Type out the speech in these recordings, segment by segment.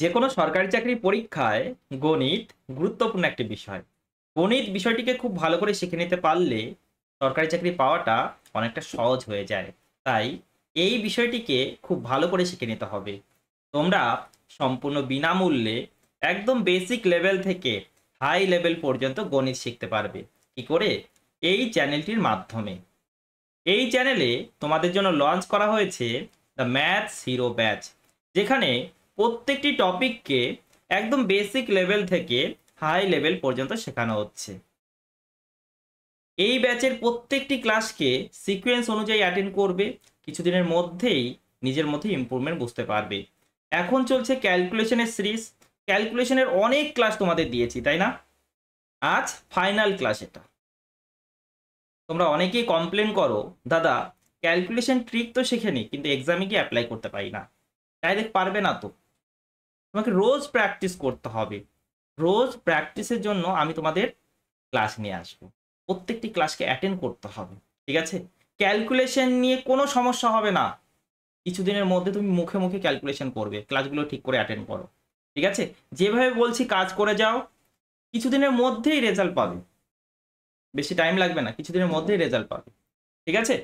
যে কোনো সরকারি চাকরির পরীক্ষায় গণিত গুরুত্বপূর্ণ একটি বিষয়। গণিত বিষয়টিকে খুব ভালো করে শিখে নিতে পারলে সরকারি চাকরি পাওয়াটা অনেকটা সহজ হয়ে যায়। তাই এই বিষয়টিকে খুব ভালো করে শিখে নিতে হবে। তোমরা সম্পূর্ণ বিনামূল্যে একদম বেসিক লেভেল থেকে হাই লেভেল পর্যন্ত গণিত শিখতে পারবে। কি করে? এই চ্যানেলটির মাধ্যমে। এই চ্যানেলে তোমাদের জন্য লঞ্চ করা হয়েছে দ্য ম্যাথস হিরো ব্যাচ, যেখানে প্রত্যেকটি টপিককে একদম বেসিক লেভেল থেকে হাই লেভেল পর্যন্ত শেখানো হচ্ছে। এই ব্যাচের প্রত্যেকটি ক্লাসকে সিকোয়েন্স অনুযায়ী অ্যাটেন্ড করবে, কিছুদিনের মধ্যেই নিজের মধ্যে ইমপ্রুভমেন্ট বুঝতে পারবে। এখন চলছে ক্যালকুলেশনের সিরিজ। ক্যালকুলেশনের অনেক ক্লাস তোমাদের দিয়েছি, তাই না? আজ ফাইনাল ক্লাস এটা। তোমরা অনেকেই কমপ্লেন করো, দাদা ক্যালকুলেশন ট্রিক তো শেখেনি, কিন্তু এক্সামে গিয়ে অ্যাপ্লাই করতে পারি না। ডাইরেক্ট পারবে না তো, তোমাকে রোজ প্র্যাকটিস করতে হবে। রোজ প্র্যাকটিসের জন্য আমি তোমাদের ক্লাস নিয়ে আসবো। প্রত্যেকটি ক্লাসকে অ্যাটেন্ড করতে হবে, ঠিক আছে? ক্যালকুলেশন নিয়ে কোনো সমস্যা হবে না। কিছুদিনের মধ্যে তুমি মুখে মুখে ক্যালকুলেশন করবে, ক্লাসগুলো ঠিক করে অ্যাটেন্ড করো, ঠিক আছে? যেভাবে বলছি কাজ করে যাও, কিছুদিনের মধ্যেই রেজাল্ট পাবে। বেশি টাইম লাগবে না, কিছুদিনের মধ্যেই রেজাল্ট পাবে, ঠিক আছে?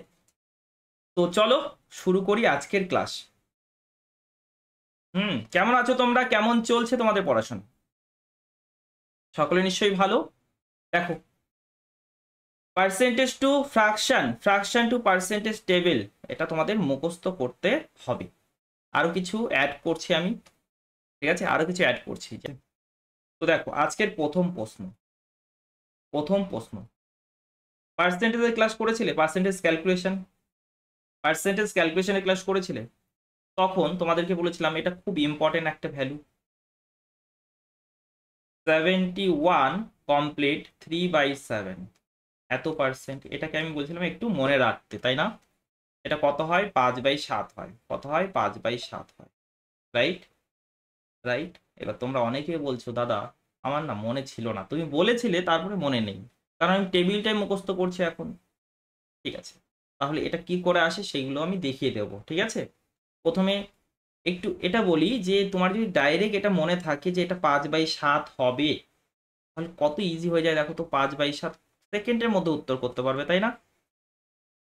তো চলো শুরু করি আজকের ক্লাস। কেমন আছো তোমরা? কেমন চলছে তোমাদের পড়াশোনা? সকলে নিশ্চয়ই ভালো। দেখো, percentage to fraction, fraction to percentage table, এটা তোমাদের মুখস্থ করতে হবে। আরো কিছু অ্যাড করছি আমি, ঠিক আছে? আরো কিছু অ্যাড করছি। তো দেখো, আজকের প্রথম প্রশ্ন, পার্সেন্টেজের ক্লাস করেছিলে? পার্সেন্টেজ ক্যালকুলেশনের ক্লাস করেছিলে? তখন তোমাদেরকে বলেছিলাম এটা খুব ইম্পর্টেন্ট একটা ভ্যালু, 71 কমপ্লিট 3/7, এত পার্সেন্ট। এটাকে আমি বলছিলাম একটু মনে রাখতে, তাই না? এটা কত হয়? 5/7 হয়। কত হয়? 5/7 হয়। Right, right. এবার তোমরা অনেকেই বলছো, দাদা আমার না মনে ছিল না, তুমি বলেছিলে তারপরে মনে নেই, কারণ আমি টেবিলটাই মুখস্থ করছি এখন। ঠিক আছে, তাহলে এটা কি করে আসে সেগুলো আমি দেখিয়ে দেবো, ঠিক আছে? প্রথমে একটু এটা বলি যে তোমার যদি ডাইরেক্ট এটা মনে থাকে যে এটা 5/7 হবে, তাহলে কত ইজি হয়ে যায়। দেখো তো, 5/7 সেকেন্ডের মধ্যে উত্তর করতে পারবে, তাই না?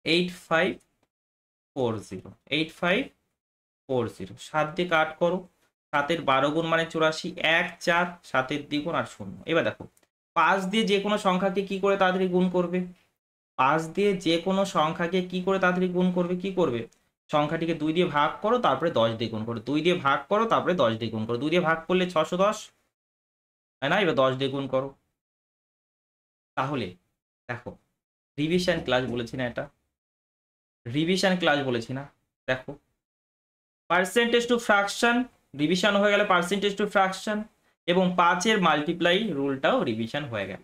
8540, 8540, 7 দিয়ে কাট করো। 7-এর 12 গুণ মানে 84, 1 4, 7-এর দ্বিগুণ আর 0। এবার দেখো, 5 দিয়ে যে কোনো সংখ্যাকে কি করে তাড়াতাড়ি গুণ করবে? 5 দিয়ে যে কোনো সংখ্যাকে কি করে তাড়াতাড়ি গুণ করবে? কি করবে? সংখ্যাটিকে 2 দিয়ে ভাগ করো, তারপরে 10 দিয়ে গুণ করো। 2 দিয়ে ভাগ করো, তারপরে 10 দিয়ে গুণ করো। 2 দিয়ে ভাগ করলে 610, তাই না? এবার 10 দিয়ে গুণ করো। তাহলে দেখো, রিভিশন ক্লাস বলেছি না এটা? রিভিশন ক্লাস বলেছি না? দেখো, পার্সেন্টেজ টু ফ্র্যাকশন রিভিশন হয়ে গেল, পার্সেন্টেজ টু ফ্র্যাকশন, এবং 5-এর মাল্টিপ্লাই রুলটাও রিভিশন হয়ে গেল।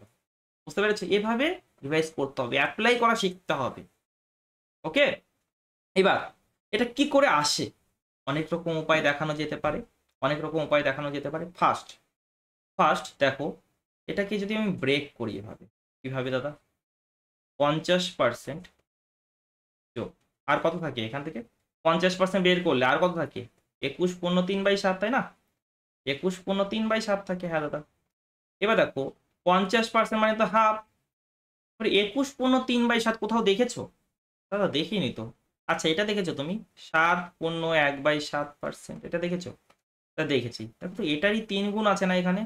বুঝতে পেরেছো? এভাবে রিভাইজ করতে হবে, অ্যাপ্লাই করা শিখতে হবে। ওকে, এবার এটা কি করে আসে? অনেক রকম উপায় দেখানো যেতে পারে, ফার্স্ট ফার্স্ট দেখো, এটাকে যদি আমি ব্রেক করি এভাবে, কিভাবে দাদা? 50% যোগ, আর কত থাকে এখান থেকে? 50% বের করলে আর কত থাকে? 21 × 3/7, তাই না? 21 × 3/7 থাকে, হ্যাঁ দাদা। এবার দেখো, 50% মানে তো হাফ। 21 × 3/7 কোথাও দেখেছো? দাদা দেখিনি তো। আচ্ছা, এটা দেখেছো তুমি? 7/1/7%, এটা দেখেছো? এটা দেখেছি। দেখো তো, এটারই 3 গুণ আছে না এখানে?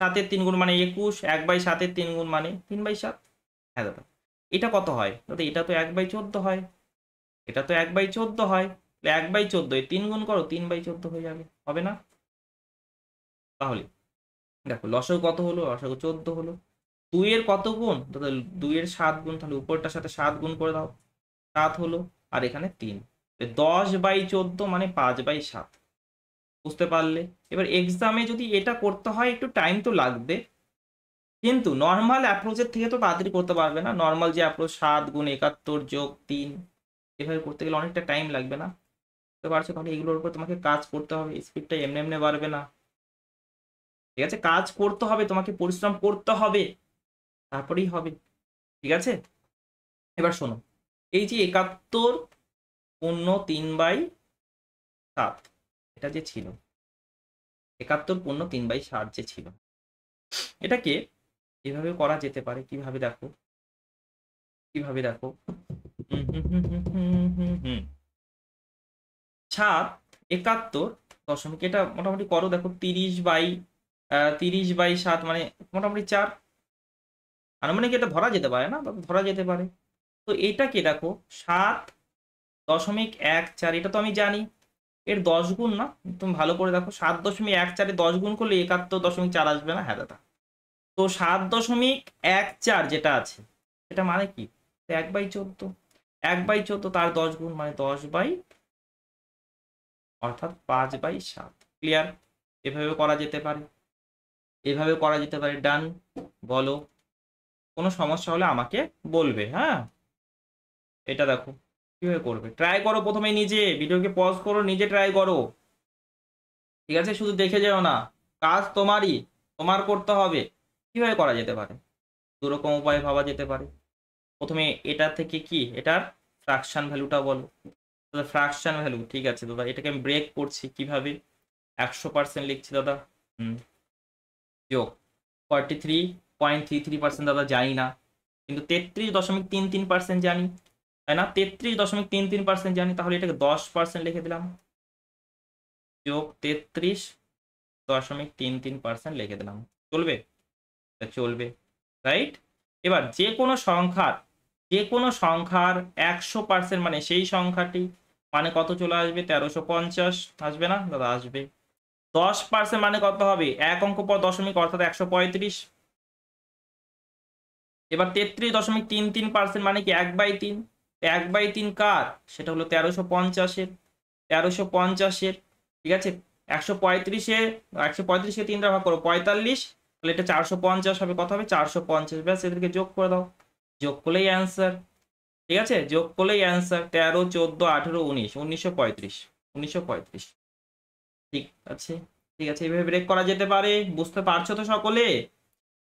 7-এর 3 গুণ মানে 21, 1/7-এর 3 গুণ মানে 3/7। হ্যাঁ দাদা। এটা কত হয় দাদা? এটা তো 1/14 হয়। এটা তো 1/14 হয়। 1/14 3 গুণ করো, 3/14 হয়ে যাবে, হবে না? তাহলে দেখো, লসাগু কত হলো? লসাগু 14 হলো। 2-এর কত গুণ দাদা? 2-এর 7 গুণ। তাহলে উপরটার সাথে 7 গুণ করে দাও, 7 হলো। আর এখানে 3, 10/14 মানে 5/7। বুঝতে পারলে? এবার এক্সামে যদি এটা করতে হয় একটু টাইম তো লাগবে, কিন্তু নর্মাল অ্যাপ্রোচের থেকে তো তাড়াতাড়ি করতে পারবে না। নর্মাল যে অ্যাপ্রোচ 7 × 71 + 3, এভাবে করতে গেলে অনেকটা টাইম লাগবে না? বুঝতে পারছো? তাহলে এগুলোর উপর তোমাকে কাজ করতে হবে, স্পিডটা এমনি এমনি বাড়বে না, ঠিক আছে? কাজ করতে হবে, তোমাকে পরিশ্রম করতে হবে, তারপরেই হবে, ঠিক আছে? এবার শোনো, এই যে 71 × 3/7, এটা যে ছিল, 71/3/60 যে ছিল, এটাকে এভাবে করা যেতে পারে। কিভাবে দেখো, কিভাবে দেখো, 7/71 এটা মোটামুটি করো, দেখো 30/7 মানে মোটামুটি 4, আনুমানিক এটা ধরা যেতে পারে না, তবে ধরা যেতে পারে। তো এটাকে দেখো 7.14, এটা তো আমি জানি এর 10 গুণ না, তুমি ভালো করে দেখো 7.14 10 গুণ করলে 71.4 আসবে না? হ্যাঁ দাদা। তো 7.14 যেটা আছে সেটা মানে কি, 1/14, 1/14 তার 10 গুণ মানে 10 অর্থাৎ 5/7। ক্লিয়ার? এভাবে করা যেতে পারে, এভাবে করা যেতে পারে। ডান? বলো, কোনো সমস্যা হলে আমাকে বলবে। হ্যাঁ, এটা দেখো কিভাবে করবে, ট্রাই করো, প্রথমে নিজে ভিডিওকে পজ করো, নিজে ট্রাই করো, ঠিক আছে? শুধু দেখে যেও না, কাজ তোমারই, তোমার করতে হবে। কিভাবে করা যেতে পারে? দুরকম উপায় ভাবা যেতে পারে। প্রথমে এটা থেকে কি, এটার ফ্র্যাকশন ভ্যালুটা বলো। ফ্র্যাকশন ভ্যালু, ঠিক আছে দাদা, এটাকে আমি ব্রেক করছি কিভাবে, 100% লিখছি দাদা। যোগ 43.33% দাদা জানি না, কিন্তু 33.33% জানি, তাই না? 33.33% জানি, তাহলে এটাকে 10% লিখে দিলাম, যোগ 33.33% লিখে দিলাম। চলবে? চলবে, রাইট? এবার যে কোনো সংখ্যার, যে কোনো সংখ্যার 100% মানে সেই সংখ্যাটি মানে কত চলে আসবে? 1350 আসবে না দাদা? আসবে। 10% মানে কত হবে? এক অঙ্ক পর দশমিক অর্থাৎ 135। এবার 33.33% মানে কি? 1/3। 1/3 কার? সেটা হলো 1350-এর, 1350-এর, ঠিক আছে? 135-কে 3 দ্বারা ভাগ করো, 45, তাহলে এটা 450 হবে। কত হবে? 450। ব্যাস, এদেরকে যোগ করে দাও, যোগ করলেই অ্যান্সার। ঠিক আছে, যোগ করলেই অ্যান্সার। 13, 14, 18, 19, 1935, 1935। ঠিক আছে, ঠিক আছে, এইভাবে ব্রেক করা যেতে পারে। বুঝতে পারছো তো সকলে?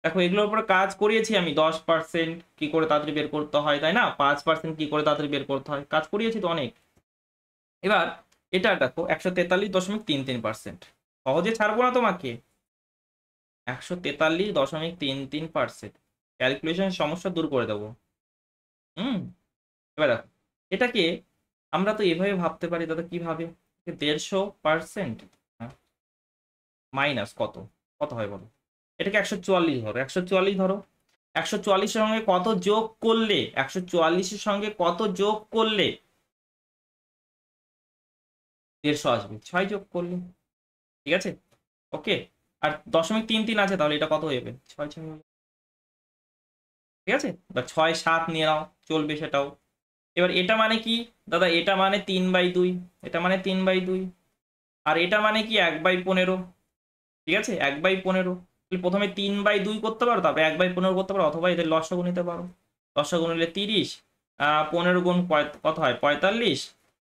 দেখো এগুলোর উপরে কাজ করিয়েছি আমি, 10% কি করে তাড়াতাড়ি বের করতে হয়, তাই না? 5% কি করে তাড়াতাড়ি বের করতে হয়, কাজ করিয়েছি তো অনেক। এবার এটা দেখো 143.33%, সহজে ছাড়বো না তোমাকে। 143.33%, ক্যালকুলেশন সমস্যা দূর করে দেবো। হুম, এবার দেখো এটাকে আমরা তো এভাবে ভাবতে পারি দাদা, কিভাবে? 150% মাইনাস কত, কত হয় বলো? এটাকে 144 ধরো, 144 ধরো। 144-এর সঙ্গে কত যোগ করলে, 144-এর সঙ্গে কত যোগ করলে 150 আসবে? 6 যোগ করলে, ঠিক আছে? ওকে, আর 0.33 আছে, তাহলে এটা কত হয়ে যাবে? 6 6 হয়ে যাবে। ঠিক আছে, বা 6 7 নিয়ে নাও, চলবে সেটাও। এবার এটা মানে কি দাদা? এটা মানে 3/2, এটা মানে 3/2, আর এটা মানে কি 1/15। ঠিক আছে, 1/15। প্রথমে 3/2 করতে পারো, তারপরে 1/15 করতে পারো, অথবা এদের লসাগু নিতে পারো। লসাগু নিলে 30, 15 গুণ কত হয়? 45,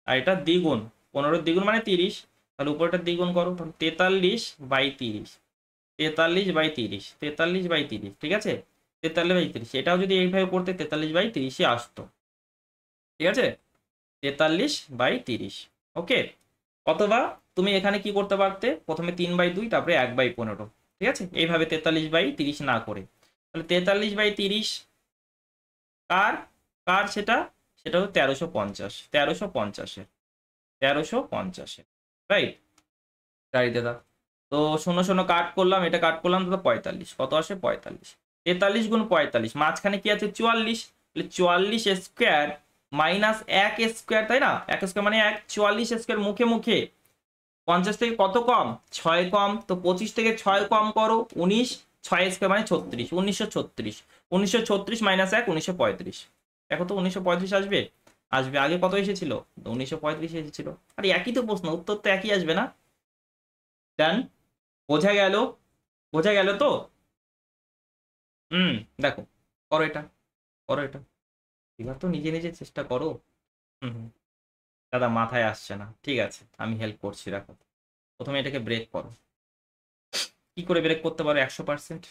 আর এটা দ্বিগুণ, 15 দ্বিগুণ মানে 30, তাহলে উপরটা দ্বিগুণ করো, তাহলে 43/30, 43/30, 43/30, ঠিক আছে? 43/30, এটাও যদি এইভাবে করতে 43/30 আসতো। ঠিক আছে, 43/30। ওকে, অথবা তুমি এখানে কি করতে পারতে, প্রথমে 3/2 তারপরে 1/15, ঠিক আছে? এইভাবে 43/30 না করে, তাহলে 43/30 কার, কার সেটা, সেটা হলো 1350, 1350-এর, 1350-এর, রাইট? রাইট দাদা। তো 0 0 কাট করলাম, এটা কাট করলাম দাদা, 45 কত আসে? 45। 43 গুণ 45, মাঝখানে কি আছে? 44, তাহলে 44 স্কোয়ার মাইনাস 1 স্কোয়ার, তাই না? 1 স্কোয়ার মানে 1, 44 স্কোয়ার মুখে মুখে 50 থেকে কত কম? 6 কম, তো 25 থেকে 6 কম করো, 19, 6 স্কোয়ার মানে 36, 1936, 1936 মাইনাস 1, 1935। দেখো তো 1935 আসবে? আসবে। আগে কত এসেছিল? 1935 এসেছিল। আর একই তো প্রশ্ন, উত্তর তো একই আসবে না? ডান? বোঝা গেল? বোঝা গেল তো? হুম, দেখো, করো এটা, করো এটা, এবার তো নিজে নিজে চেষ্টা করো। হুম হুম, দাদা মাথায় আসছে না, ঠিক আছে আমি হেল্প করছি। দেখো প্রথমে এটাকে ব্রেক করো। কি করে ব্রেক করতে পারো? 100%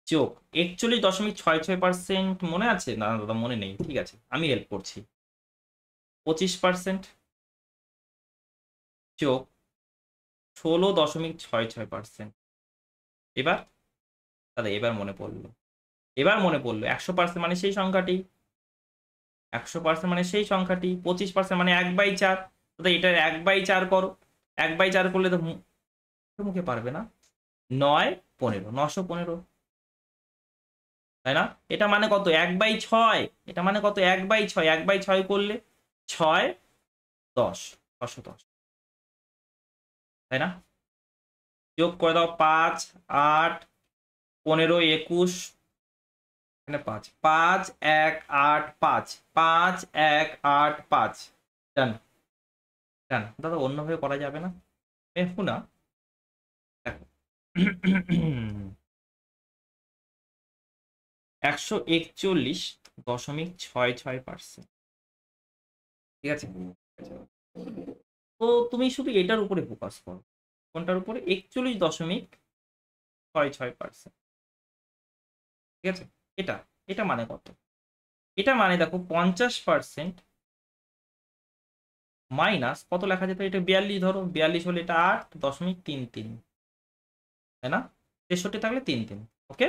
যোগ 41.66%, মনে আছে? না দাদা মনে নেই, ঠিক আছে আমি হেল্প করছি। 25% যোগ 16.66%। এবার দাদা এবার মনে পড়লো, 100% মানে সেই সংখ্যাটি, 100% মানে সেই সংখ্যাটি, 25% মানে 1/4। দাদা এটা 1/4 করো, 1/4 করলে তো মুখে পারবে না। 9 15, 915, তাই না? এটা মানে কত? 1/6। এটা মানে কত? 1/6, 1/6 করলে 6 10, 610, তাই না? যোগ করে দাও 5 8 15 21, এখানে 5 5 1 8 5, 5 1 8 5। ডান, ডান। দাদা অন্যভাবে করা যাবে না? দেখো না, দেখো 141.66%। ঠিক আছে, তো তুমি শুধু এটার উপরে ফোকাস করো। কোনটার উপরে? 41.66%। ঠিক আছে, এটা এটা মানে কত? এটা মানে দেখো 50% মাইনাস কত লেখা যেত? এটা 42 ধরো, 42 হলে এটা 8.33, তাই না? 63 থাকলে 33। ওকে,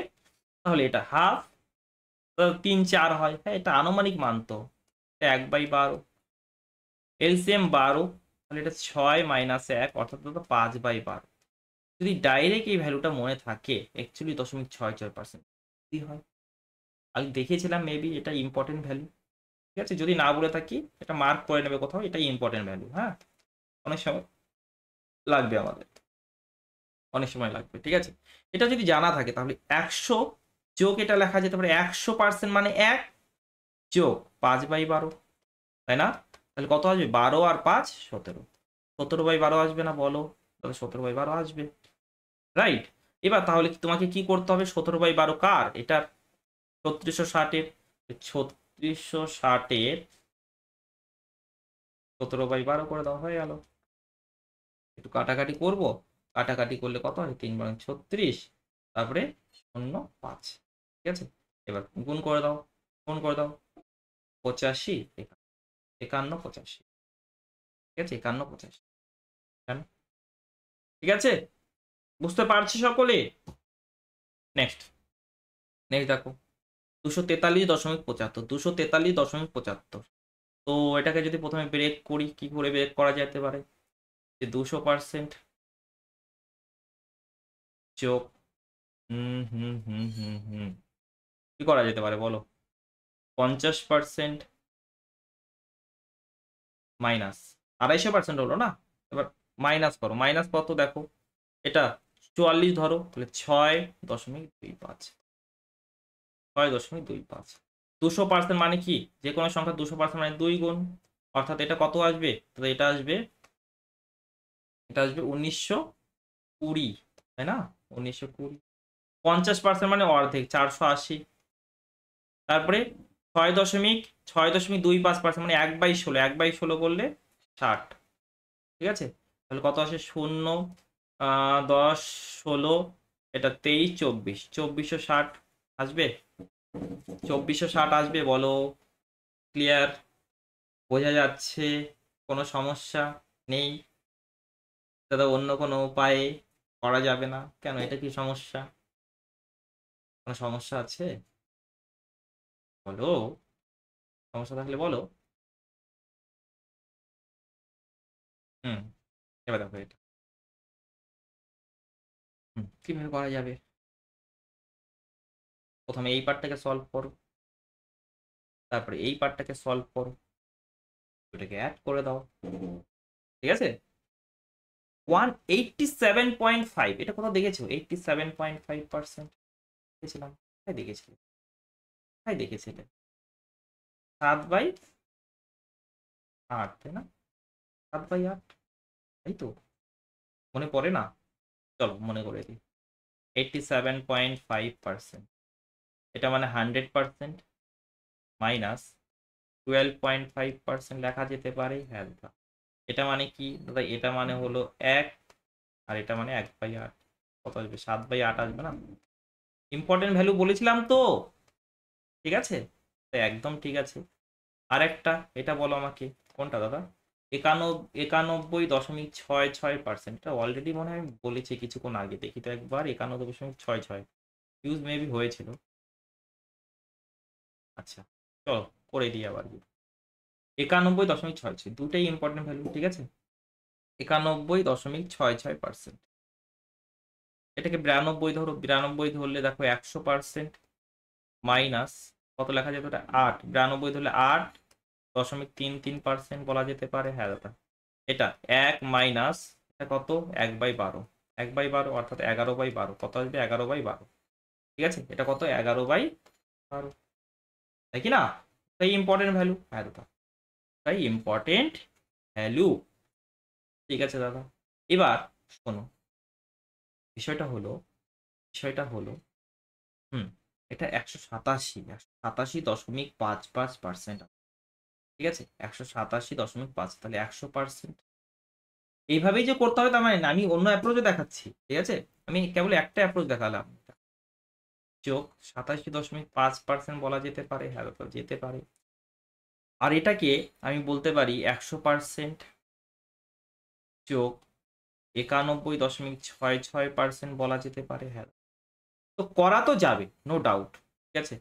তাহলে এটা হাফ, 3 4 হয়। হ্যাঁ, এটা আনুমানিক মান তো, 1/12। এলসিএম 12, তাহলে এটা 6 - 1 অর্থাৎ 5/12। যদি ডাইরেক্ট এই ভ্যালুটা মনে থাকে 41.66% কি হয়? আমি দেখিয়েছিলাম, মেবি এটা ইম্পর্টেন্ট ভ্যালু। ঠিক আছে, যদি না বলে থাকি এটা মার্ক করে নেবে কোথাও, এটা ইম্পর্টেন্ট ভ্যালু। হ্যাঁ, অনেক সময় লাগবে আমাদের, অনেক সময় লাগবে। ঠিক আছে, এটা যদি জানা থাকে তাহলে 100 যোগ এটা লেখা যেতে পারে 100% মানে 1 যোগ 5/12, তাই না? তাহলে কত আসবে? 12 আর 5 17। 17/12 আসবে না বলো? তাহলে 17/12 আসবে, রাইট? এবার তাহলে তোমাকে কি করতে হবে? 17/12 কার? এটার 3660-এর। 3660-এর 17/12 করে দাও, হয়ে গেল। একটু কাটাকাটি করব, কাটাকাটি করলে কত হয়? 3 × 36, তারপরে 0 5। ঠিক আছে, এবার গুণ করে দাও, গুণ করে দাও। 85 51 85। ঠিক আছে, 51 85। ঠিক আছে, বুঝতে পারছি সকলে? নেক্সট, নেক্সট দেখো 243.75, 243.75। তো এটাকে যদি প্রথমে ব্রেক করি, কি করে ব্রেক করা যেতে পারে? যে 200% যোগ কি করা যেতে পারে বলো? 50% মাইনাস 250% হলো না? এবার মাইনাস করো, মাইনাস কত দেখো? এটা 44 ধরো, তাহলে 6.25, 6.25। 200% মানে কি? যে কোনো সংখ্যা 200% মানে 2 গুণ, অর্থাৎ এটা কত আসবে? তাহলে এটা আসবে, এটা আসবে 1920, তাই না? 1920। 50% মানে অর্ধেক, 480। তারপরে 6.6.25% মানে 1/16, 1/16 করলে 60। ঠিক আছে, তাহলে কত আসে? 0 10 16, এটা 23 24, 2460 আসবে, 2460 আসবে বলো? ক্লিয়ার? বোঝা যাচ্ছে? কোনো সমস্যা নেই? দাদা অন্য কোনো উপায়ে করা যাবে না কেন? এটা কি সমস্যা? কোনো সমস্যা আছে বলো? সমস্যা থাকলে বলো। হুম, এবার দেখো এটা কিভাবে করা যাবে। প্রথমে এই পার্টটাকে সলভ করো, তারপরে এই পার্টটাকে সলভ করো, ওটাকে অ্যাড করে দাও। ঠিক আছে, 187.5, এটা কোথাও দেখেছো? 87.5% দেখেছিলাম, তাই দেখেছিলে, তাই দেখেছিলে। 7/8, তাই না? 7/8, তাই তো? মনে পড়ে না? চলো মনে করে দিই। 87.5%, এটা মানে 100% মাইনাস 12.5% লেখা যেতে পারে। হ্যাঁ দাদা, এটা মানে কি দাদা? এটা মানে হলো 1, আর এটা মানে 1/8। কত আসবে? 7/8 আসবে না? ইম্পর্টেন্ট ভ্যালু বলেছিলাম তো। ঠিক আছে, তো একদম ঠিক আছে। আর একটা, এটা বলো আমাকে, কোনটা দাদা? 91.66%। এটা অলরেডি মনে হয় আমি বলেছি কিছুক্ষণ আগে, দেখি তো একবার। 91.66 ইউজ মেবি হয়েছিল। আচ্ছা চলো করে দিই আবার। 91.66, দুটাই ইম্পর্টেন্ট ভ্যালু, ঠিক আছে। 91.66%। এটাকে 92 ধরো, 92 ধরলে দেখো 100% মাইনাস কত লেখা যেত, এটা 8। 92 ধরলে 8.33% বলা যেতে পারে। হ্যাঁ দাদা, এটা 1 মাইনাস এটা কত, 1/12। 1/12 অর্থাৎ 11/12, কত আসবে, 11/12। ঠিক আছে, এটা কত, 11/12, তাই কি না? তাই ইম্পর্টেন্ট ভ্যালু। হ্যাঁ দাদা, তাই ইম্পর্টেন্ট ভ্যালু। ঠিক আছে দাদা, এবার শোনো, বিষয়টা হলো বিষয়টা হলো হুম, এটা 187.55%। ঠিক আছে, 187.5, তাহলে 100%। এইভাবেই যে করতে হবে তার মানে না, আমি অন্য অ্যাপ্রোচও দেখাচ্ছি। ঠিক আছে, আমি কেবল একটা অ্যাপ্রোচ দেখালাম। যোগ 87.5% বলা যেতে পারে। হ্যাঁ দাদা, যেতে পারে। আর এটাকে আমি বলতে পারি 100% যোগ 91.66% বলা যেতে পারে। হ্যাঁ, তো করা তো যাবে, নো ডাউট। ঠিক আছে,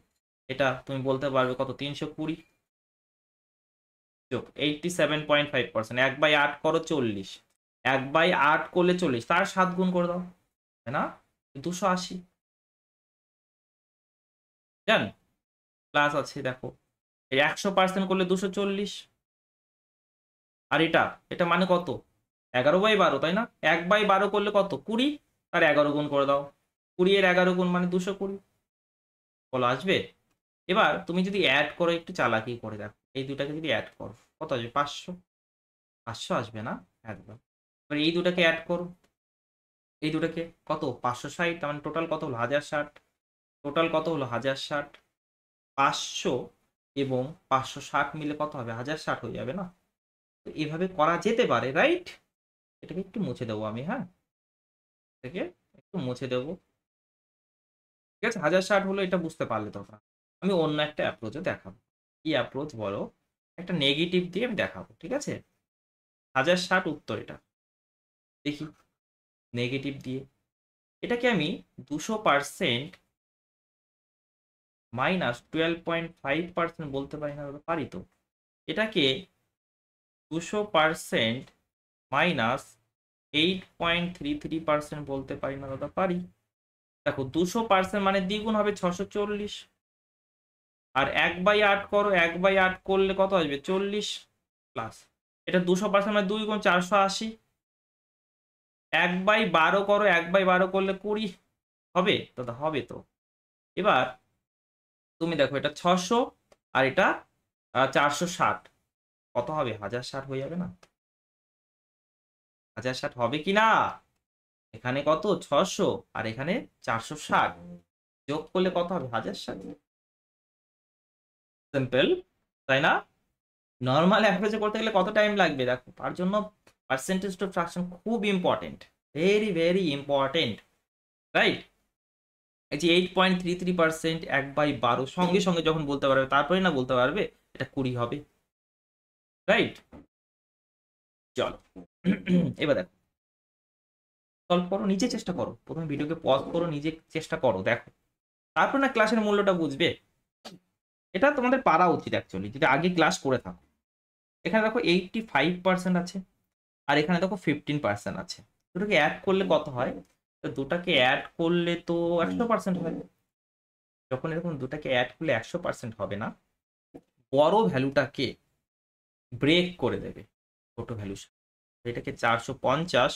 এটা তুমি বলতে পারবে কত, 320 যোগ 87.5%, 1/8 করো 40, 1/8 করলে 40, তার 7 গুণ করে দাও, তাই না? 280 জান, প্লাস আছে দেখো, এই 100% করলে 240। আর এটা এটা মানে কত, 11/12, তাই না? 1/12 করলে কত, 20, আর 11 গুণ করে দাও। 20 এর 11 গুণ মানে 220, বলো আসবে? এবার তুমি যদি অ্যাড করো, একটু চালাকি করে দেখো, এই দুটাকে যদি অ্যাড করো কত আসবে, 500। 500 আসবে না, একদম। এবার এই দুটাকে অ্যাড করো, এই দুটাকে কত, 560, তার মানে টোটাল কত হলো, 1060। টোটাল কত হলো, 1060। 500 এবং 560 মিলে কত হবে, 1060 হয়ে যাবে না? তো এভাবে করা যেতে পারে, রাইট? এটাকে একটু মুছে দেবো আমি, হ্যাঁ, এটাকে একটু মুছে দেবো। ঠিক আছে, 1060 হলো, এটা বুঝতে পারলে তোমরা। আমি অন্য একটা অ্যাপ্রোচও দেখাবো। কি অ্যাপ্রোচ বলো? একটা নেগেটিভ দিয়ে আমি দেখাবো, ঠিক আছে। 1060 উত্তর এটা, দেখি নেগেটিভ দিয়ে। এটাকে আমি 200% মাইনাস 12.5% বলতে পারি না দাদা? পারি তো। এটাকে 200% মাইনাস 8.33% বলতে পারি না দাদা? পারি। দেখো 200% মানে দ্বিগুণ হবে 640, আর 1/8 করো, 1/8 করলে কত আসবে, 40, প্লাস এটা 200% মানে 2 গুণ 480। 1/12 করো, 1/12 করলে 20 হবে দাদা? হবে তো। এবার তুমি দেখো, এটা 600 আর এটা 460, কত হবে, 1060 হয়ে যাবে না? 1060 হবে কি না? এখানে কত, 600, আর এখানে 460, যোগ করলে কত হবে, 1060। সিম্পল, তাই না? নর্মাল অ্যাপ্রোচে করতে গেলে কত টাইম লাগবে দেখো, তার জন্য পার্সেন্টেজ টু ফ্র্যাকশন খুব important, very very important, right? এই যে 8.33%, 1/12 সঙ্গে সঙ্গে যখন বলতে পারবে, তারপরে না বলতে পারবে এটা 20 হবে, রাইট? চলো এবার দেখো, সলভ করো, নিজে চেষ্টা করো, প্রথমে ভিডিওকে পজ করো, নিজে চেষ্টা করো, দেখো, তারপর না ক্লাসের মূল্যটা বুঝবে। এটা তোমাদের পারা উচিত অ্যাকচুয়ালি, যদি আগে ক্লাস করে থাকো। এখানে দেখো 85% আছে, আর এখানে দেখো 15% আছে। দুটোকে অ্যাড করলে কত হয়? তো দুটাকে অ্যাড করলে তো 100% হয়। যখন এরকম দুটাকে অ্যাড করলে 100% হবে না, বড় ভ্যালুটাকে ব্রেক করে দেবে ছোট ভ্যালু। এটাকে 450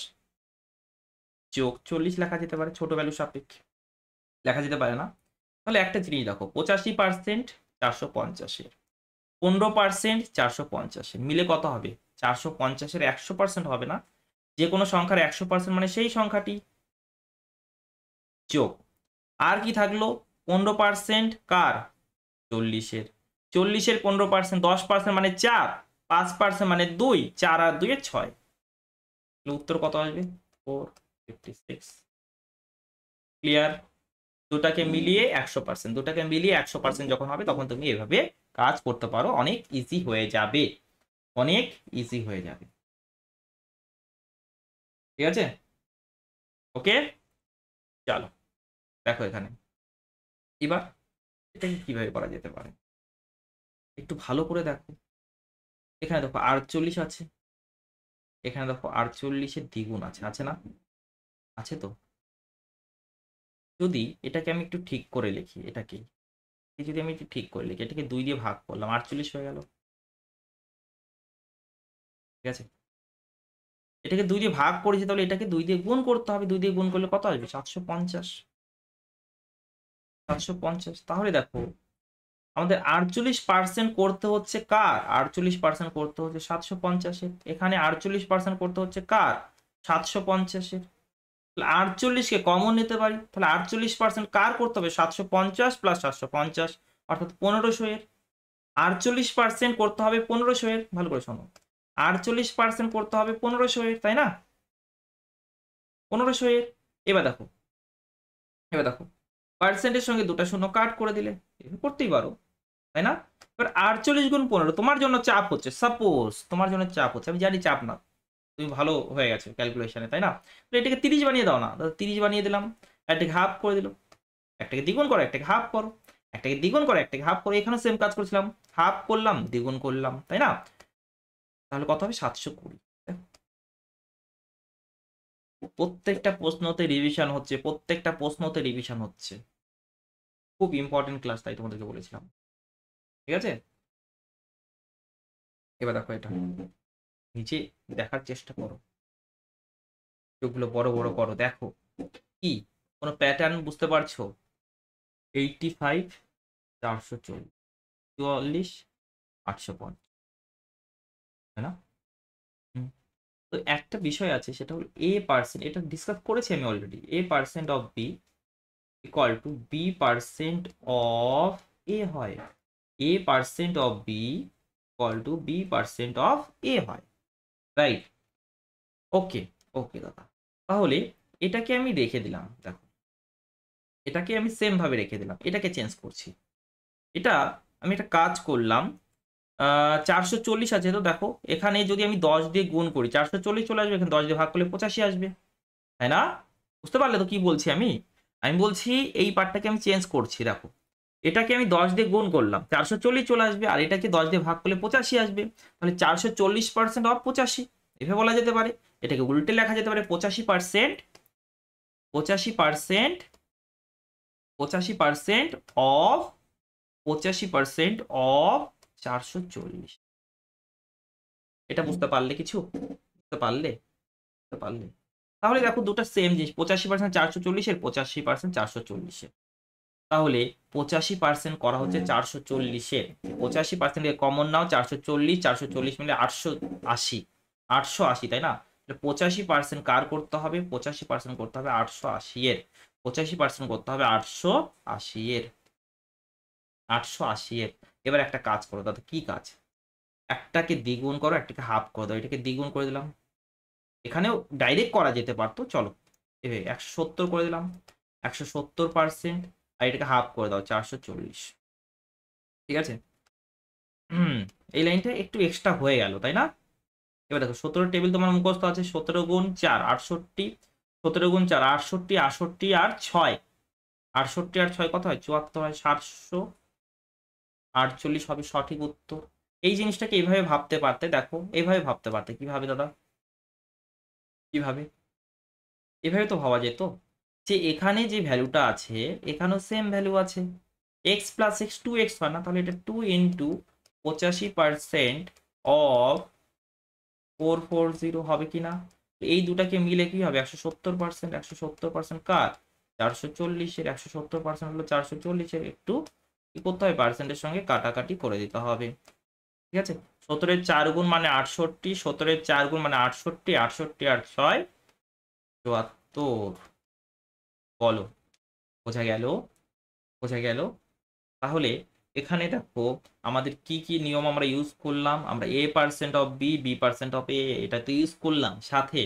যোগ 40 লেখা যেতে পারে, ছোট ভ্যালু সাপেক্ষে লেখা যেতে পারে না? তাহলে একটা জিনিস দেখো, 85% 450-এর, 15% 450-এর মিলে কত হবে, 450-এর 100% হবে না? যে কোনো সংখ্যার 100% মানে সেই সংখ্যাটি, যোগ আর কি থাকলো, 15% কার, 40-এর। 40-এর 15%, 10% মানে 4, 5% মানে 2, 4 আর 2 এর 6। উত্তর কত আসবে, 456। ক্লিয়ার? দুটাকে মিলিয়ে 100%, দুটাকে মিলিয়ে 100% যখন হবে তখন তুমি এভাবে কাজ করতে পারো, অনেক ইজি হয়ে যাবে। অনেক ইজি হয়ে যাবে। ঠিক আছে, ওকে, চলো দেখো এখানে এবার এটাকে কিভাবে করা যেতে পারে একটু ভালো করে দেখো। এখানে দেখো 48 আছে, এখানে দেখো 48-এর দ্বিগুণ আছে, আছে না? আছে তো। যদি এটাকে আমি একটু ঠিক করে লিখি, এটাকে যদি আমি একটু ঠিক করে লিখি, এটাকে 2 দিয়ে ভাগ করলাম, 48 হয়ে গেল। ঠিক আছে, এটাকে 2 দিয়ে ভাগ করেছি, তাহলে এটাকে 2 দিয়ে গুণ করতে হবে। 2 দিয়ে গুণ করলে কত আসবে? 750। 750, তাহলে দেখো আমাদের 48% করতে হচ্ছে কার? 48% করতে হচ্ছে 750-এর। এখানে 48% করতে হচ্ছে কার? 750-এর। তাহলে 48-কে কমন নিতে পারি, তাহলে 48% কার করতে হবে? 750 প্লাস 750, অর্থাৎ 1500-এর। 48% করতে হবে 1500-এর, ভালো করে শোনো, 48% করতে হবে 1500-এর, তাই না? 1500-এর। এবার দেখো, এবার দেখো পার্সেন্টের সঙ্গে দুটো শূন্য কাট করে দিলে, এভাবে করতেই পারো, তাই না? এবার 48 গুণ 15, তোমার জন্য চাপ হচ্ছে, সাপোজ তোমার জন্য চাপ হচ্ছে, আমি জানি চাপ না, তুমি ভালো হয়ে গেছো ক্যালকুলেশনে, তাই না? তো এটাকে 30 বানিয়ে দাও না, 30 বানিয়ে দিলাম, একটাকে হাফ করে দিল, একটাকে দ্বিগুণ করো, একটাকে হাফ করো, একটাকে দ্বিগুণ করো, একটাকে হাফ করো, এখানে সেম কাজ করেছিলাম, হাফ করলাম দ্বিগুণ করলাম, তাই না? তাহলে কত হবে? 720। প্রত্যেকটা প্রশ্নতে রিভিশন হচ্ছে, প্রত্যেকটা প্রশ্নতে রিভিশন হচ্ছে, খুব ইম্পর্টেন্ট ক্লাস, তাই তোমাদেরকে বলেছিলাম। ঠিক আছে, এবার দেখো এটা নিচে দেখার চেষ্টা করো, চোখগুলো বড় বড় করো, দেখো কি কোনো প্যাটার্ন বুঝতে পারছো? 85, 440, 44, 850, তাই না? হুম। তো একটা বিষয় আছে, সেটা হলো এ পার্সেন্ট, এটা ডিসকাস করেছি আমি already, A percent of B equal to B percent of A হয়, A percent of B equal to B percent of A হয়, রাইট? ওকে, ওকে দাদা, তাহলে এটাকে আমি রেখে দিলাম, দেখো এটাকে আমি সেম ভাবে রেখে দিলাম, এটাকে চেঞ্জ করছি। এটা আমি একটা কাজ করলাম, 440 আছে, তো দেখো এখানে যদি আমি 10 দিয়ে গুণ করি 440 চলে আসবে, এখানে 10 দিয়ে ভাগ করলে 85 আসবে, তাই না? বুঝতে পারলে তো কি বলছি আমি? আমি বলছি এই পার্টটাকে আমি চেঞ্জ করছি, দেখো এটাকে আমি 10 দিয়ে গুণ করলাম 440 চলে আসবে, আর এটাকে 10 দিয়ে ভাগ করলে 85 আসবে, তাহলে 440% অফ 85, এভাবে বলা যেতে পারে। এটাকে উল্টে লেখা যেতে পারে 85%, 85%, 85% অফ 85% অফ 440। এটা বুঝতে পারলে কিছু? বুঝতে পারলে? বুঝতে পারলে? তাহলে দেখো দুটো সেম জিনিস, 85% 440-এর, 85% 440-এর। তাহলে 85% করা হচ্ছে 440-এর, 85% কমন নাও, 440, 440 মিলে 880, 880, তাই না? 85% কার করতে হবে? 85% করতে হবে 880-এর, 85% করতে হবে 880-এর, 880-এর। এবার একটা কাজ করো দাদা, কি কাজ? একটাকে দ্বিগুণ করো, একটাকে হাফ করে দাও, এটাকে দ্বিগুণ করে দিলাম, এখানেও ডাইরেক্ট করা যেতে পারতো, চলো এভাবে 170 করে দিলাম, 170%, আর এটাকে হাফ করে দাও 440। ঠিক আছে, এই লাইনটা একটু এক্সট্রা হয়ে গেল, তাই না? এবার দেখো 17 টেবিল তোমার মুখস্থ আছে, 17 গুণ 4 68, 17 গুণ 4 68, 68 আর 6, 68 আর 6 কত হয়? 74 হয়, 748 হবে সঠিক উত্তর। এই জিনিসটাকে এইভাবে ভাবতে পারতে, দেখো এইভাবে ভাবতে পারতে, কিভাবে দাদা? কিভাবে? এভাবে তো ভাবা যেত যে এখানে যে ভ্যালুটা আছে, এখানেও সেম ভ্যালু আছে, এক্স প্লাস এক্স 2x হয় না? তাহলে এটা 2 ইন্টু 85% অফ 440 হবে কি না? এই দুটাকে মিলে কি হবে? 170%, 170% কার? 440-এর, 170% হলো 440-এর, একটু কি করতে হবে? পার্সেন্টের সঙ্গে কাটাকাটি করে দিতে হবে। ঠিক আছে, 17-এর 4 গুণ মানে 68, 17-এর 4 গুণ মানে 68, 68 আর 6 74, বলো বোঝা গেল? বোঝা গেল? তাহলে এখানে দেখো আমাদের কি কি নিয়ম আমরা ইউজ করলাম, আমরা A percent of B, B percent of A, এটা তো ইউজ করলাম, সাথে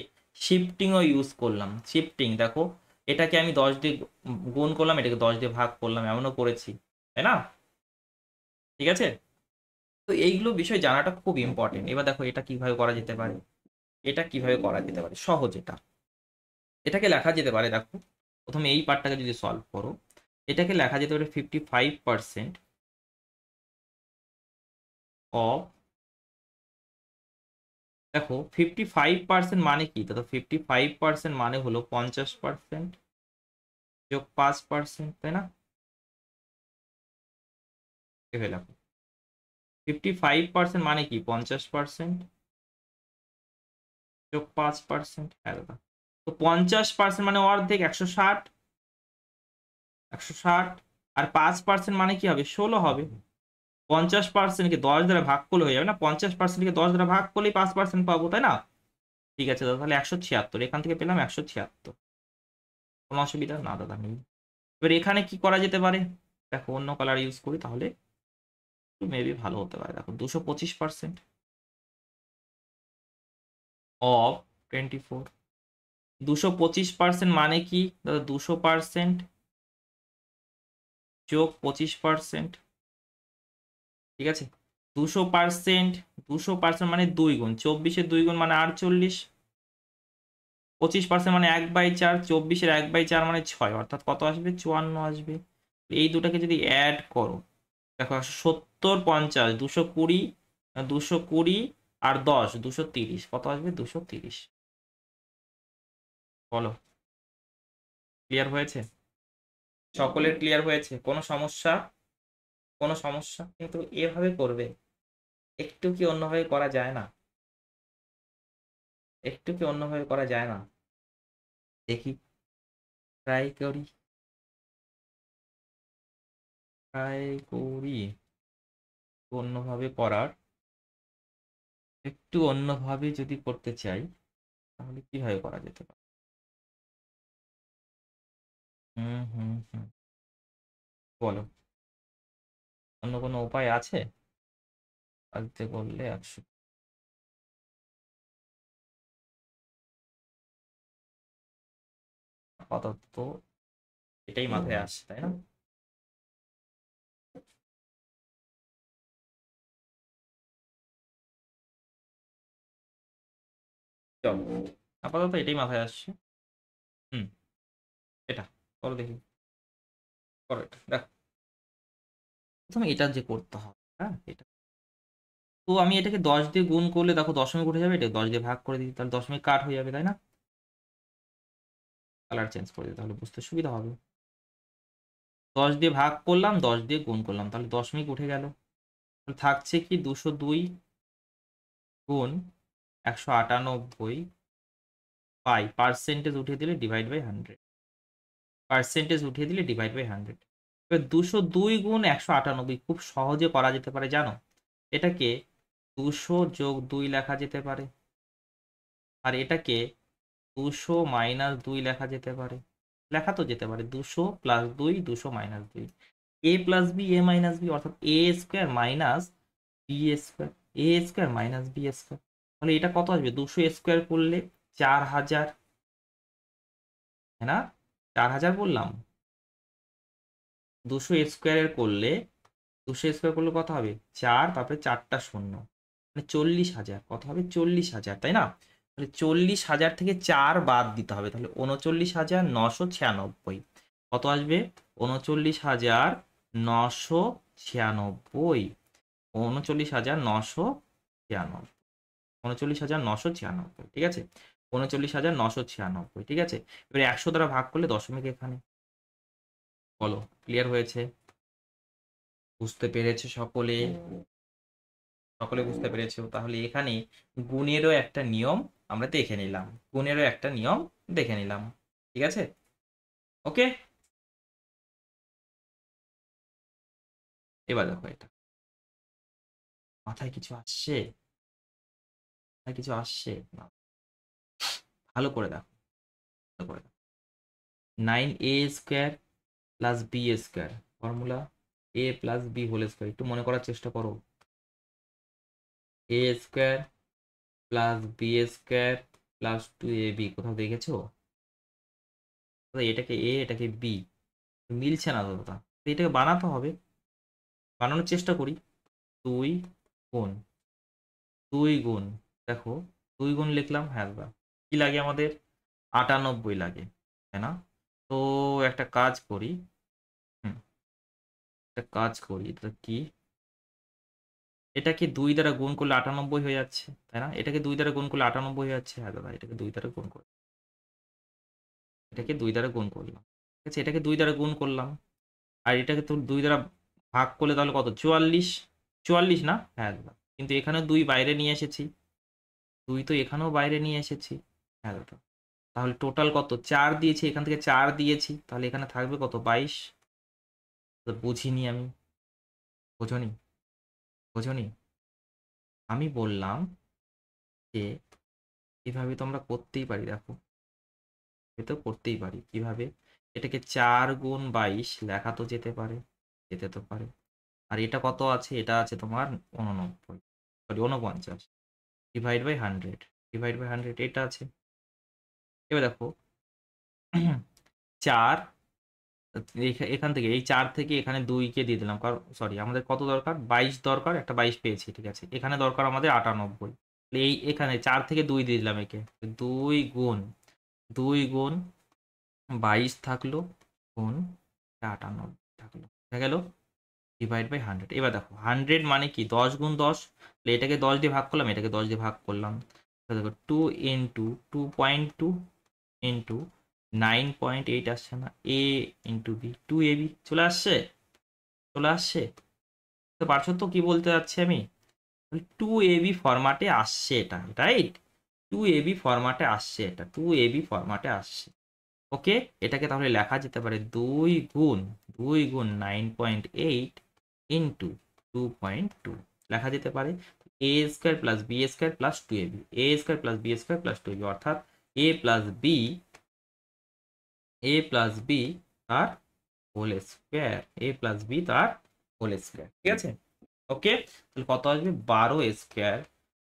শিফটিংও ইউজ করলাম। শিফটিং দেখো, এটাকে আমি 10 দিয়ে গুণ করলাম, এটাকে 10 দিয়ে ভাগ করলাম, এমনও করেছি, তাই না? ঠিক আছে, তো এইগুলো বিষয় জানাটা খুব ইম্পর্টেন্ট। এবার দেখো এটা কিভাবে করা যেতে পারে, এটা কিভাবে করা যেতে পারে সহজ। এটাকে লেখা যেতে পারে, দেখো প্রথমে এই পার্টটাকে যদি সলভ করো, এটাকে লেখা যেতে পারে 55% অফ, দেখো 55% মানে কি, তো 55% মানে হলো 50% যোগ 5%, তাই না? ভেবে লেখো 55% মানে কি 50% যোগ 5%, হ্যাঁ দাদা। তো 50% মানে অর্ধেক, 160, 160, আর 5% মানে কি হবে 16 হবে। 50%কে 10 দ্বারা ভাগ করলে হয়ে যাবে না, 50%কে 10 দ্বারা ভাগ করলেই 5% পাবো, তাই না? ঠিক আছে দাদা, তাহলে 176, এখান থেকে পেলাম 176। কোনো অসুবিধা না দাদা নেই। এবার এখানে কি করা যেতে পারে, দেখো অন্য কালার ইউজ করি তাহলে মেবি ভালো হতে পারে। দেখো 225% অফ 24, 225% মানে কি দাদা, 200% যোগ 25%, ঠিক আছে? 200%, 200% মানে 2 গুণ, 24-এর 2 গুণ মানে 48, 25% মানে 1/4, 24-এর 1/4 মানে 6, অর্থাৎ কত আসবে 54 আসবে। এই দুটাকে যদি অ্যাড করো, দেখো 70, 50, 220, 220 আর 10, 230, কত আসবে 230। বলো, ক্লিয়ার হয়েছে? সকলের ক্লিয়ার হয়েছে? কোনো সমস্যা? কোনো সমস্যা? কিন্তু এভাবে করবে, একটু কি অন্যভাবে করা যায় না? একটু কি অন্যভাবে করা যায় না? দেখি, ট্রাই করি, ট্রাই করি অন্যভাবে করার। একটু অন্যভাবে যদি করতে চাই তাহলে কিভাবে করা যেতে পারে? হুম হুম হুম, বলো, অন্য কোনো উপায় আছে? আজকে করলে 100, আপাতত এটাই মাথায় আসছে, তাই না? চলো, আপাতত এটাই মাথায় আসছে। হুম, এটা করো দেখি, করো এটা দেখো। প্রথমে এটা যে করতে হবে, হ্যাঁ এটা। তো আমি এটাকে 10 দিয়ে গুণ করলে দেখো দশমিক উঠে যাবে, এটা 10 দিয়ে ভাগ করে দিই তাহলে দশমিক কাট হয়ে যাবে, তাই না? কালার চেঞ্জ করে দিই তাহলে বুঝতে সুবিধা হবে। 10 দিয়ে ভাগ করলাম, 10 দিয়ে গুণ করলাম, তাহলে দশমিক উঠে গেল। তাহলে থাকছে কি 202 গুণ 198 পাই, পার্সেন্টেজ উঠিয়ে দিলে ডিভাইড বাই 100, পার্সেন্টেজ উঠিয়ে দিলে ডিভাইড বাই 100। এবার 202 গুণ 198 খুব সহজে করা যেতে পারে জানো, এটাকে 200+2 লেখা যেতে পারে, আর এটাকে 200-2 লেখা যেতে পারে। লেখা তো যেতে পারে 200+2, 200-2, a+b, অর্থাৎ a square minus B square, A square minus B square. তাহলে এটা কত আসবে, 200 স্কোয়ার করলে 4000, হ্যাঁ না? 4000 বললাম। 200 স্কোয়ারের করলে, 200 স্কোয়ার করলে কত হবে 4, তারপরে 4টা শূন্য, মানে 40,000, কত হবে 40,000, তাই না? তাহলে 40,000 থেকে 4 বাদ দিতে হবে, তাহলে 39,996 কত আসবে, 39,996, 39,996, 39,996, ঠিক আছে? 39,996, ঠিক আছে? এবার 100 দ্বারা ভাগ করলে দশমিক এখানে। বলো, ক্লিয়ার হয়েছে? বুঝতে পেরেছে সকলে? সকলে বুঝতে পেরেছো? তাহলে এখানে গুণেরও একটা নিয়ম আমরা দেখে নিলাম, গুণেরও একটা নিয়ম দেখে নিলাম, ঠিক আছে? ওকে, এবার দেখো এটা, মাথায় কিছু আসছে? মাথায় কিছু আসছে না? ভালো করে দেখো, ভালো করে দেখো। 9a² plus B square, formula a+b² একটু মনে করার চেষ্টা করো। a² plus b² plus 2ab, কোথাও দেখেছো? এটাকে এ, এটাকে বি, মিলছে না দাদা, তো এটাকে বানাতে হবে, বানানোর চেষ্টা করি। 2 গুণ 2 গুণ, দেখো 2 গুণ লিখলাম, হ্যাঁ দাদা কি লাগে আমাদের 98 লাগে, তাই না? তো একটা কাজ করি, একটা কাজ করি, এটা কি, এটাকে 2 দ্বারা গুণ করলে 98 হয়ে যাচ্ছে, তাই না? এটাকে 2 দ্বারা গুণ করলে 98 হয়ে যাচ্ছে, হ্যাঁ দাদা এটাকে 2 দ্বারা গুণ করে, এটাকে 2 দ্বারা গুণ করলাম, ঠিক আছে, এটাকে 2 দ্বারা গুণ করলাম, আর এটাকে তো 2 দ্বারা ভাগ করলে তাহলে কত, 44, 44 না, হ্যাঁ দাদা, কিন্তু এখানেও 2 বাইরে নিয়ে এসেছি, 2 তো এখানেও বাইরে নিয়ে এসেছি, হ্যাঁ দাদা, তাহলে টোটাল কত, 4 দিয়েছি, এখান থেকে 4 দিয়েছি, তাহলে এখানে থাকবে কত, 22। তো বুঝিনি আমি, বোঝনি, বোঝনি, আমি বললাম যে এভাবে তো আমরা করতেই পারি, দেখো এ তো করতেই পারি কিভাবে, এটাকে 4 গুণ 22 লেখা তো যেতে পারে, যেতে তো পারে, আর এটা কত আছে, এটা আছে তোমার 89, sorry 49, divide by 100, divide by 100 এটা আছে। এবার দেখো 4, এখান থেকে এই 4 থেকে এখানে 2 কে দিয়ে দিলাম, কারণ সরি আমাদের কত দরকার, 22 দরকার, একটা 22 পেয়েছি, ঠিক আছে, এখানে দরকার আমাদের 98, এই এখানে 4 থেকে 2 দিয়ে দিলাম একে, 2 গুণ 2 গুণ 22 থাকলো, গুণ 98 থাকলো, দেখা গেল, ডিভাইড বাই 100। এবার দেখো 100 মানে কি, 10 গুণ 10, এটাকে 10 দিয়ে ভাগ করলাম, এটাকে 10 দিয়ে ভাগ করলাম, দেখো 2 ইন্টু 2.2 ইন্টু 9.8 আসছে না, এ ইন্টু বি, 2ab চলে আসছে, চলে আসছে, তো পারছো তো কি বলতে যাচ্ছি আমি, 2ab ফরম্যাটে আসছে এটা, রাইট, 2ab ফরম্যাটে আসছে, এটা 2ab ফরম্যাটে আসছে, ওকে। এটাকে তাহলে লেখা যেতে পারে 2 গুণ 9.8 ইন্টু 2.2 লেখা যেতে পারে A square plus B square plus 2ab, A square plus B square plus 2ab, অর্থাৎ A plus B, A plus B তার whole square, A plus B তার হোল স্কোয়ার, ঠিক আছে, ওকে। তাহলে কত আসবে, 12 স্কোয়ার,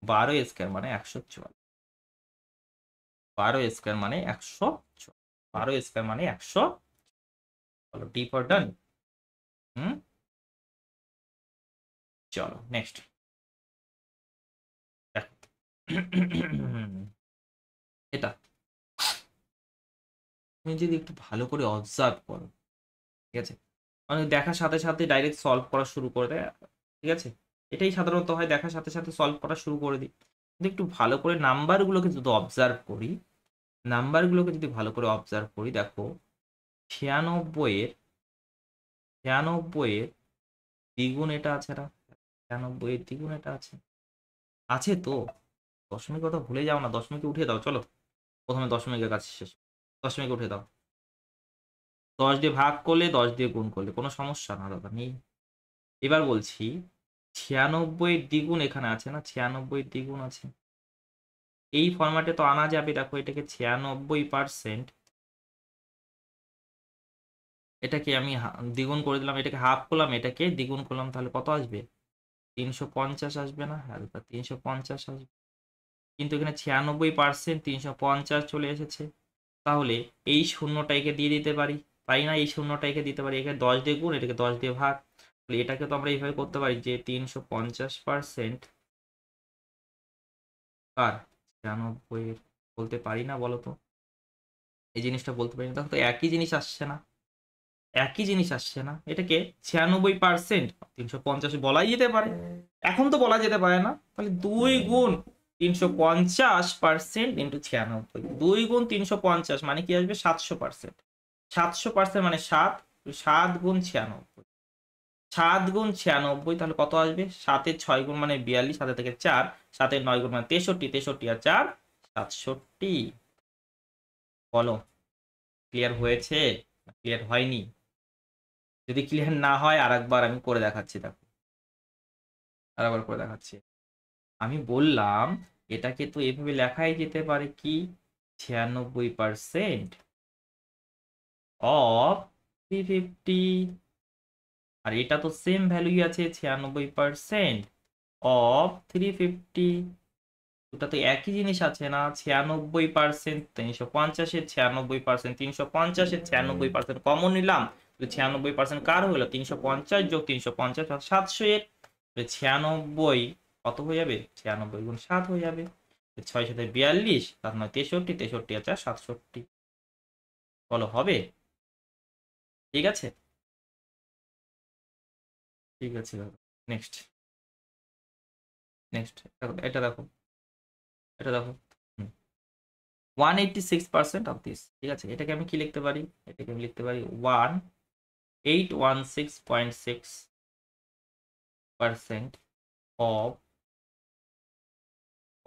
12 স্কোয়ার মানে 144, 12 স্কোয়ার মানে 144, 12 স্কোয়ার মানে 100, চলো ডি ফর ডান, হুম, চলো নেক্সট এটা তুমি যদি একটু ভালো করে অবজার্ভ করো, ঠিক আছে, মানে দেখার সাথে সাথে ডাইরেক্ট সলভ করা শুরু করে দেয়, ঠিক আছে, এটাই সাধারণত হয়, দেখার সাথে সাথে সলভ করা শুরু করে দিই, কিন্তু একটু ভালো করে নাম্বারগুলোকে যদি অবজার্ভ করি, নাম্বারগুলোকে যদি ভালো করে অবজার্ভ করি, দেখো 96 এর 96 এর দ্বিগুণ এটা আছে না, 96 এর দ্বিগুণ এটা আছে, আছে তো, দশমিক কথা ভুলে যাও না, দশমিকে উঠিয়ে দাও, চলো প্রথমে দশমিকের কাছে শেষ, দশমিকে উঠে দাও, 10 দিয়ে ভাগ করলে 10 দিয়ে গুণ করলে কোনো সমস্যা না দাদা নেই। এবার বলছি 96 দ্বিগুণ এখানে আছে না, 96 দ্বিগুণ আছে, এই ফরম্যাটে তো আনা যাবে, দেখো এটাকে 96%, এটাকে আমি দ্বিগুণ করে দিলাম, এটাকে হাফ করলাম, এটাকে দ্বিগুণ করলাম, তাহলে কত আসবে, 350 আসবে না, হ্যাঁ দাদা 350 আসবে, কিন্তু এখানে 96% 350 চলে এসেছে, তাহলে এই শূন্যটাকে দিয়ে দিতে পারি, তাই না, এই শূন্যটাকে দিতে পারি, এখানে 10 দিয়ে গুণ, এটাকে 10 দিয়ে ভাগ, তাহলে এটাকে তো আমরা এইভাবে করতে পারি যে 350% কার 96 বলতে পারি না, বলো তো, এই জিনিসটা বলতে পারি না, দেখো তো একই জিনিস আসছে না, একই জিনিস আসছে না, এটাকে 96% 350 বলাই যেতে পারে, এখন তো বলা যেতে পারে না, তাহলে 2 গুণ 350% ইন্টু 96, 2 গুণ 350 মানে কি আসবে, 700%, 700% মানে 7, 7 গুণ 96, 7 গুণ 96 তাহলে কত আসবে, 7-এর 6 গুণ মানে 42, 7 থেকে 4, 7-এর 9 গুণ মানে 63, 63 আর 4 67, বলো ক্লিয়ার হয়েছে, ক্লিয়ার হয়নি, যদি ক্লিয়ার না হয় আরেকবার আমি করে দেখাচ্ছি, দেখো আরেকবার করে দেখাচ্ছি, আমি বললাম এটাকে তো এভাবে লেখাই যেতে পারে কি, 96% অফ 350, আর এটা তো সেম ভ্যালুই আছে, 96% অফ 350, ওটা তো একই জিনিস আছে না, 96% 350-এর, 96% 350-এর, 96% কমন নিলাম, 96% কার হলো, 350 যোগ 350 700 এর, 96 কত হয়ে যাবে? 96 গুণ 7 হয়ে যাবে। 6 সাথে 42, 7 9 63, 63 আর 4 67। বলো হবে? ঠিক আছে, ঠিক আছে দাদা। নেক্সট, নেক্সট এটা দেখো, এটা দেখো। 186% অফ দিস, ঠিক আছে, এটাকে আমি কি লিখতে পারি? এটাকে আমি লিখতে পারি 1816.6% অফ,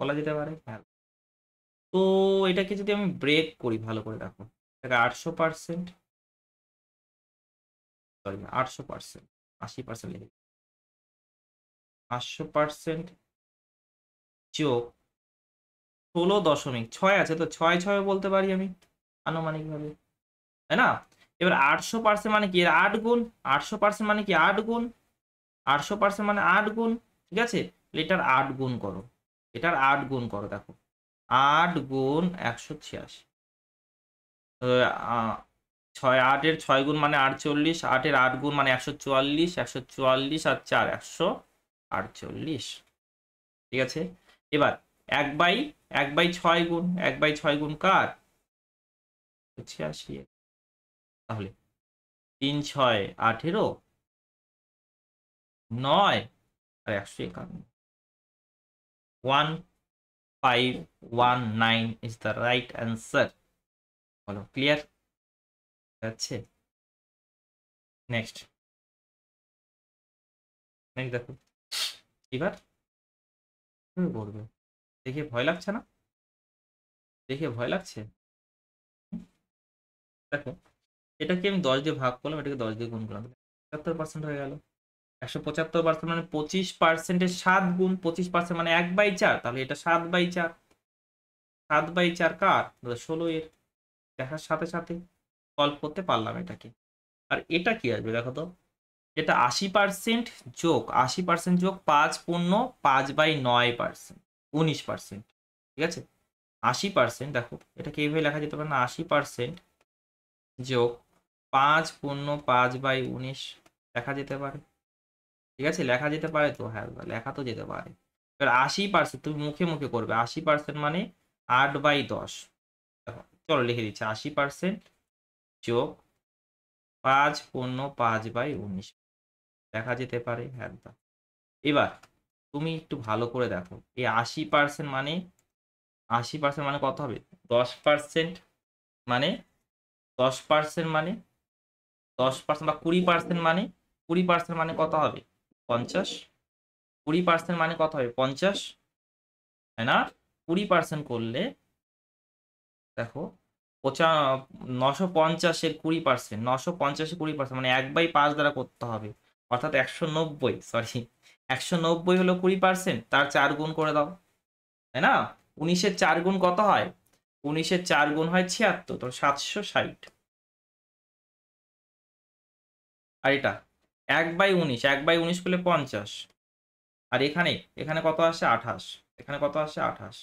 বলা যেতে পারে। হ্যাঁ, তো এটাকে যদি আমি ব্রেক করি ভালো করে দেখো, এটাকে 800%, সরি 800%, 80% লিখে 800% যোগ 16.6 আছে, তো 6 বলতে পারি আমি আনুমানিক ভাবে, তাই না? এবার 800% মানে কি? এর 8 গুণ। 800% মানে কি? 8 গুণ। 800% মানে 8 গুণ, ঠিক আছে? এটার 8 গুণ করো, এটার 8 গুণ করো, দেখো 8 গুণ 186। 8 এর 6 গুণ মানে 48, 8 এর 8 গুণ মানে 144, 144 আর 4 148, ঠিক আছে? এবার 1/6 গুণ, 1/6 গুণ কার? 86। তাহলে 3 6 18, 9 আর 151, 1519 ইজ দ্য রাইট অ্যান্সার। বলো ক্লিয়ার যাচ্ছে? নেক্সট, নেক্সট দেখো। এবার তুমি বলবে, দেখে ভয় লাগছে না? দেখে ভয় লাগছে? হুম? দেখো, এটাকে আমি 10 দিয়ে ভাগ করলাম, এটাকে 10 দিয়ে গুণ করলাম, 75% হয়ে গেল। 175% মানে 25%-এর 7 গুণ, 25% মানে 1/4, তাহলে এটা 7/4। 7/4 কার? 16 এর। দেখার সাথে সাথে সলভ করতে পারলাম এটাকে। আর এটা কি আসবে দেখো তো, এটা 80% যোগ 80% যোগ 5 পূর্ণ 5/9%, 19%, ঠিক আছে? 80% দেখো, এটাকে এইভাবে লেখা যেতে পারে না? 80% যোগ 5 পূর্ণ 5/19 লেখা যেতে পারে, ঠিক আছে? লেখা যেতে পারে তো, হ্যাঁ লেখা তো যেতে পারে। এবার 80% তুমি মুখে মুখে করবে, 80% মানে 8/10। দেখো চলো লিখে দিচ্ছি, 80% যোগ 5 পূর্ণ 5/19 লেখা যেতে পারে, হ্যাঁ। এবার তুমি একটু ভালো করে দেখো, এই 80% মানে, 80% মানে কত হবে? 10% মানে, 10% মানে, 10% বা 20% মানে, 20% মানে কত হবে? 50। 20% মানে কত হবে? 50, তাই না? 20% করলে দেখো, 950-এর 20%, 950-এর 20% মানে 1/5 দ্বারা করতে হবে, অর্থাৎ 190, সরি 190 হলো 20%, তার 4 গুণ করে দাও, তাই না? 19-এর 4 গুণ কত হয়? 19-এর 4 গুণ হয় 76, তো 760। আর এটা 1/19, 1/19 করলে 50, আর এখানে, এখানে কত আসে? 28, এখানে কত আসে? 28,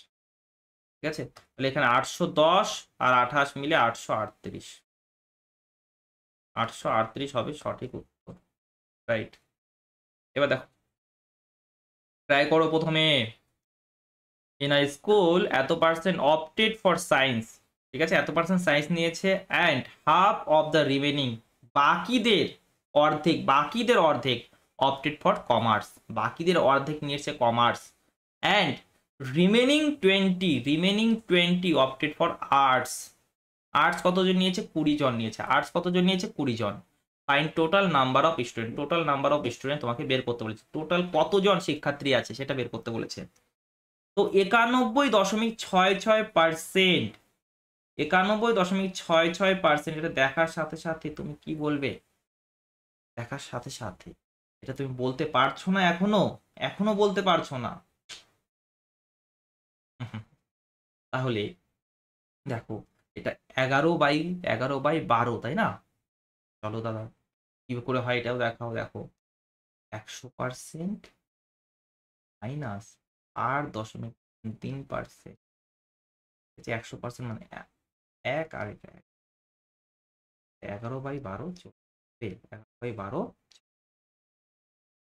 ঠিক আছে? তাহলে এখানে 810 আর 28 মিলে 838, 838 হবে সঠিক উত্তর, রাইট। এবার দেখো, ট্রাই করো প্রথমে। ইন আ স্কুল এত পার্সেন্ট অপটেড ফর সায়েন্স, ঠিক আছে, এত পার্সেন্ট সায়েন্স নিয়েছে, and half of the remaining, বাকিদের অর্ধেক, বাকিদের অর্ধেক অপটেড ফর কমার্স, বাকিদের অর্ধেক নিয়েছে commerce, and remaining twenty opted for arts. Arts কতজন নিয়েছে? 20 জন নিয়েছে। আর্টস কতজন নিয়েছে? 20 জন। Fine total number of student, total number of student তোমাকে বের করতে বলেছে, টোটাল কতজন শিক্ষার্থী আছে সেটা বের করতে বলেছে। তো 91.66%, 91.66% এটা দেখার সাথে সাথে তুমি কি বলবে? দেখার সাথে সাথে এটা তুমি বলতে পারছো না এখনো? এখনো বলতে পারছো না? তাহলে দেখো, এটা 11/12, তাই না? চলো দাদা, কি করে হয় এটাও দেখাও। দেখো 100% মাইনাস 8.3%, 100% মানে 1 আর এটা 11/12, 11/12,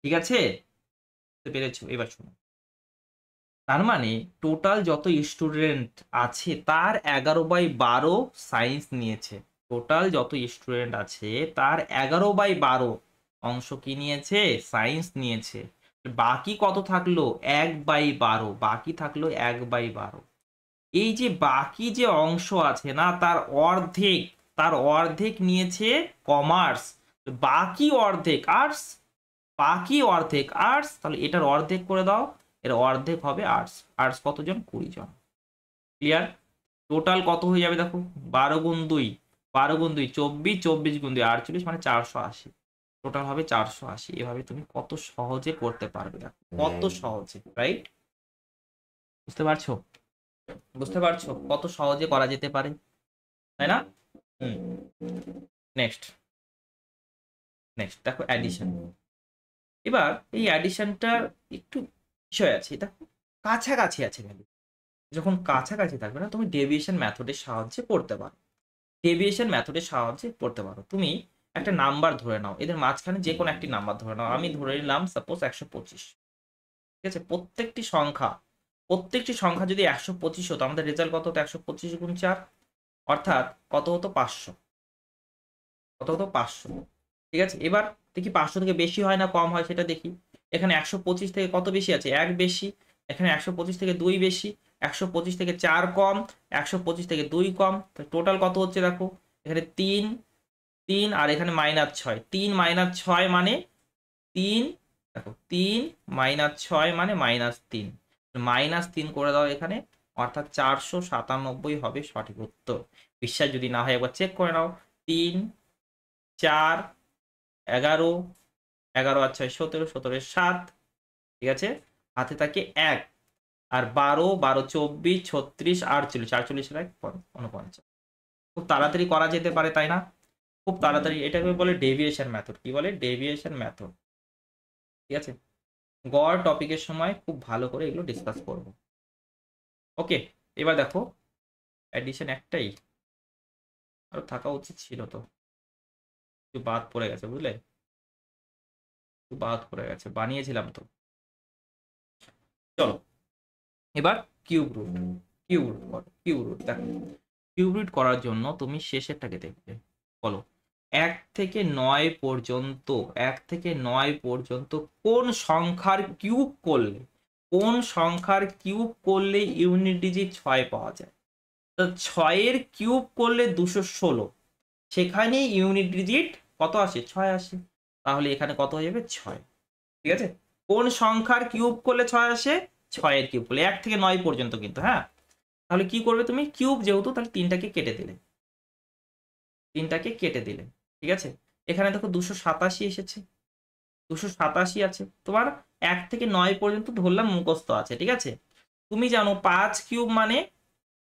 ঠিক আছে? বুঝতে পেরেছো? এবার শোনো, তার মানে টোটাল যত স্টুডেন্ট আছে তার 11/12 সায়েন্স নিয়েছে। টোটাল যত স্টুডেন্ট আছে তার 11/12 অংশ কি নিয়েছে? সায়েন্স নিয়েছে। বাকি কত থাকলো? 1/12। বাকি থাকলো 1/12। এই যে বাকি যে অংশ আছে না, তার অর্ধেক নিয়েছে কমার্স, বাকি অর্ধেক আর্টস। বাকি অর্ধেক আর্টস, তাহলে এটার অর্ধেক করে দাও, এর অর্ধেক হবে আর্টস। আর্টস কতজন? 20 জন। ক্লিয়ার? টোটাল কত হয়ে যাবে দেখো, 12 গুণ 2, 12 গুণ 2 24, 24 গুণ 2 48, মানে 480। টোটাল হবে 480। এভাবে তুমি কত সহজে করতে পারবে, দেখো কত সহজে, রাইট? বুঝতে পারছো? বুঝতে পারছো কত সহজে করা যেতে পারে, তাই না? হুম। নেক্সট নেক্সট দেখো অ্যাডিশন। এবার এই অ্যাডিশনটার একটু বিষয় আছে, এটা কাছাকাছি আছে ভ্যালু। যখন কাছাকাছি থাকবে না, তুমি ডেভিয়েশন মেথডের সাহায্যে করতে পারো। ডেভিয়েশন মেথডের সাহায্যে করতে পারো। তুমি একটা নাম্বার ধরে নাও, এদের মাঝখানে যে কোনো একটি নাম্বার ধরে নাও। আমি ধরে নিলাম সাপোজ 125। ঠিক আছে? প্রত্যেকটি সংখ্যা যদি 125 হতো, আমাদের রেজাল্ট কত হতো? 125 গুণ 4, অর্থাৎ কত হতো? 500। কত হতো? 500। ঠিক আছে, এবার দেখি 500 থেকে বেশি হয় না কম হয় সেটা দেখি। এখানে 125 থেকে কত বেশি আছে? 1 বেশি। এখানে 125 থেকে 2 বেশি। 125 থেকে 4 কম। 125 থেকে 2 কম। টোটাল কত হচ্ছে দেখো, এখানে 3, 3 আর এখানে -6। 3 - 6 মানে 3, দেখো 3 - 6 মানে -3। -3 করে দাও এখানে, অর্থাৎ 497 হবে সঠিক উত্তর। বিশ্বাস যদি না হয় একবার চেক করে নাও। 3, 4, 11, 11 আর 6 17, 17 7। ঠিক আছে, হাতে থাকে 1, আর 12, 12 24, 36, 48, 48 আর 49। খুব তাড়াতাড়ি করা যেতে পারে, তাই না? খুব তাড়াতাড়ি। এটাকে বলে ডেভিয়েশন মেথড। কি বলে? Deviation method. ঠিক আছে, গড় টপিকের সময় খুব ভালো করে এগুলো ডিসকাস করব। ওকে, এবার দেখো অ্যাডিশন একটাই, আর থাকা উচিত ছিল তো, একটু বাদ পড়ে গেছে, বুঝলে? একটু বাদ পড়ে গেছে, বানিয়েছিলাম তো। চলো এবার কিউব রুট। কিউব রুট দেখো, কিউব রুট করার জন্য তুমি শেষেরটাকে দেখবে। বলো 1 থেকে 9 পর্যন্ত, 1 থেকে 9 পর্যন্ত কোন সংখ্যার কিউব করলে ইউনিট ডিজিট 6 পাওয়া যায়? তো 6-এর কিউব করলে 216, সেখানে ইউনিট ডিজিট কত আসে? 6 আসে। তাহলে এখানে কত হয়ে যাবে? 6। ঠিক আছে, কোন সংখ্যার কিউব করলে 6 আসে? 6-এর কিউব করলে, 1 থেকে 9 পর্যন্ত কিন্তু, হ্যাঁ। তাহলে কি করবে তুমি? কিউব যেহেতু, তাহলে 3টাকে কেটে দিলে, 3টাকে কেটে দিলে। ঠিক আছে, এখানে দেখো 287 এসেছে, 287 আছে তোমার। 1 থেকে 9 পর্যন্ত ধরলাম মুখস্থ আছে। ঠিক আছে, তুমি জানো 5 কিউব মানে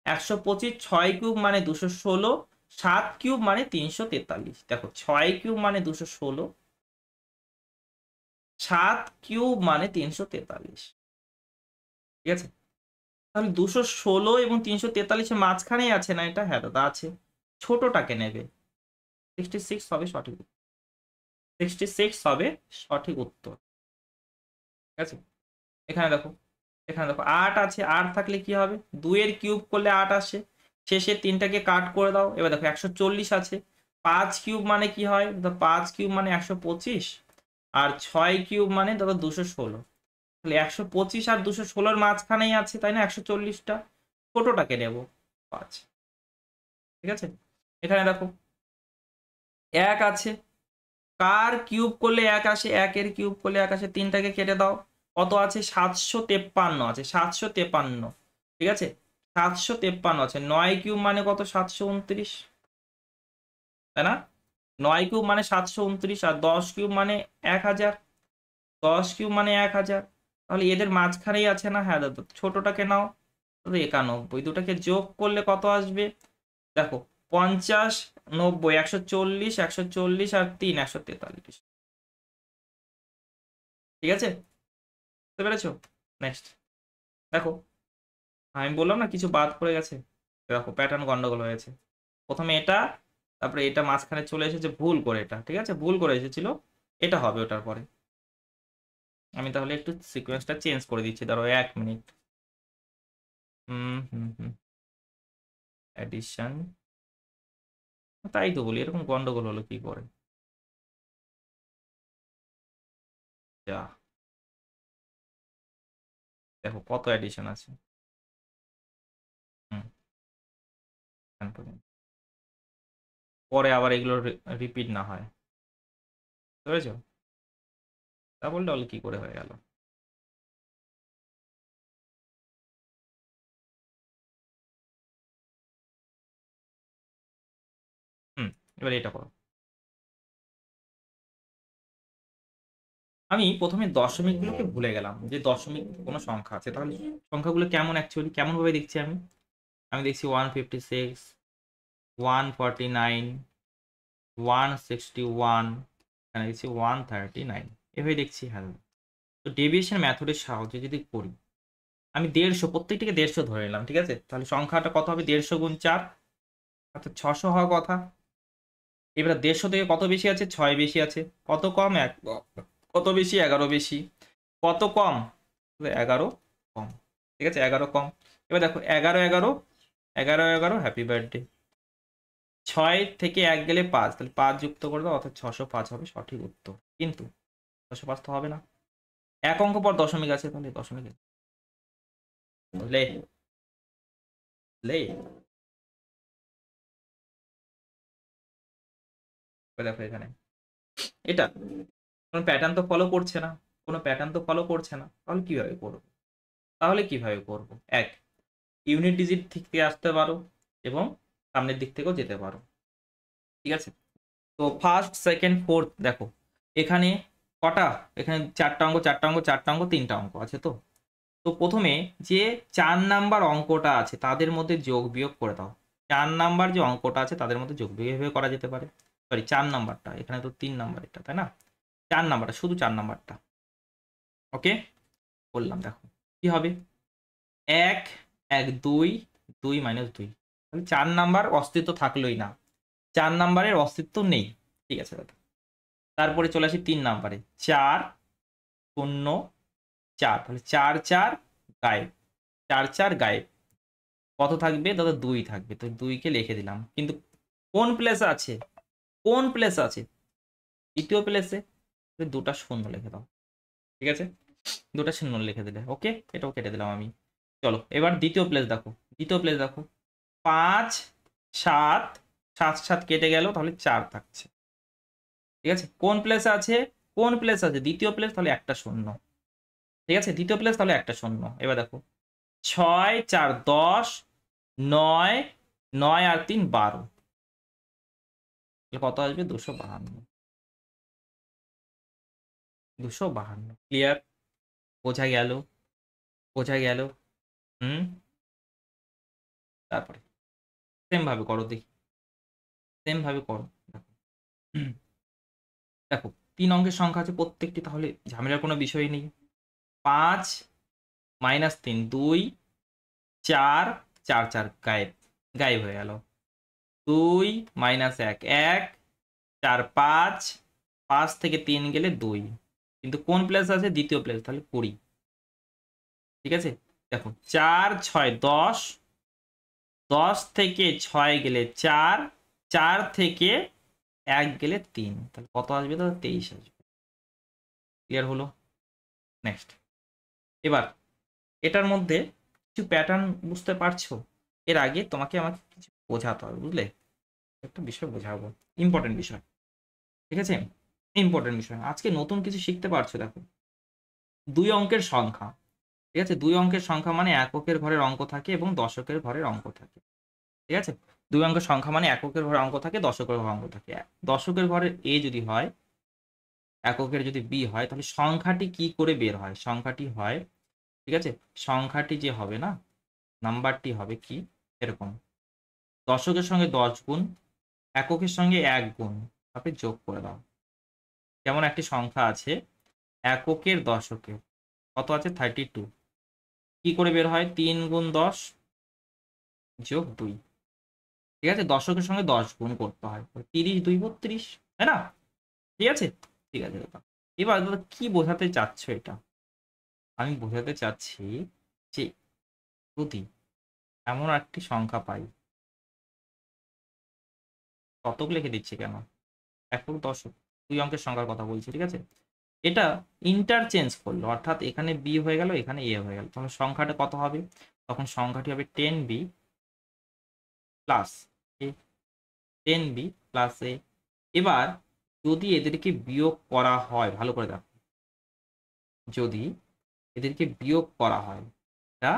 125, 6 কিউব মানে 216, 7 কিউব মানে 343। দেখো 6 কিউব মানে 216, 7 কিউব মানে 343। ঠিক আছে, তাহলে 216 এবং 343-এর মাঝখানেই আছে না এটা? হ্যাঁ দাদা আছে। ছোটটাকে নেবে, 66 হবে সঠিক উত্তর। 66 হবে সঠিক উত্তর। ঠিক আছে, এখানে দেখো, এখানে দেখো 8 আছে। 8 থাকলে কি হবে? 2 এর কিউব করলে 8 আসে। শেষে 3টাকে কাট করে দাও। এবার দেখো 140 আছে। 5 কিউব মানে কি হয়? 5 কিউব মানে 125, আর 6 কিউব মানে ধরো 216। তাহলে 125 আর 216-এর মাঝখানেই আছে, তাই না? 140টা ছোটটাকে নেব, 5। ঠিক আছে, এখানে দেখো 1 আছে। কার কিউব করলে 1 আসে? 1-এর কিউব করলে 1 আসে। 3টাকে কেটে দাও, কত আছে? 753 আছে, 753। ঠিক আছে, 753 আছে। 9 কিউব মানে কত? 729, তাই না? 9 কিউব মানে 729, আর 10 কিউব মানে 1000। 10 কিউব মানে 1000। তাহলে এদের মাঝখানেই আছে না? হ্যাঁ দাদা, ছোটটাকে নাও, 91। দুটাকে যোগ করলে কত আসবে? দেখো 50, 90, 140, 140 আর 3, 143। ঠিক আছে, বুঝতে পেরেছো? নেক্সট দেখো, আমি বললাম না কিছু বাদ পড়ে গেছে। দেখো প্যাটার্ন গন্ডগোল হয়েছে। প্রথমে এটা, তারপরে এটা মাঝখানে চলে এসেছে ভুল করে, এটা ঠিক আছে ভুল করে এসেছিল, এটা হবে ওটার পরে। আমি তাহলে একটু সিকোয়েন্সটা চেঞ্জ করে দিচ্ছি, ধরো 1 মিনিট। অ্যাডিশন, তাই তো বলি, এরকম গন্ডগোল হলো কি করে? যা, দেখো কত অ্যাডিশন আছে। হুম, এখান পর্যন্ত। পরে আবার এগুলো রিপিট না হয়, বুঝতে পেরেছো? তা বললে কি করে হয়ে গেল? হুম, এবার এটা করো। আমি প্রথমে দশমিকগুলোকে ভুলে গেলাম, যে দশমিক কোনো সংখ্যা আছে, তাহলে সংখ্যাগুলো কেমন অ্যাকচুয়ালি কেমন ভাবে দেখছি আমি? আমি দেখছি 156, 149, 161, এখানে দেখছি 139, এভাবে দেখছি। হ্যাঁ, তো ডেভিয়েশন মেথডের সাহায্যে যদি করি, আমি 150, প্রত্যেকটিকে 150 ধরে নিলাম, ঠিক আছে? তাহলে সংখ্যাটা কত হবে? 150 × 4, অর্থাৎ 600 হওয়ার কথা। এবার 150 থেকে কত বেশি আছে? 6 বেশি আছে। কত কম? এক। কত বেশি? 11 বেশি। কত কম? 11 কম, ঠিক আছে? 11 কম। এবার দেখো 11 11, 11 11, হ্যাপি বার্থডে। 6 থেকে 1 গেলে 5, তাহলে 5 যুক্ত করে দাও, অর্থাৎ 605 হবে সঠিক উত্তর। কিন্তু 605 তো হবে না, এক অঙ্ক পর দশমিক আছে, তাহলে দশমিক, বুঝলে? বুঝলে? এবার দেখো এখানে এটা কোনো প্যাটার্ন তো ফলো করছে না, কোনো প্যাটার্ন তো ফলো করছে না, তাহলে কিভাবে করবো? তাহলে কিভাবে করবো? এক, ইউনিট ডিজিট থেকে আসতে পারো এবং সামনের দিক থেকেও যেতে পারো, ঠিক আছে? তো ফার্স্ট সেকেন্ড ফোর্থ দেখো এখানে কটা, এখানে 4টা অঙ্ক 4টা অঙ্ক 4টা অঙ্ক 3টা অঙ্ক আছে। তো তো প্রথমে যে 4 নাম্বার অঙ্কটা আছে তাদের মধ্যে যোগ বিয়োগ করে দাও। 4 নাম্বার যে অঙ্কটা আছে তাদের মধ্যে যোগ বিয়োগ এভাবে করা যেতে পারে। সরি, 4 নাম্বারটা, এখানে তো 3 নাম্বার এটা, তাই না? 4 নাম্বারটা, শুধু 4 নাম্বারটা। ওকে, বললাম, দেখো কি হবে। 1 1 2, 2 - 2, তাহলে 4 নাম্বার অস্তিত্ব থাকলোই না, 4 নাম্বারের অস্তিত্ব নেই, ঠিক আছে দাদা? তারপরে চলে আসি 3 নাম্বারে, 4 0 4, তাহলে 4 4 গায়েব, 4 4 গায়েব। কত থাকবে দাদা? 2 থাকবে, তো 2কে লিখে দিলাম। কিন্তু কোন প্লেসে আছে? কোন প্লেসে আছে? দ্বিতীয় প্লেসে। দুটা শূন্য লিখে দাও, ঠিক আছে? দুটা শূন্য লিখে দিলে ওকে, এটাও কেটে দিলাম আমি। চলো এবার দ্বিতীয় প্লেস দেখো, দ্বিতীয় প্লেস দেখো, 5 7, 7 7 কেটে গেল, তাহলে 4 থাকছে, ঠিক আছে? কোন প্লেসে আছে? কোন প্লেস আছে? দ্বিতীয় প্লেস, তাহলে একটা শূন্য, ঠিক আছে? দ্বিতীয় প্লেস, তাহলে একটা শূন্য। এবার দেখো 6 4 10, 9 9 আর 3 12, কত আসবে? 252, 252। ক্লিয়ার? বোঝা গেল? বোঝা গেল? হুম। তারপরে সেম ভাবে করো দেখি, সেম ভাবে করো। দেখো দেখো 3 অঙ্কের সংখ্যা আছে প্রত্যেকটি, তাহলে ঝামেলার কোনো বিষয় নেই। 5 - 3 2, 4 4 4 গায়েব, গায়েব হয়ে গেল। 2 - 1 1, 4 5, 5 থেকে 3 গেলে 2, কিন্তু কোন প্লেস আছে? দ্বিতীয় প্লেস, তাহলে 20, ঠিক আছে? দেখো 4 6 10, 10 থেকে 6 গেলে 4, 4 থেকে 1 গেলে 3, তাহলে কত আসবে দাদা? 23 আসবে। ক্লিয়ার হলো? নেক্সট, এবার এটার মধ্যে কিছু প্যাটার্ন বুঝতে পারছো? এর আগে তোমাকে আমাকে কিছু বোঝাতে হবে, বুঝলে? একটা বিষয় বোঝাবো, ইম্পর্টেন্ট বিষয়, ঠিক আছে? ইম্পর্টেন্ট বিষয়, আজকে নতুন কিছু শিখতে পারছো। দেখো 2 অঙ্কের সংখ্যা, ঠিক আছে? 2 অঙ্কের সংখ্যা মানে এককের ঘরের অঙ্ক থাকে এবং দশকের ঘরের অঙ্ক থাকে, ঠিক আছে? 2 অঙ্কের সংখ্যা মানে এককের ঘরে অঙ্ক থাকে, দশকের ঘরে অঙ্ক থাকে। দশকের ঘরের এ যদি হয়, এককের যদি বি হয়, তাহলে সংখ্যাটি কি করে বের হয়? সংখ্যাটি হয়, ঠিক আছে, সংখ্যাটি যে হবে না, নাম্বারটি হবে কি এরকম, দশকের সঙ্গে 10 গুণ, এককের সঙ্গে 1 গুণ, তারপরে যোগ করে দাও। যেমন একটি সংখ্যা আছে এককের দশকের, কত আছে? 32, কি করে বের হয়? 3 × 10 + 2, ঠিক আছে? দশকের সঙ্গে 10 গুণ করতে হয়, 30 2 32, তাই না? ঠিক আছে, ঠিক আছে দাদা। এবার দাদা কি বোঝাতে চাচ্ছ এটা? আমি বোঝাতে চাচ্ছি যে যদি এমন একটি সংখ্যা পাই। শতক লিখে দিচ্ছি কেন, একক দশক, 2 অঙ্কের সংখ্যার কথা বলছি, ঠিক আছে। এটা ইন্টারচেঞ্জ করলো, অর্থাৎ এখানে বি হয়ে গেল, এখানে এ হয়ে গেল, তখন সংখ্যাটা কত হবে? তখন সংখ্যাটি হবে 10b প্লাস এ, 10b প্লাস এ। এবার যদি এদেরকে বিয়োগ করা হয়, ভালো করে দেখো, যদি এদেরকে বিয়োগ করা হয় এটা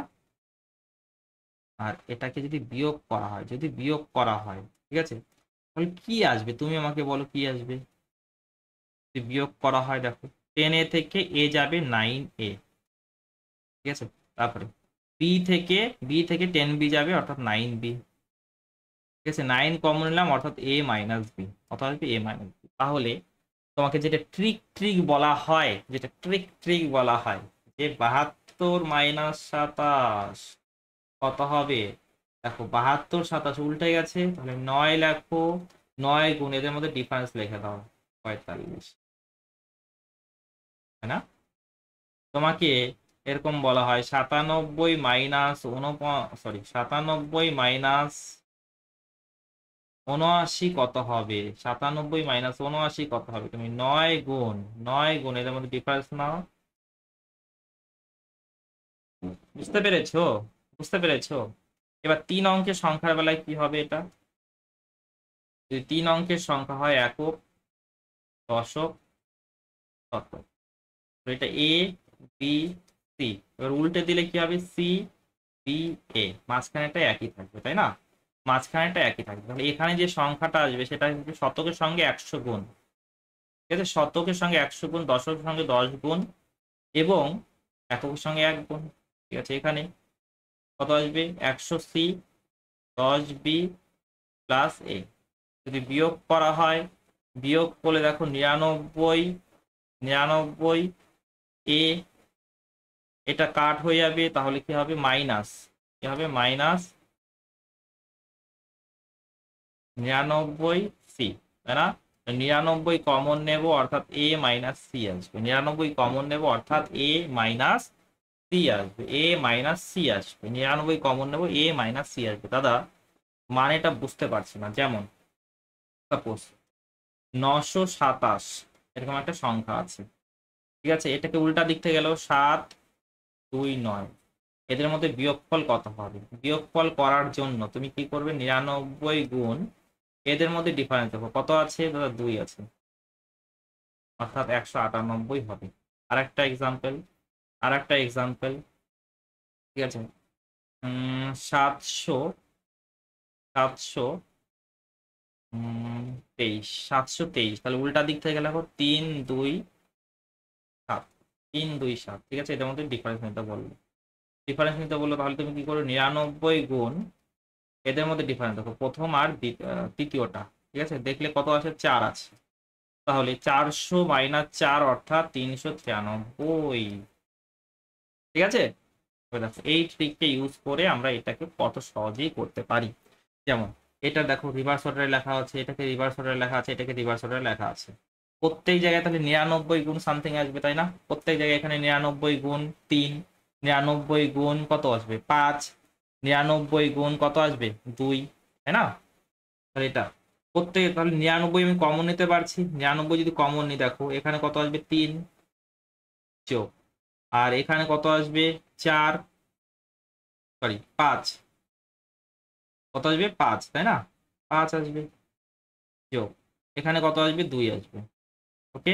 আর এটাকে যদি বিয়োগ করা হয়, যদি বিয়োগ করা হয়, ঠিক আছে, তাহলে কি আসবে? তুমি আমাকে বলো কি আসবে যদি বিয়োগ করা হয়। দেখো 10a থেকে এ যাবে 9a, ঠিক আছে। তারপরে বি থেকে 10b যাবে, অর্থাৎ 9b, ঠিক আছে। 9 কমন নিলাম, অর্থাৎ a মাইনাস বি, অর্থাৎ আসবে a মাইনাস বি। তাহলে তোমাকে যেটা ট্রিক বলা হয়, যেটা ট্রিক বলা হয়, যে 72 মাইনাস 27 কত হবে? দেখো 72 27 উল্টে গেছে, তাহলে 9 লেখো, 9 গুণ এদের মধ্যে ডিফারেন্স লিখে দাও, 45, তাই না? তোমাকে এরকম বলা হয় 97 মাইনাস 79 কত হবে? 97 - 79 কত হবে? তুমি 9 গুণ এদের মধ্যে ডিফারেন্স নাও। বুঝতে পেরেছো? বুঝতে পেরেছো? এবার 3 অঙ্কের সংখ্যার বেলায় কি হবে? এটা যদি 3 অঙ্কের সংখ্যা হয় একক, দশক, শতক, তো এটা এ বি সি, এবার উল্টে দিলে কি হবে? সি বি এ, মাঝখানেটা একই থাকবে, তাই না? মাঝখানেটা একই থাকবে, তাহলে এখানে যে সংখ্যাটা আসবে সেটা হচ্ছে শতকের সঙ্গে 100 গুণ, ঠিক আছে। শতকের সঙ্গে 100 গুণ, দশকের সঙ্গে 10 গুণ এবং এককের সঙ্গে 1 গুণ, ঠিক আছে। এখানে কত আসবে? 100 সি 10 বি প্লাস এ। যদি বিয়োগ করা হয়, বিয়োগ করলে দেখো 99 এ, এটা কাট হয়ে যাবে, তাহলে কি হবে? মাইনাস, কি হবে? মাইনাস 99 সি, তাই না? 99 কমন নেব, অর্থাৎ এ মাইনাস সি আসবে। 99 কমন নেব, অর্থাৎ এ মাইনাস সি আসবে, এ মাইনাস সি আসবে। 99 কমন নেব, এ মাইনাস সি আসবে। দাদা মানেটা বুঝতে পারছি না। যেমন সাপোজ 927 এরকম একটা সংখ্যা আছে, ঠিক আছে। এটাকে উল্টা দিক থেকে গেল 729, এদের মধ্যে বিয়োগফল কত হবে? বিয়োগফল করার জন্য তুমি কি করবে? 99 গুণ এদের মধ্যে ডিফারেন্স দেখো কত আছে দাদা? 2 আছে, অর্থাৎ 198 হবে। আর একটা এক্সাম্পল, ঠিক আছে। 700 700 723, তাহলে উল্টা দিক থেকে গেলে 327, 327, ঠিক আছে। এটার মধ্যে ডিফারেন্স নিতে বললো, তাহলে তুমি কি করো? 99 গুণ এদের মধ্যে ডিফারেন্স দেখো, প্রথম আর তৃতীয়টা, ঠিক আছে। দেখলে কত আছে? 4 আছে, তাহলে 400 মাইনাস 4, অর্থাৎ 393, ঠিক আছে। এবার দেখো এই ট্রিকটা ইউজ করে আমরা এটাকে কত সহজেই করতে পারি। যেমন এটা দেখো রিভার্স অর্ডারে লেখা আছে, এটাকে রিভার্স অর্ডারে লেখা আছে, এটাকে রিভার্স অর্ডারে লেখা আছে। প্রত্যেক জায়গায় তাহলে 99 গুণ সামথিং আসবে, তাই না? প্রত্যেক জায়গায় এখানে 99 গুণ 3, 99 গুণ কত আসবে? 5, 99 গুণ কত আসবে? 2, তাই না? তাহলে এটা প্রত্যেক, তাহলে 99 আমি কমন নিতে পারছি। 99 যদি কমন নিই, দেখো এখানে কত আসবে? 3 যোগ, আর এখানে কত আসবে? 4, সরি 5, কত আসবে? 5, তাই না? 5 আসবে যোগ, এখানে কত আসবে? 2 আসবে। ওকে,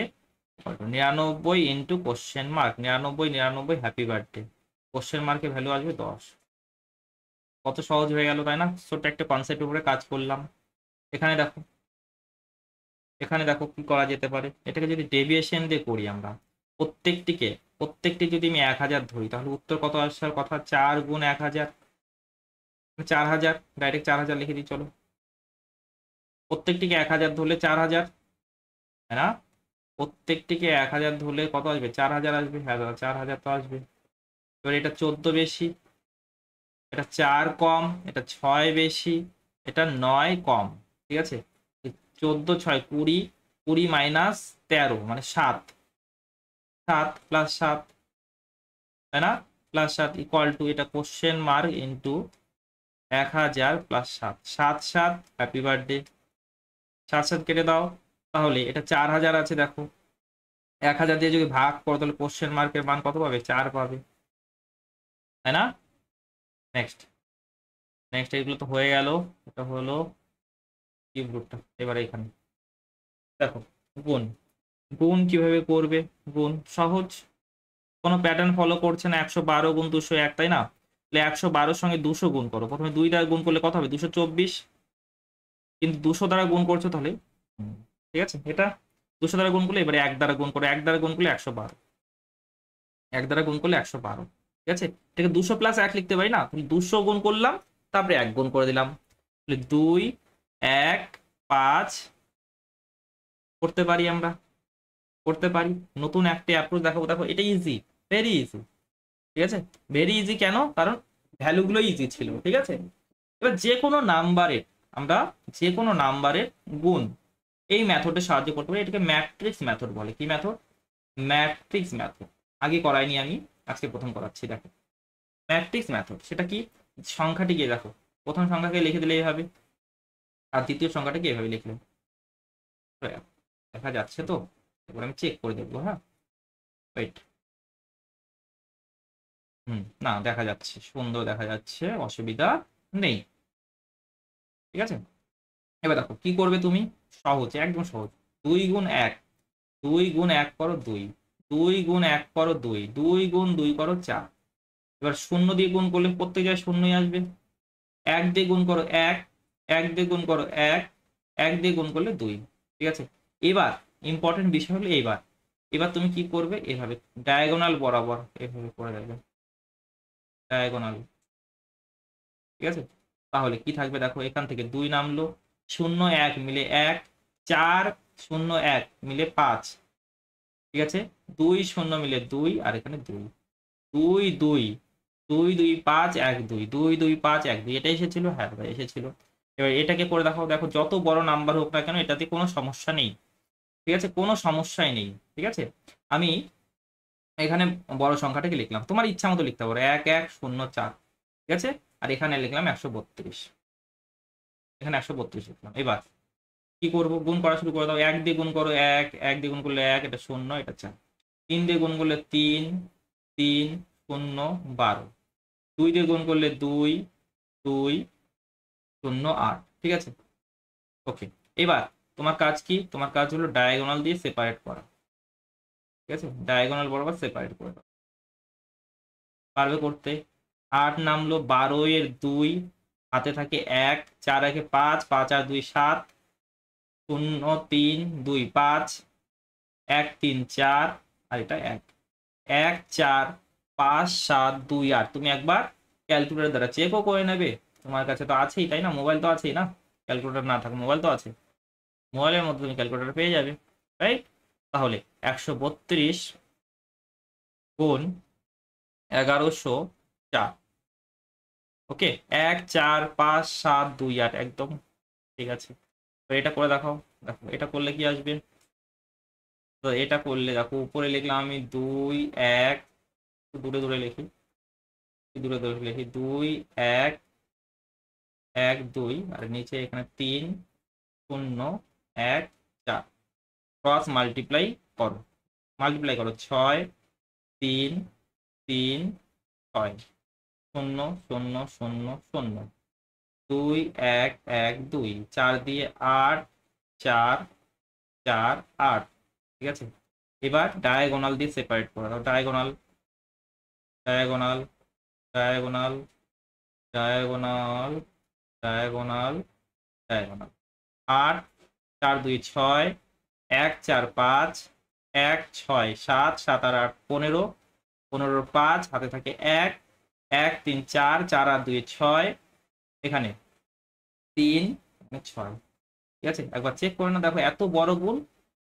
99 into question mark, 99 happy birthday, question মার্কের ভ্যালু আসবে 10। কত সহজ হয়ে গেল, তাই না? ছোট্ট একটা কনসেপ্টের উপরে কাজ করলাম। এখানে দেখো, এখানে দেখো কি করা যেতে পারে। এটাকে যদি ডেভিয়েশন দিয়ে করি আমরা, প্রত্যেকটি যদি আমি 1000 ধরি, তাহলে উত্তর কত আসার কথা? 4 গুণ 1000, 4000, ডাইরেক্ট 4000 লিখে দিই, চলো। প্রত্যেকটিকে 1000 ধরলে 4000, তাই না? প্রত্যেকটিকে 1000 ধরলে কত আসবে? 4000 আসবে। হ্যাঁ দাদা 4000 তো আসবে। এবার এটা 14 বেশি, এটা 4 কম, এটা 6 বেশি, এটা 9 কম, ঠিক আছে। 14 6 20, 20 মাইনাস 13 মানে 7, 7 প্লাস 7, তাই না? প্লাস 7 ইকুয়াল টু, এটা question mark into 1000 plus 7, 7 7 happy birthday, 7 7 কেটে দাও। তাহলে এটা 4000 আছে দেখো, 1000 দিয়ে যদি ভাগ করো তাহলে কোশ্চেন মার্কের মান কত পাবে? 4 পাবে, তাই না? নেক্সট নেক্সট এগুলো তো হয়ে গেল। এটা হলো কিউব রুটটা। এবারে এখানে দেখো গুণ, গুণ কিভাবে করবে? গুণ সহজ, কোনো প্যাটার্ন ফলো করছে না। 112 গুণ 201, তাই না? তাহলে 112 সঙ্গে 200 গুণ করো। প্রথমে 2 দ্বারা গুণ করলে কত হবে? 224। কিন্তু 200 দ্বারা গুণ করছো তাহলে ঠিক আছে, এটা 200 দ্বারা গুণ করলে এবারে 1 দ্বারা গুণ করো। 1 দ্বারা গুণ করলে 112, 1 দ্বারা গুণ করলে 112। ঠিক আছে, এটাকে 200 প্লাস 1 লিখতে পারি না? 200 গুণ করলাম, তারপরে 1 গুণ করে দিলাম। তাহলে 2 1 5 করতে পারি, আমরা করতে পারি। নতুন একটা অ্যাপ্রোচ দেখাবো, দেখো এটা ইজি, ভেরি ইজি। ঠিক আছে, ভেরি ইজি কেন? কারণ ভ্যালুগুলো ইজি ছিল। ঠিক আছে, এবার যে কোনো নাম্বারের, আমরা যে কোনো নাম্বারের গুণ এই মেথডে সাহায্য করতে পারি। এটাকে ম্যাট্রিক্স মেথড বলে। কি মেথড? Matrix method. আগে করাইনি আমি, আজকে প্রথম করাচ্ছি। দেখো ম্যাট্রিক্স মেথড সেটা কি? সংখ্যাটিকে দেখো, প্রথম সংখ্যাকে লিখে দিলে এইভাবে, আর দ্বিতীয় সংখ্যাটাকে এভাবে লিখলে। দেখা যাচ্ছে তো? এবার আমি চেক করে দেখবো। হ্যাঁ, ওয়েট। না, দেখা যাচ্ছে, সুন্দর দেখা যাচ্ছে, অসুবিধা নেই। ঠিক আছে, এবার দেখো কি করবে তুমি। সহজ, একদম সহজ। 2 গুণ 1, 2 গুণ 1 করো 2, 2 গুণ 1 করো 2, 2 গুণ 2 করো 4। এবার শূন্য দিয়ে গুণ করলে প্রত্যেক জায়গায় শূন্যই আসবে। 1 দিয়ে গুণ করো 1, 1 দিয়ে গুণ করো 1, 1 দিয়ে গুণ করলে 2। ঠিক আছে, এবার ইম্পর্টেন্ট বিষয় হলো এইবার, এবার তুমি কি করবে? এভাবে ডায়াগোনাল বরাবর এভাবে করে দেবে, ডায়াগোনাল। ঠিক আছে, তাহলে কি থাকবে দেখো, এখান থেকে 2 নামলো, 0 1 মিলে 1, 4 0 1 মিলে 5। ঠিক আছে, 2 0 মিলে 2, আর এখানে 2 2 2 2 2 5 1 2 2 2 5 1 2, এটা এসেছিল। হ্যাঁ ভাই, এসেছিল। এবার এটাকে করে দেখো, দেখো যত বড় নাম্বার হোক না কেন এটাতে কোনো সমস্যা নেই। ঠিক আছে, কোনো সমস্যাই নেই। ঠিক আছে, আমি এখানে বড় সংখ্যাটাকে লিখলাম, তোমার ইচ্ছা মতো লিখতে পারো, 1 1 0 4। ঠিক আছে, আর এখানে লিখলাম 132, এখানে 132 লিখলাম। এবার কি করবো? গুণ করা শুরু করে দাও। 1 দিয়ে গুণ করো 1, 1 দিয়ে গুণ করলে 1, এটা 0, এটা 4। 3 দিয়ে গুণ করলে 3, 3 0 12। 2 দিয়ে গুণ করলে 2, 2 0 8। ঠিক আছে, ওকে। এবার তোমার কাজ কি? তোমার কাজ হলো ডায়াগোনাল দিয়ে সেপারেট করা। ঠিক আছে, ডায়াগোনাল বরাবর সেপারেট করে দাও। পারবে করতে? 8 নামলো, 12 এর 2 হাতে থাকে 1, 4 একে 5, 5 আর 2 7, 0 3 2 5, 1 3 4, আর এটা 1 1 4 5 7 2 8। তুমি একবার ক্যালকুলেটর দ্বারা চেকও করে নেবে, তোমার কাছে তো আছেই, তাই না? মোবাইল তো আছেই না? ক্যালকুলেটর না থাকে, মোবাইল তো আছে, মোবাইলের মধ্যে তুমি ক্যালকুলেটর পেয়ে যাবে, রাইট? তাহলে 132 গুণ 1104। ওকে, 1 4 5 7 2 8, একদম ঠিক আছে। তো এটা করে দেখাও। দেখো এটা করলে কি আসবে? তো এটা করলে দেখো, উপরে লিখলাম আমি 2 1, দূরে দূরে লিখি, দূরে দূরে লিখি 2 1 1 2, আর নিচে এখানে 3 0 1 4। ক্রস মাল্টিপ্লাই করো, মাল্টিপ্লাই করো 6 3 3 6 0 0 0 0 2 1 1 2, 4 দিয়ে 8 4 4 8। ঠিক আছে, এবার ডায়াগোনাল দিয়ে সেপারেট করে দাও। Diagonal, diagonal, diagonal, diagonal, diagonal, diagonal. 8 4 2 6, 1 4 5, 1 6 7, 7 আর 8 15, 15 5 হাতে থাকে 1, 1 3 4, 4 আর 2 6, এখানে 3 6। ঠিক আছে, একবার চেক করে না, দেখো এত বড় গুণ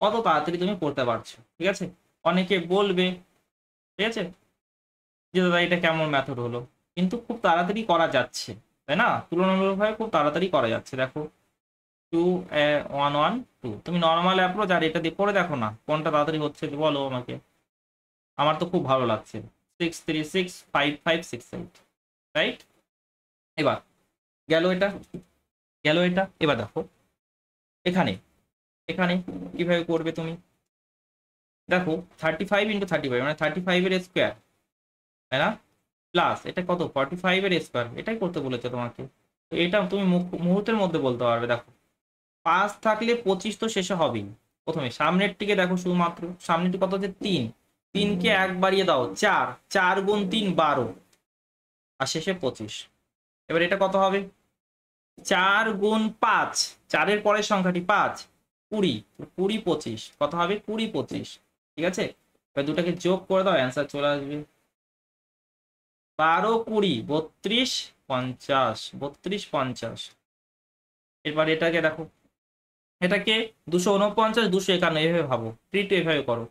কত তাড়াতাড়ি তুমি করতে পারছো। ঠিক আছে, অনেকে বলবে, ঠিক আছে, যে দাদা এটা কেমন মেথড হলো, কিন্তু খুব তাড়াতাড়ি করা যাচ্ছে, তাই না? তুলনামূলকভাবে খুব তাড়াতাড়ি করা যাচ্ছে। দেখো 2 1 1 2, তুমি নর্মাল অ্যাপ্রোচ আর এটা দিয়ে করে দেখো না, কোনটা তাড়াতাড়ি হচ্ছে বলো আমাকে। আমার তো খুব ভালো লাগছে। 6 3 6 5 5 6 8, রাইট? এবার গেল এটা, গেল এটা। এবার দেখো এখানে, এখানে কিভাবে করবে তুমি, দেখো 35 × 35 মানে 35-এর স্কোয়ার, তাই না, প্লাস এটা কত 45-এর স্কোয়ার, এটাই করতে বলেছে তোমাকে। তো এটা তুমি মুহূর্তের মধ্যে বলতে পারবে। দেখো 5 থাকলে 25 তো শেষে হবেই। প্রথমে সামনের টিকে দেখো, শুধুমাত্র সামনেরটি কত হচ্ছে 3, 3কে 1 বাড়িয়ে দাও 4, 4 × 3 12, আর শেষে 25। এবার এটা কত হবে, 4 × 5, 4-এর পরের সংখ্যাটি 5, 20, 20 25 কত হবে 20 25। ঠিক আছে, এবার দুটাকে যোগ করে দাও, অ্যান্সার চলে আসবে 12 20 32 50, 32 50। এবার এটাকে দেখো, এটাকে 249 251 এভাবে ভাবো, ট্রিট এভাবে করো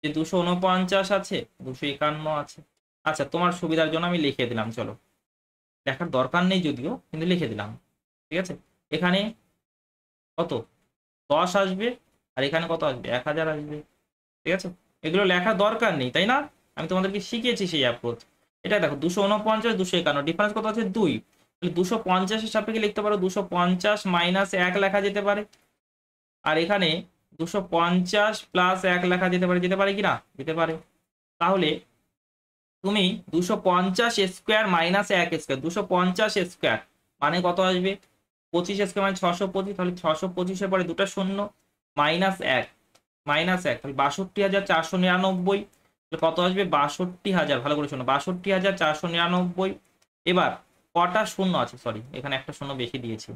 যে 249 আছে 251 আছে। আচ্ছা তোমার সুবিধার জন্য আমি লিখে দিলাম, চলো দেখার দরকার নেই যদিও, কিন্তু লিখে দিলাম। ঠিক আছে, এখানে কত 10 আসবে, আর এখানে কত আসবে 1000 আসবে। ঠিক আছে, এগুলো লেখার দরকার নেই, তাই না, আমি তোমাদেরকে শিখিয়েছি সেই অ্যাপ্রোচ। এটা দেখো 249 251, ডিফারেন্স কত আছে 2, তাহলে 250-এর সাপেক্ষে লিখতে পারো 250 - 1 লেখা যেতে পারে, আর এখানে 250 + 1 লেখা যেতে পারে, যেতে পারে কি না, যেতে পারে। তাহলে তুমি 250 স্কোয়ার - 1 স্কোয়ার, 250 স্কোয়ার মানে কত আসবে 25 স্কোয়ার মানে 625, তাহলে 625-এর পরে দুটো শূন্য, -1, -1 তাহলে 62,499, কত আসবে 62,000, ভালো করে শোনো 62,499। এবার কটা শূন্য আছে, সরি এখানে একটা শূন্য বেশি দিয়েছি।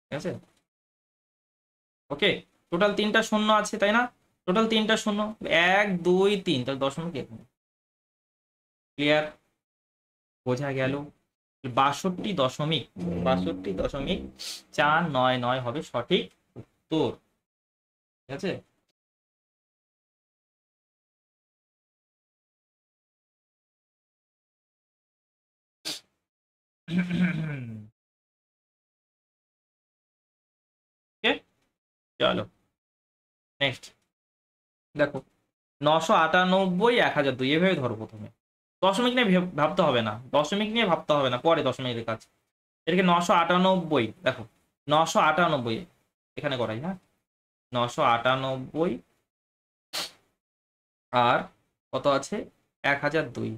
ঠিক আছে, ওকে, টোটাল 3টা শূন্য আছে, তাই না, টোটাল 3টা শূন্য, 1 2 3, তাহলে দশমিক এখানে। ক্লিয়ার, বোঝা গেল, 62.499 হবে সঠিক উত্তর। ঠিক আছে, চলো নেক্সট দেখো 998 1002 এভাবে ধরো। প্রথমে দশমিক নিয়ে ভাবতে হবে না, দশমিক নিয়ে ভাবতে হবে না, পরে দশমিকের কাজ। এটাকে 998, দেখো 998 এখানে করাই, হ্যাঁ 998 আর কত আছে 1002,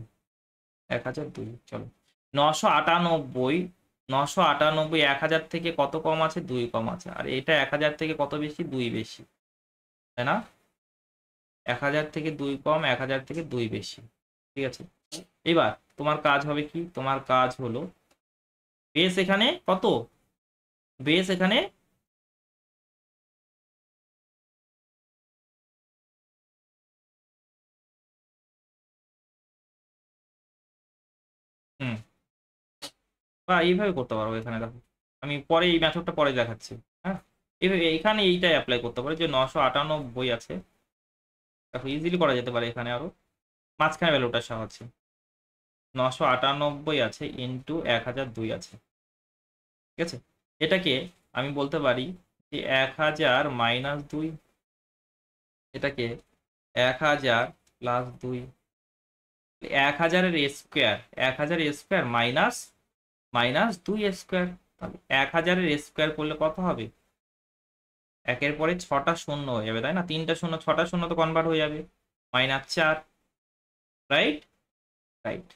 1002, চলো 998, 998 1000 থেকে কত কম আছে 2 কম আছে, আর এটা 1000 থেকে কত বেশি 2 বেশি, তাই না, 1000 থেকে 2 কম, 1000 থেকে 2 বেশি। ঠিক আছে, এবার তোমার কাজ হবে কি, তোমার কাজ হলো বেস এখানে কত, বেস এখানে হুম, বা এইভাবে করতে পারো। এখানে দেখো আমি পরে এই মেথডটা পরে দেখাচ্ছি। হ্যাঁ, এইভাবে এখানে এইটাই অ্যাপ্লাই করতে পারো, যে 998 আছে, দেখো ইজিলি করা যেতে পারে এখানে আরো, মাঝখানে ভ্যালুটা সাহায্যে 998 আছে ইন্টু 1002 আছে। ঠিক আছে, এটাকে আমি বলতে পারি যে 1000 - 2, এটাকে 1000 + 2, 1000-এর স্কোয়ার, 1000 স্কোয়ার -2 স্কোয়ার, তাহলে 1000-এর স্কোয়ার করলে কত হবে, একের পরে 6টা শূন্য হয়ে যাবে, তাই না, 3টা শূন্য 6টা শূন্য তো কনভার্ট হয়ে যাবে -4, রাইট, রাইট,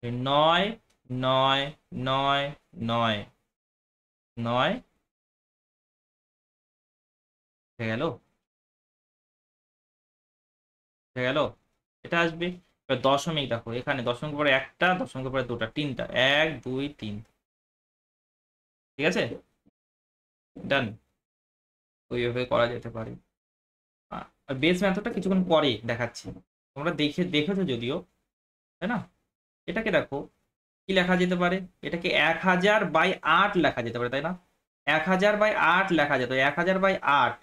9 9 9 9 9 হয়ে গেল, হয়ে গেল, এটা আসবে। এবার দশমিক দেখো, এখানে দশমিকের পরে একটা, দশমিকের পরে দুটা, 3টা, 1 2 3। ঠিক আছে, ডান, ওইভাবে করা যেতে পারে। আর বেস মেথডটা কিছুক্ষণ পরে দেখাচ্ছি, তোমরা দেখেছো যদিও, তাই না। এটাকে দেখো কি লেখা যেতে পারে, এটাকে 1000/8 লেখা যেতে পারে, তাই না, 1000/8 লেখা যেত, 1000/8,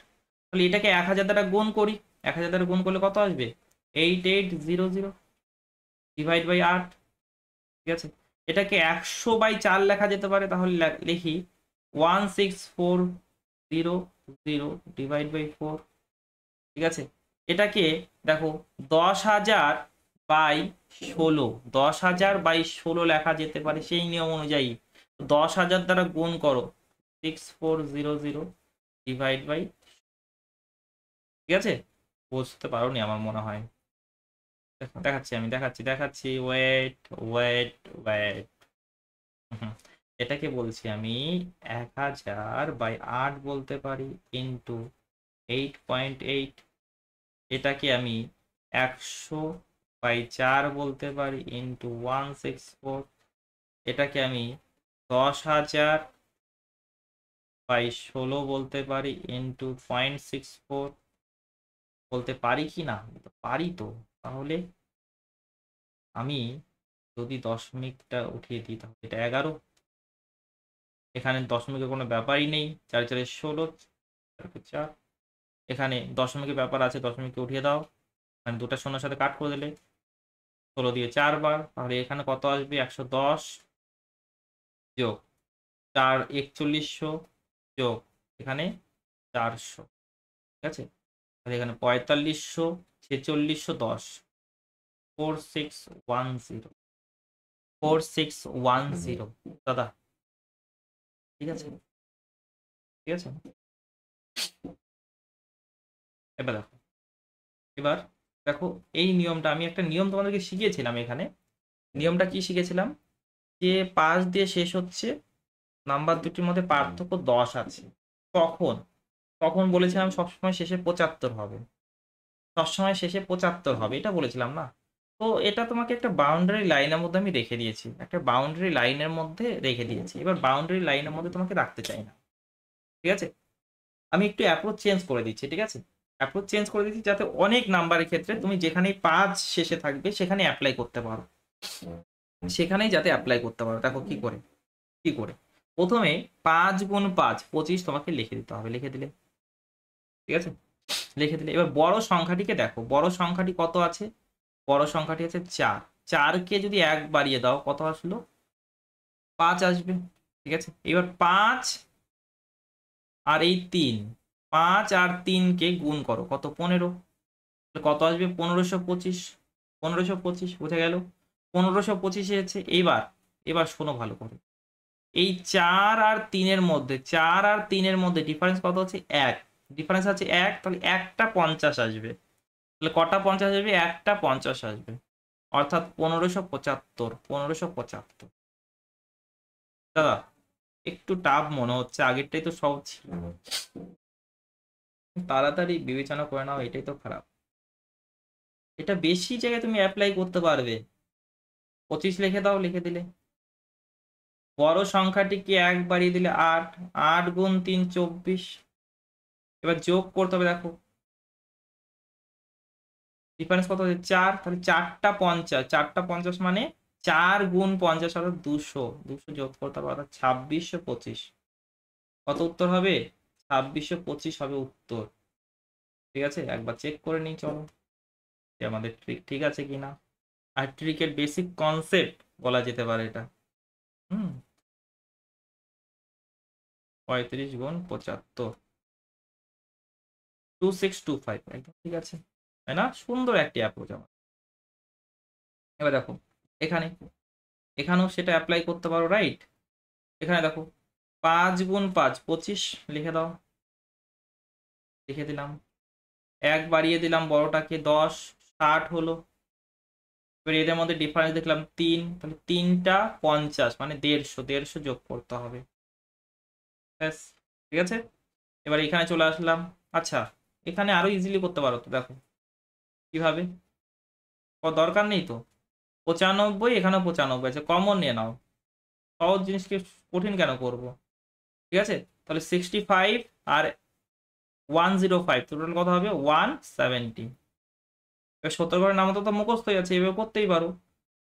তাহলে এটাকে 1000 দ্বারা গুণ করি, 1000 দ্বারা গুণ করলে কত আসবে 8800 /8। ঠিক আছে, এটাকে 100/4 লেখা যেতে পারে, তাহলে লিখি 16400 ঠিক আছে, এটাকে দেখো 10,000/16, 10,000/16 লেখা যেতে পারে সেই নিয়ম অনুযায়ী। 10,000 দ্বারা গুণ করো 6400 ডিভাইড বাই, ঠিক আছে? বুঝতে পারোনি আমার মনে হয়। দেখাচ্ছি, আমি দেখাচ্ছি, ওয়েট ওয়েট ওয়েট। এটাকে বলছি আমি 1000/8 বলতে পারি ইন্টু 8.8। এটাকে আমি 100/4 বলতে পারি ইন্টু 164। এটাকে আমি 10,000/16 বলতে পারি ইন্টু 0.64 বলতে পারি কি না? পারি তো। তাহলে আমি যদি দশমিকটা উঠিয়ে দিই তাহলে এটা 11। এখানে দশমিকের কোনো ব্যাপারই নেই, 4 4 16, 4। এখানে দশমিকের ব্যাপার আছে, দশমিককে উঠিয়ে দাও, এখানে দুটা শূন্যর সাথে কাট করে দিলে 16 দিয়ে 4 বার, তাহলে এখানে কত আসবে? 110 যোগ 4 4100 যোগ এখানে 400, ঠিক আছে? তাহলে এখানে 4500 4610 4610 4610 দাদা, ঠিক আছে? ঠিক আছে, এবার দেখো, এবার দেখো এই নিয়মটা, আমি একটা নিয়ম তোমাদেরকে শিখিয়েছিলাম এখানে। নিয়মটা কি শিখেছিলাম? যে 5 দিয়ে শেষ হচ্ছে, নাম্বার দুটির মধ্যে পার্থক্য 10 আছে, তখন তখন বলেছিলাম সবসময় শেষে 75 হবে, সবসময় শেষে 75 হবে, এটা বলেছিলাম না? তো এটা তোমাকে একটা বাউন্ডারি লাইনের মধ্যে আমি রেখে দিয়েছি, একটা বাউন্ডারি লাইনের মধ্যে রেখে দিয়েছি। এবার বাউন্ডারি লাইনের মধ্যে তোমাকে রাখতে চাই না, ঠিক আছে? আমি একটু অ্যাপ্রোচ চেঞ্জ করে দিচ্ছি, ঠিক আছে? অ্যাপ্রোচ চেঞ্জ করে দিচ্ছি যাতে অনেক নাম্বারের ক্ষেত্রে তুমি যেখানেই 5 শেষে থাকবে সেখানে অ্যাপ্লাই করতে পারো, সেখানেই যাতে অ্যাপ্লাই করতে পারো। দেখো কি করে, কি করে। প্রথমে 5 গুণ 5 25 তোমাকে লিখে দিতে হবে, লিখে দিলে, ঠিক আছে? লিখে দিলে এবার বড় সংখ্যাটিকে দেখো, বড় সংখ্যাটি কত আছে? বড় সংখ্যাটি আছে 4। 4কে যদি 1 বাড়িয়ে দাও কত আসলো? 5 আসবে, ঠিক আছে? এবার 5 আর এই 3, 5 আর 3কে গুণ করো, কত? 15। কত আসবে? 1525। 1525 বুঝে গেল? 1525 এসেছে। এবার এবার শোনো ভালো করে, এই 4 আর 3-এর মধ্যে, 4 আর 3-এর মধ্যে ডিফারেন্স কত আছে? 1। ডিফারেন্স আছে 1, তাহলে একটা 50 আসবে। তাহলে কটা 50 আসবে? একটা 50 আসবে, অর্থাৎ 1575। 1575 দাদা, একটু টাফ মনে হচ্ছে, আগেরটাই তো সহজ ছিল। তাড়াতাড়ি বিবেচনা করে নাও, এটাই তো খারাপ। এটা বেশি জায়গায় তুমি অ্যাপ্লাই করতে পারবে। 25 লিখে দাও, লিখে দিলে বড় সংখ্যাটিকে 1 বাড়িয়ে দিলে 8। 8 গুণ 3 24। এবার যোগ করতে হবে, দেখো ডিফারেন্স কত হচ্ছে? 4, তাহলে 4টা 50। 4টা 50 মানে 4 গুণ 50 অর্থাৎ 200। 200 যোগ করতে হবে অর্থাৎ 2625। কত উত্তর হবে? 2625 হবে উত্তর, ঠিক আছে? একবার চেক করে নিই চলো যে আমাদের ট্রিক ঠিক আছে কিনা। আর ট্রিকের বেসিক কনসেপ্ট বলা যেতে পারে এটা। হুম, 35 গুণ 75 2625, একদম ঠিক আছে, তাই না? সুন্দর একটি অ্যাপ্রোচ আমার। এবার দেখো এখানে, এখানেও সেটা অ্যাপ্লাই করতে পারো, রাইট? এখানে দেখো 5 গুণ 5 25 লিখে দাও, লিখে দিলাম। 1 বাড়িয়ে দিলাম বড়টাকে 10, 60 হলো। এবার এদের মধ্যে ডিফারেন্স দেখলাম 3, তাহলে 3টা 50 মানে 150। 150 যোগ করতে হবে, ব্যাস, ঠিক আছে? এবার এখানে চলে আসলাম। আচ্ছা, এখানে আরো ইজিলি করতে পারো তো, দেখো কিভাবে। দরকার নেই তো 95, এখানে 95 আছে, কমন নিয়ে নাও। সহজ জিনিসকে কঠিন কেন করব? ঠিক আছে, তাহলে 65 আর 105 টোটাল কত হবে? 170। এবার 17 ঘরের নাম তো মুখস্থ হয়ে যাচ্ছে, এভাবে করতেই পারো।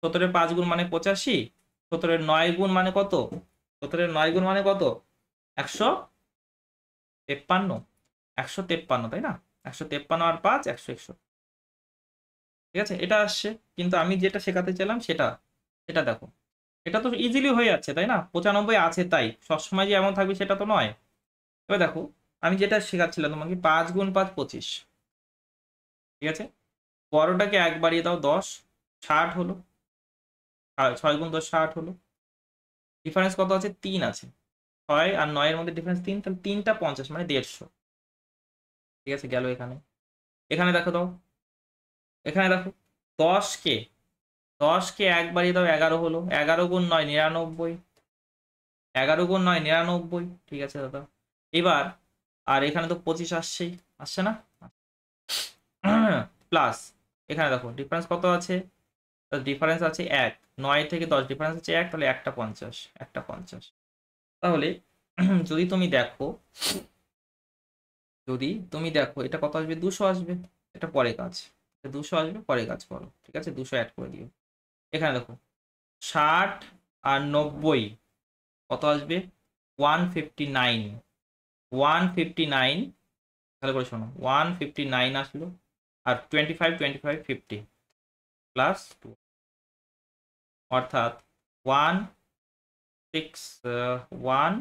17-এর 5 গুণ মানে 85। 17-এর 9 গুণ মানে কত? 17-এর 9 গুণ মানে কত? 153। 153, তাই না? 153 আর 5 161, ঠিক আছে? এটা আসছে। কিন্তু আমি যেটা শেখাতে চাইলাম সেটা, সেটা দেখো, এটা তো ইজিলি হয়ে যাচ্ছে, তাই না? 95 আছে, তাই সবসময় যে এমন থাকবে সেটা তো নয়। এবার দেখো আমি যেটা শেখাচ্ছিলাম তোমাকে, 5 গুণ 5 25, ঠিক আছে? বড়টাকে 1 বাড়িয়ে দাও 10, 60 হলো। 6 গুণ 10 60 হলো। ডিফারেন্স কত আছে? 3 আছে। 6 আর 9 এর মধ্যে ডিফারেন্স 3, তাহলে 3টা 50 মানে 150। ঠিক আছে, গেল এখানে। এখানে দেখো দাও, এখানে দেখো 10কে 10কে একবারই দাও, 11 হলো। 11 গুণ 9 99। 11 গুণ 9 99। ঠিক আছে দাদা। এবার আর এখানে তো 25 আসছেই, আসছে না? প্লাস এখানে দেখো ডিফারেন্স কত আছে? ডিফারেন্স আছে 1। 9 থেকে 10 ডিফারেন্স আছে 1, তাহলে একটা 50, একটা 50। তাহলে যদি তুমি দেখো, যদি তুমি দেখো এটা কত আসবে? 200 আসবে। এটা পরে কাজ, 200 আসবে, পরে কাজ করো। ঠিক আছে, 200 অ্যাড করে দিও। এখানে দেখো 60 আর 90 কত আসবে? 159। 159, তাহলে করে শোনো, 159 আসলো। আর 25 25 50 প্লাস 2, অর্থাৎ 161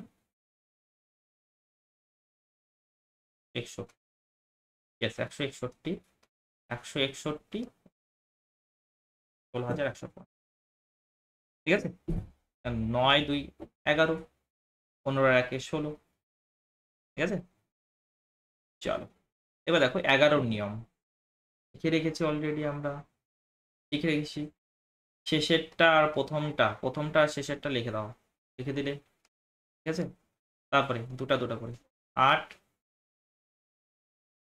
61। ইয়েস, 161, 161, 16,150। ঠিক আছে, 9 2 11, 15 1 16। ঠিক আছে, চলো এবার দেখো 11 নিয়ম লিখে রেখেছি অলরেডি, আমরা লিখে রেখেছি। শেষেরটা আর প্রথমটা, প্রথমটা আর শেষেরটা লিখে দাও, লিখে দিলে। ঠিক আছে, তারপরে দুটা দুটা করে 8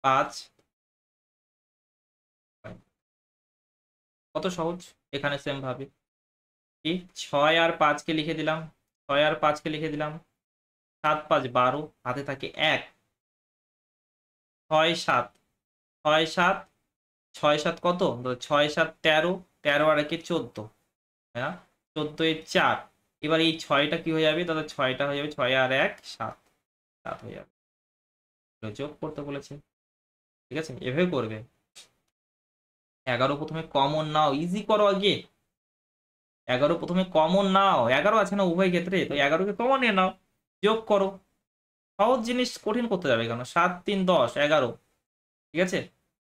5 5। কত সহজ। এখানে সেম ভাবে কি, 6 আর 5কে লিখে দিলাম, 6 আর 5কে লিখে দিলাম। 7 5 12, হাতে থাকে 1। 6 7, 6 7, 6 7 কত? 6 7 13, 13 আর 1 14, হ্যাঁ 14 এ 4। এবার এই 6টা কি হয়ে যাবে দাদা? 6টা হয়ে যাবে 6 আর 1 7, 7 হয়ে যাবে। যোগ করতে বলেছে। ঠিক আছে, এভাবে করবে। 11 প্রথমে কমন নাও, ইজি করো আগে। 11 প্রথমে কমন নাও, 11 আছে না উভয় ক্ষেত্রে, তো 11কে কমন নিয়ে নাও, যোগ করো। সহজ জিনিস কঠিন করতে যাবে কেন? 7 3 10 11। ঠিক আছে,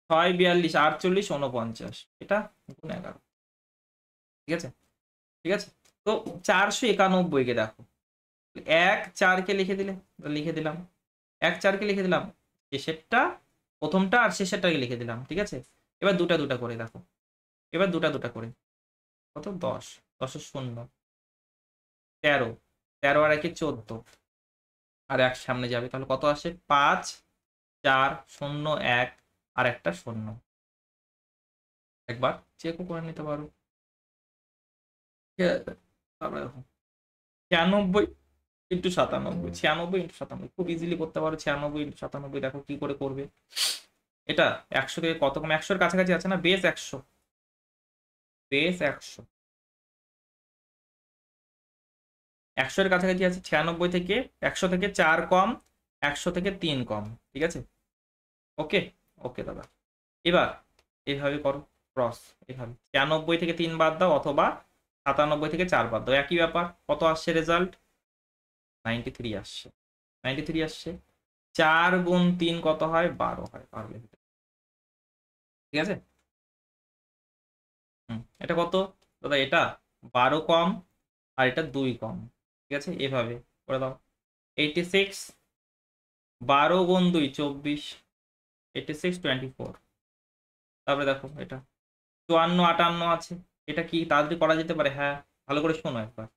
6 42 48 49, এটা গুণ 11। ঠিক আছে, ঠিক আছে। তো 491 কে দেখো, 1 4 কে লিখে দিলে, লিখে দিলাম। 1 4 কে লিখে দিলাম, শেষেরটা প্রথমটা আর শেষেরটাকে লিখে দিলাম। ঠিক আছে, এবার দুটা দুটা করে দেখো, এবার দুটা দুটা করে কত? 10, 10 শূন্য 13, 13 আর 1 14, আর 1 সামনে যাবে, তাহলে কত আসে? 5 4 0 1 আর একটা 0। একবার চেকও করে নিতে পারো। ঠিক আছে, তারপরে দেখো 96 ইন্টু 97, 96 ইন্টু 97 খুব ইজিলি করতে পারো। 96 ইন্টু 97 দেখো কি করে করবে। এটা 100 থেকে কত কম? 100 এর কাছাকাছি আছে না? বেস 100, বেস 100, 100 এর কাছাকাছি আছে। 96 থেকে 100 থেকে 4 কম, 100 থেকে 3 কম। ঠিক আছে, ওকে, ওকে দাদা। এবার এইভাবে করো ক্রস, এইভাবে 96 থেকে 3 বাদ দাও, অথবা 97 থেকে 4 বাদ দাও, একই ব্যাপার। কত আসছে রেজাল্ট? 93 আসছে, 93 আসছে। 4 গুণ 3 কত হয়? 12 হয়, পারবে। ঠিক আছে, এটা কত দাদা? এটা 12 কম, আর এটা 2 কম। ঠিক আছে, এভাবে করে দাও। 86, 12 গুণ 2 24, 86 24। তারপরে দেখো এটা 54 58 আছে। এটা কি তাড়াতাড়ি করা যেতে পারে? হ্যাঁ, ভালো করে শোনো একবার,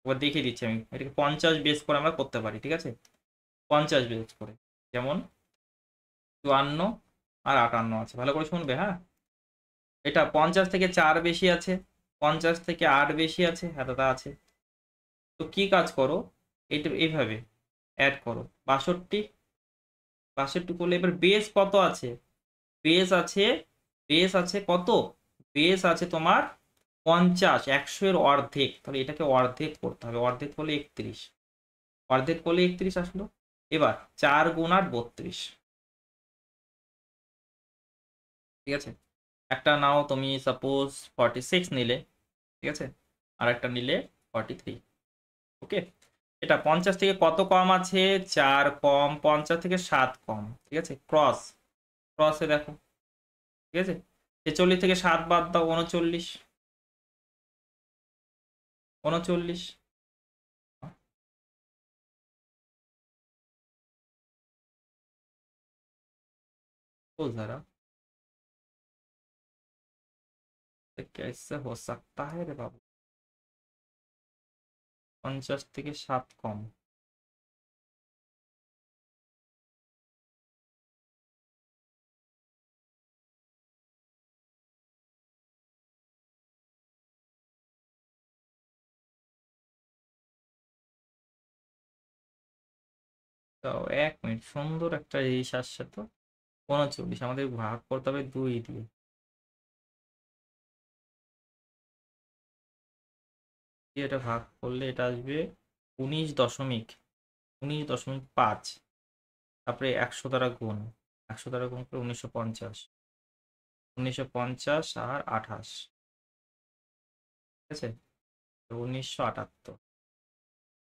এবার দেখিয়ে দিচ্ছি আমি। এটাকে 50 বেস করে আমরা করতে পারি। ঠিক আছে, 50 বেস করে, যেমন 54 আর 58 আছে, ভালো করে শুনবে। হ্যাঁ, এটা 50 থেকে 4 বেশি আছে, 50 থেকে 8 বেশি আছে, হ্যাঁ দাদা আছে। তো কি কাজ করো, এটা এইভাবে অ্যাড করো। 62, 62 করলে এবার বেস কত আছে? বেস আছে, বেস আছে কত? বেস আছে তোমার 50, 100 এর অর্ধেক, তাহলে এটাকে অর্ধেক করতে হবে। অর্ধেক করলে 31, অর্ধেক করলে 31 আসলো। এবার 4 গুণ 8 32। ঠিক আছে, একটা নাও তুমি, সাপোজ 46 নিলে। ঠিক আছে, আর একটা নিলে 43। ওকে, এটা 50 থেকে কত কম আছে? 4 কম, 50 থেকে 7 কম। ঠিক আছে, ক্রস, ক্রসে দেখো। ঠিক আছে, 46 থেকে 7 বাদ দাও, 39, 39। ओ जरा कैसे हो सकता है रे बाबू? 50 থেকে 7 কম। তো 1 মিনিট, সুন্দর একটা জিনিস আসছে তো। 39 আমাদের ভাগ করতে হবে 2 দিয়ে। এটা ভাগ করলে এটা আসবে 19.5। তারপরে 100 দ্বারা গুণ, 100 দ্বারা গুণ করে 1950, 1950 আর 28, ঠিক আছে? 1978,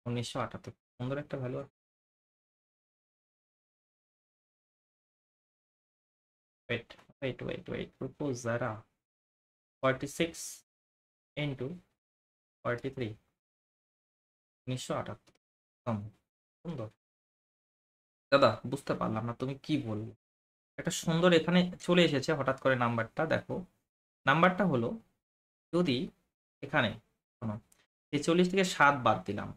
1978 সুন্দর একটা value. Wait wait wait wait, রুকো যারা। 46 ইন্টু 43, 1978। সুন্দর। দাদা বুঝতে পারলাম না তুমি কি বললে। একটা সুন্দর এখানে চলে এসেছে হঠাৎ করে নাম্বারটা, দেখো নাম্বারটা হলো, যদি এখানে শোনো, 43 থেকে 7 বাদ দিলাম,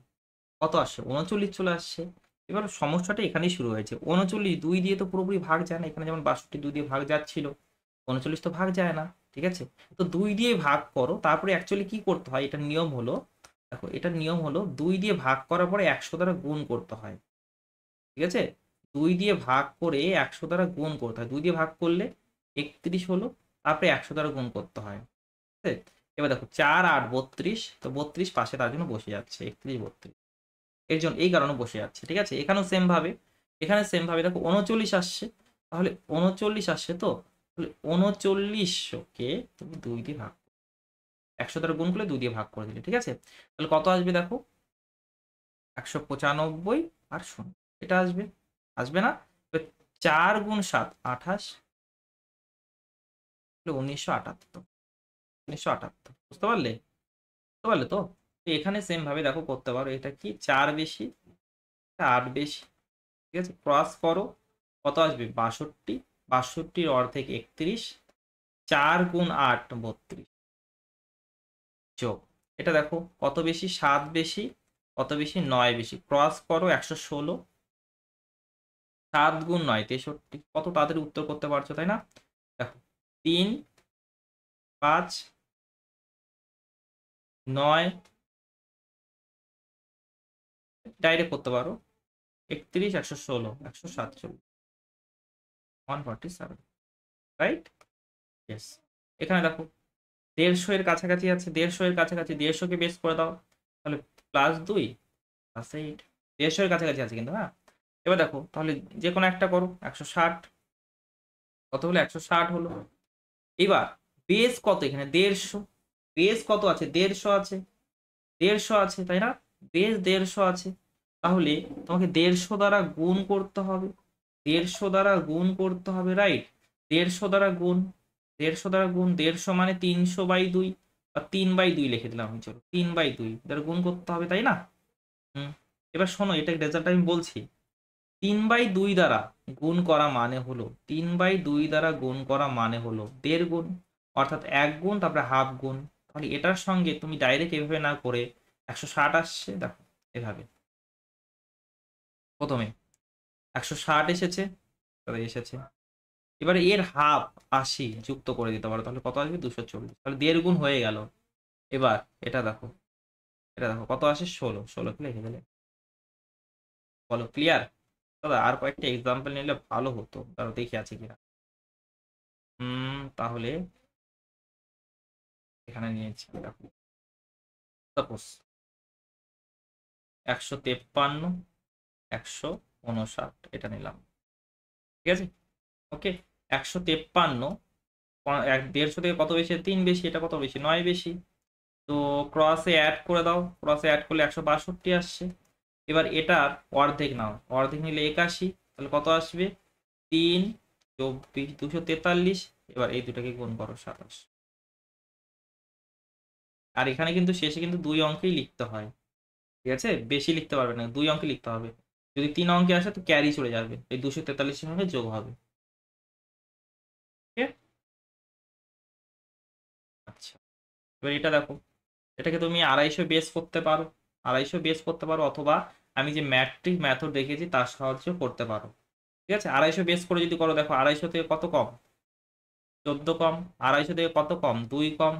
কত আসছে? 39 চলে আসছে। এবার সমস্যাটা এখানেই শুরু হয়েছে। 39 2 দিয়ে তো পুরোপুরি ভাগ যায় না, এখানে যেমন 62 2 দিয়ে ভাগ যাচ্ছিল, 39 তো ভাগ যায় না, ঠিক আছে? তো 2 দিয়ে ভাগ করো, তারপরে অ্যাকচুয়ালি কি করতে হয়, এটার নিয়ম হলো, দেখো এটার নিয়ম হলো 2 দিয়ে ভাগ করার পরে 100 দ্বারা গুণ করতে হয়, ঠিক আছে? 2 দিয়ে ভাগ করে 100 দ্বারা গুণ করতে হয়, 2 দিয়ে ভাগ করলে 31 হলো, তারপরে 100 দ্বারা গুণ করতে হয়, ঠিক আছে? এবার দেখো 4 8 32, তো 32 পাশে তার জন্য বসে যাচ্ছে 31 32, এর জন্য এই কারণে বসে যাচ্ছে, ঠিক আছে? এখানেও সেম ভাবে, এখানে সেম ভাবে দেখো 39 আসছে, তাহলে 39 আসছে, তো তাহলে 39কে তুমি 2 দিয়ে ভাগ, 100 দ্বারা গুণ করলে 2 দিয়ে ভাগ করে দিলে, ঠিক আছে? তাহলে কত আসবে দেখো, 195 আর 0, এটা আসবে, আসবে না? 4 গুণ 7 28, 1978, 1978, বুঝতে পারলে? বুঝতে পারলে তো? তো এখানে সেম ভাবে দেখো করতে পারো, এটা কি 4 বেশি, 8 বেশি, ঠিক আছে? ক্রস করো, কত আসবে? 62, 62 অর্ধেক 31, 4 গুণ 8 32, যোগ, এটা দেখো কত বেশি? 7 বেশি, কত বেশি? 9 বেশি, ক্রস করো 116, 7 গুণ 9 63, কত তাড়াতাড়ি উত্তর করতে পারছো তাই না? দেখো 3 5 9, ডাইরেক্ট করতে পারো, 31 116 147, 147, রাইট? ইয়েস। এখানে দেখো 150 এর কাছাকাছি আছে, 150 এর কাছাকাছি, 150 কে বেস করে দাও, তাহলে +2 +8, 150 এর কাছাকাছি আছে কিন্তু, হ্যাঁ। এবার দেখো তাহলে যে কোনো একটা করো, 160, কত হলো? 160 হলো। এবার বেস কত এখানে? 150, বেস কত আছে? 150 আছে, 150 আছে তাই না? বেস 150 আছে, তাহলে তোমাকে 150 দ্বারা গুণ করতে হবে, 150 দ্বারা গুণ করতে হবে, রাইট? 150 দ্বারা গুণ, 150 দ্বারা গুণ, 150 মানে 300/2, বা 3/2 লিখে দিলাম আমি, চলো 3/2 দ্বারা গুণ করতে হবে, তাই না? হুম। এবার শোনো, এটা রেজাল্ট আমি বলছি, 3/2 দ্বারা গুণ করা মানে হলো, 3/2 দ্বারা গুণ করা মানে হলো 1.5 গুণ, অর্থাৎ 1 গুণ তারপরে হাফ গুণ। তাহলে এটার সঙ্গে তুমি ডাইরেক্ট এভাবে না করে 160 আসছে, দেখো এভাবে প্রথমে 160 এসেছে, তবে এসেছে, এবারে এর হাফ 80 যুক্ত করে দিতে পারো, তাহলে কত আসবে? 240, তাহলে 1.5 গুণ হয়ে গেল। এবার এটা দেখো, এটা দেখো কত আসে? 16, 16 কে লিখে দিলে, বলো ক্লিয়ার? দাদা আর কয়েকটা এক্সাম্পল নিলে ভালো হতো, তারও দেখি আছে কিনা। তাহলে এখানে নিয়েছি দেখো, সাপোজ 153 159 এটা নিলাম, ঠিক আছে? ওকে, 153, 150 থেকে কত বেশি? 3 বেশি, এটা কত বেশি? 9 বেশি, তো ক্রসে অ্যাড করে দাও, ক্রসে অ্যাড করলে 162 আসছে। এবার এটার অর্ধেক নাও, অর্ধেক নিলে 81, তাহলে কত আসবে? 3 24 243, এবার এই দুটাকে গুণ করো 27। আর এখানে কিন্তু শেষে কিন্তু 2 অঙ্কেই লিখতে হয়, ঠিক আছে? বেশি লিখতে পারবে না, 2 অঙ্কে লিখতে হবে। যদি 3 অঙ্কে আসে তো ক্যারি চলে যাবে, এই 243 এর সঙ্গে যোগ হবে। এবার এটা দেখো, এটাকে তুমি 250 বেস করতে পারো, 250 বেস করতে পারো, অথবা আমি যে ম্যাট্রিক মেথড দেখেছি তার সাহায্যে করতে পারো। ঠিক আছে, 250 বেস করে যদি করো, দেখো 250 থেকে কত কম, 14 কম, 250 থেকে কত কম, 2 কম,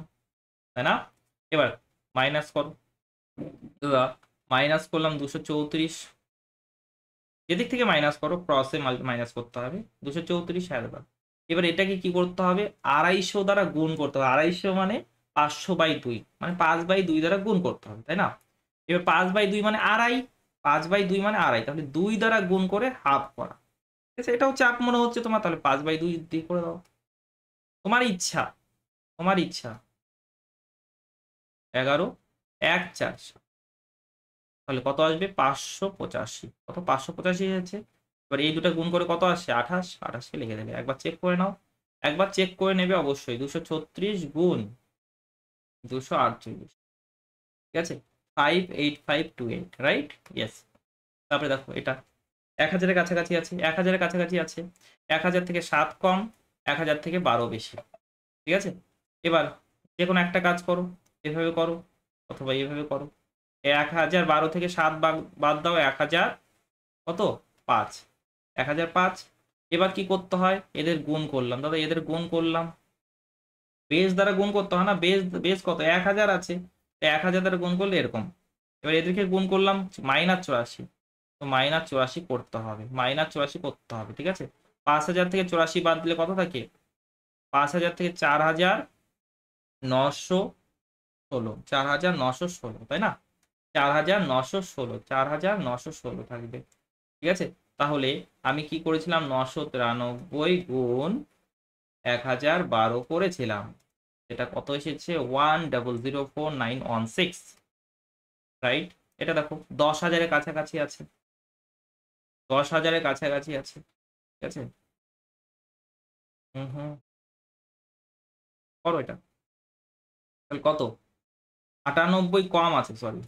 তাই না? এবার মাইনাস করো, মাইনাস করলাম 234, এদিক থেকে মাইনাস করো, ক্রসে মাইনাস করতে হবে 234, এবার এবার এটাকে কি করতে হবে, 250 দ্বারা গুণ করতে হবে। 250 মানে 500/2, মানে 5/2 দ্বারা গুণ করতে হবে, তাই না? এবার 5/2 মানে আড়াই, 5/2 মানে আড়াই, তাহলে 2 দ্বারা গুণ করে হাফ করা। ঠিক আছে, এটাও চাপ মনে হচ্ছে তোমার, তাহলে 5/2 দিয়ে করে দাও, তোমার ইচ্ছা, তোমার ইচ্ছা। 11, 1 4, তাহলে কত আসবে, 585, কত 585 আছে। এবার এই দুটো গুণ করে কত আসে, 28, 28কে লিখে দেবে, একবার চেক করে নাও, একবার চেক করে নেবে অবশ্যই। 236 গুণ 248, ঠিক আছে, 58528, রাইট? ইয়েস। তারপরে দেখো এটা 1000-এর কাছাকাছি আছে, 1000-এর কাছাকাছি আছে, 1000 থেকে 7 কম, 1000 থেকে 12 বেশি। ঠিক আছে, এবার যে কোনো একটা কাজ করো, এভাবে করো অথবা এইভাবে করো। 1012 থেকে 7 বাদ দাও, 1000 কত, 5, 1005। এবার কি করতে হয়, এদের গুণ করলাম, দাদা এদের গুণ করলাম, বেস দ্বারা গুণ করতে হয় না, বেস বেস কত, 1000 আছে, 1000 দ্বারা গুণ করলে এরকম। এবার এদেরকে গুণ করলাম, -84, তো -84 করতে হবে, -84 করতে হবে। ঠিক আছে, 5000 থেকে 84 বাদ দিলে কত থাকে, 5000 থেকে 4916, 4916, তাই না? 4916, 4916 থাকবে। ঠিক আছে, তাহলে আমি কি করেছিলাম, 993 গুণ 1012 করেছিলাম, এটা কত এসেছে, 1004916, রাইট? এটা দেখো 10,000-এর কাছাকাছি আছে, 10,000-এর কাছাকাছি আছে। ঠিক আছে, হুম হুম, করো এটা, তাহলে কত, 98 কম আছে, সরি,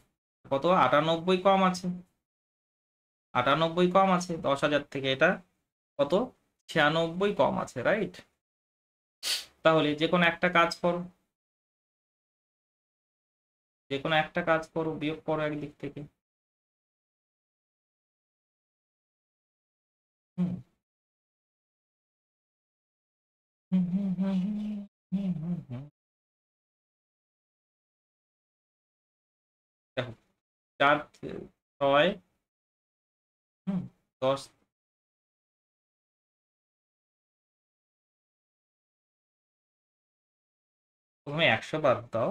কত, 98 কম আছে, 98 কম আছে 10,000 থেকে, এটা কত, 96 কম আছে, রাইট? তাহলে যে কোনো একটা কাজ করো, যে কোনো একটা কাজ করো, বিয়োগ করো একদিক থেকে। হুম হুম হুম হুম হুম হুম হুম। দেখো 4 6, হুম, 10, প্রথমে 100 বাদ দাও,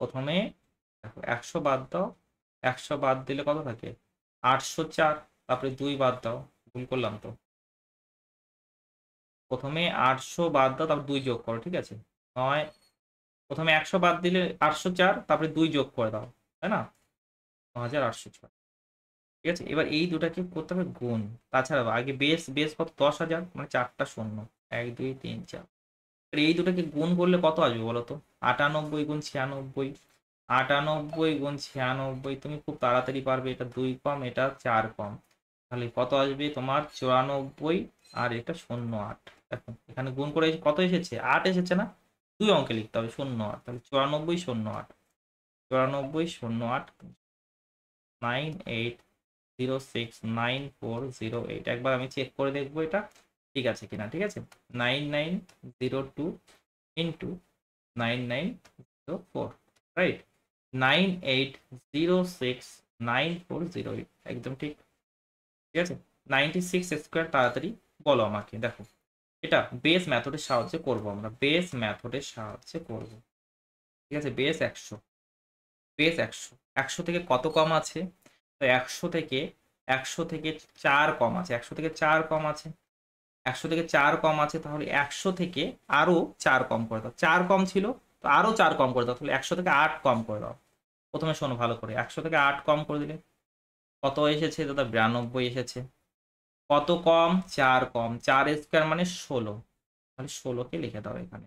প্রথমে দেখো 100 বাদ দাও, 100 বাদ দিলে কত থাকে, 804, তারপরে 2 বাদ দাও, ভুল করলাম তো, প্রথমে 800 বাদ দাও, তারপর 2 যোগ করো, ঠিক আছে, নয়, প্রথমে 100 বাদ দিলে 804, তারপরে 2 যোগ করে দাও, তাই না, 9806। ঠিক আছে, এবার এই দুটাকে করতে হবে গুণ, তাছাড়া আগে বেস, বেস কত, 10,000, মানে 4টা শূন্য, 1 2 3 4, এই দুটাকে গুণ করলে কত আসবে বলো তো, 98 গুণ 96, 98 গুণ 96, তুমি খুব তাড়াতাড়ি পারবে, এটা 2 কম, এটা 4 কম, তাহলে কত আসবে তোমার, 94, আর এটা 08। দেখো এখানে গুণ করে কত এসেছে, 8 এসেছে না, 2 অঙ্কে লিখতে হবে 08, তাহলে 94 08, 94 08, 98069408, একবার আমি চেক করে দেখবো এটা ঠিক আছে কিনা। ঠিক আছে, 9902 ইন্টু 9904, রাইট, 98069408, একদম ঠিক। ঠিক আছে, 96 স্কোয়ার, তাড়াতাড়ি বলো আমাকে। দেখো এটা বেস মেথডের সাহায্যে করব, আমরা বেস মেথডের সাহায্যে করব। ঠিক আছে, বেস 100, বেস 100, 100 থেকে কত কম আছে, তো 100 থেকে 4 কম আছে, 100 থেকে 4 কম আছে, 100 থেকে 4 কম আছে, তাহলে 100 থেকে আরো 4 কম করে দাও, 4 কম ছিল, তো আরো 4 কম করে দাও, তাহলে 100 থেকে 8 কম করে দাও। প্রথমে শোনো ভালো করে, 100 থেকে 8 কম করে দিলে কত এসেছে দাদা, 92 এসেছে। কত কম, 4 কম, 4 স্কোয়ার মানে 16, তাহলে 16কে লিখে দাও এখানে,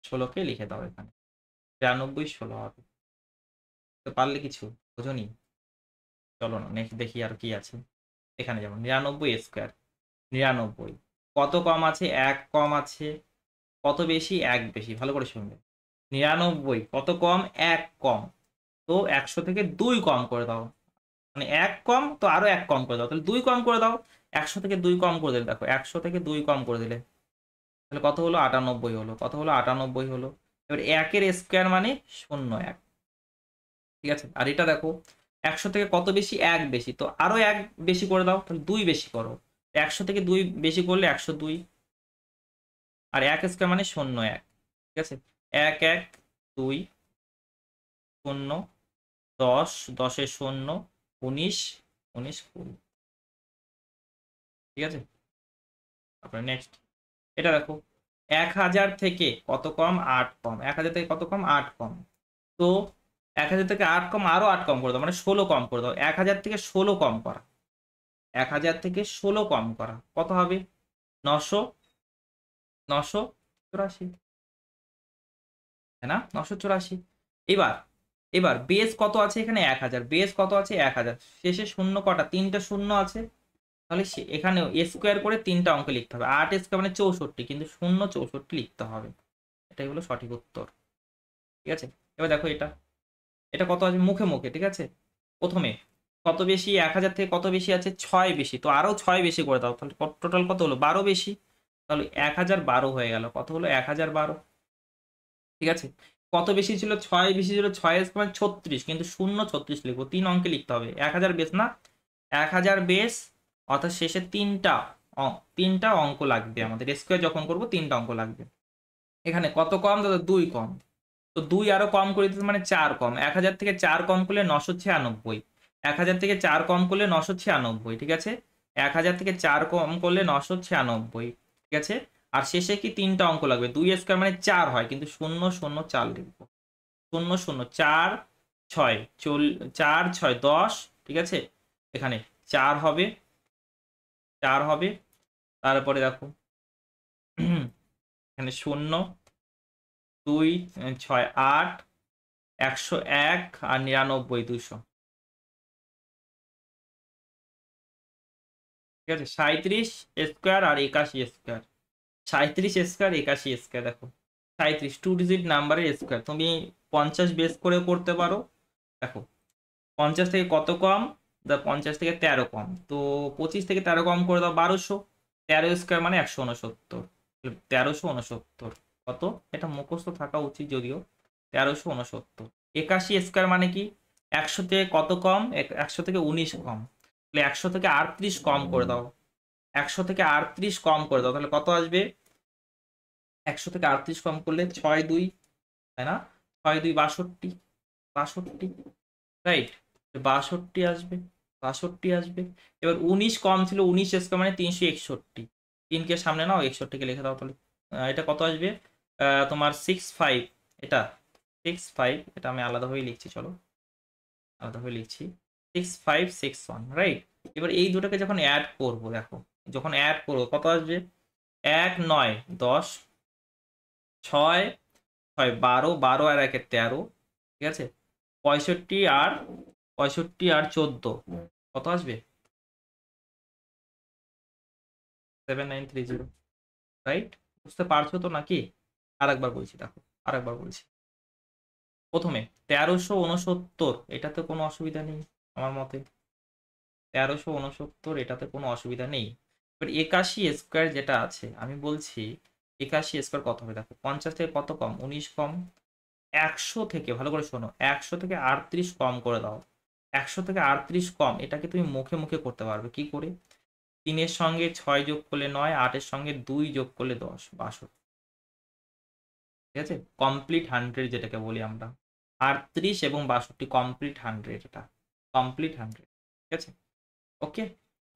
16কে লিখে দাও এখানে, 92 16 হবে। তো পারলে কিছু বোঝনি, চলো না নেক্সট দেখি আর কি আছে। এখানে যেমন 99 স্কোয়ার, 99, কত কম আছে, 1 কম আছে, কত বেশি? 1 বেশি। ভালো করে শুনবে। 99 কত কম? 1 কম। তো 100 থেকে 2 কম করে দাও। মানে 1 কম তো আরো 1 কম করে দাও, তাহলে 2 কম করে দাও। 100 থেকে 2 কম করে দিলে, দেখো 100 থেকে 2 কম করে দিলে তাহলে কত হলো? 98 হলো। কত হলো? 98 হলো। এবার 1 এর স্কোয়ার মানে 0, 1। ঠিক আছে, আর এটা দেখো 100 থেকে কত বেশি? 1 বেশি, তো আরো 1 বেশি করে দাও, তাহলে 2 বেশি করো। 100 থেকে 2 বেশি করলে 102, আর 1 স্কোয়ার মানে 0, 1। ঠিক আছে, 1 1 2 0 10, 10 0 19, 19 20। ঠিক আছে, তারপরে নেক্সট এটা দেখো 1000 থেকে কত কম? 8 কম। 1000 থেকে কত কম? 8 কম। তো 1000 থেকে 8 কম, আরো 8 কম করে দাও, মানে 16 কম করে দাও। 1000 থেকে 16 কম করা, 1000 থেকে 16 কম করা কত হবে? 900, 984, তাই না? 984। এবার এবার বেস কত আছে এখানে? 1000। বেস কত আছে? 1000। শেষে শূন্য কটা? 3টা শূন্য আছে। তাহলে এখানে স্কোয়ার করে 3টা অঙ্ক লিখতে হবে। 8 স্কোয়ার মানে 64, কিন্তু 0 64 লিখতে হবে। এটাই হলো সঠিক উত্তর। ঠিক আছে, এবার দেখো এটা এটা কত আছে মুখে মুখে। ঠিক আছে, প্রথমে কত বেশি? 1000 থেকে কত বেশি আছে? 6 বেশি, তো আরো 6 বেশি করে দাও, তাহলে টোটাল কত হলো? 12 বেশি। তাহলে 1012 হয়ে গেল। কত হলো? 1012। ঠিক আছে, কত বেশি ছিল? 6 বেশি ছিল। 6 মানে 36, কিন্তু 0 36 লিখবো। 3 অঙ্কে লিখতে হবে। 1000 বেশ না? 1000 বেশ, অর্থাৎ শেষে 3টা অঙ্ক লাগবে আমাদের। স্কোয়ার যখন করবো 3টা অঙ্ক লাগবে। এখানে কত কম? দাদা 2 কম। তো 2 আরো কম করে দিতে মানে 4 কম। 1000 থেকে 4 কম করলে 996। 1000 থেকে 4 কম করলে 996। ঠিক আছে, 1000 থেকে 4 কম করলে 996। ঠিক আছে, আর শেষে কি 3টা অঙ্ক লাগবে। 2 স্কোয়ার মানে 4 হয়, কিন্তু 0 0 4 লিখবো। 0 0 4 6 4 6 10। ঠিক আছে, এখানে 4 হবে, 4 হবে। তারপরে দেখো এখানে 0 2 6 8 101 আর 99 200। ঠিক আছে, 37 স্কোয়ার আর 81 স্কোয়ার। 37 square 81 square. দেখো 37 টু ডিজিট নাম্বারের স্কোয়ার, তুমি 50 বেস করে করতে পারো। দেখো 50 থেকে কত কম? 50 থেকে 13 কম, তো 25 থেকে 13 কম করে দাও 1200। 13 স্কোয়ার মানে 169। 1369 কত? এটা মুখস্থ থাকা উচিত যদিও। 1369। 81 স্কোয়ার মানে কি? 100 থেকে কত কম? 100 থেকে 19 কম। তাহলে 100 থেকে 38 কম করে দাও। 100 থেকে 38 কম করে দাও, তাহলে কত আসবে? 100 থেকে 38 কম করলে 6 2, তাই না? 6 2 62, 62। রাইট, 62 আসবে, 62 আসবে। এবার 19 কম ছিল। 19 স্কোয়ার মানে 361। 3কে সামনে নাও, 61কে লিখে দাও। তাহলে এটা কত আসবে? তোমার 65। এটা 65, এটা আমি আলাদাভাবে লিখছি, চলো আলাদাভাবে লিখছি। 6561, রাইট। এবার এই দুটোকে যখন অ্যাড করবো, দেখো যখন অ্যাড করবো কত আসবে? 1 9 10, 6 6 12, 12 আর 1 13। ঠিক আছে, 65 আর 14 কত আসবে? 7930। রাইট, বুঝতে পারছো তো নাকি? আরেকবার বলছি, দেখো আরেকবার বলছি। প্রথমে 1369, এটাতে কোনো অসুবিধা নেই আমার মতে। 1369, এটাতে কোনো অসুবিধা নেই। এবার 81 স্কোয়ার যেটা আছে, আমি বলছি 81 স্কোয়ার কত হবে? দেখো 50 থেকে কত কম? 19 কম। 100 থেকে, ভালো করে শোনো, 100 থেকে 38 কম করে দাও। 100 থেকে 38 কম, এটাকে তুমি মুখে মুখে করতে পারবে কি করে? 3 এর সঙ্গে 6 যোগ করলে 9, 8 এর সঙ্গে 2 যোগ করলে 10, 62। ঠিক আছে, কমপ্লিট 100 যেটাকে বলি আমরা। 38 এবং 62 কমপ্লিট 100, এটা কমপ্লিট 100। ঠিক আছে, ওকে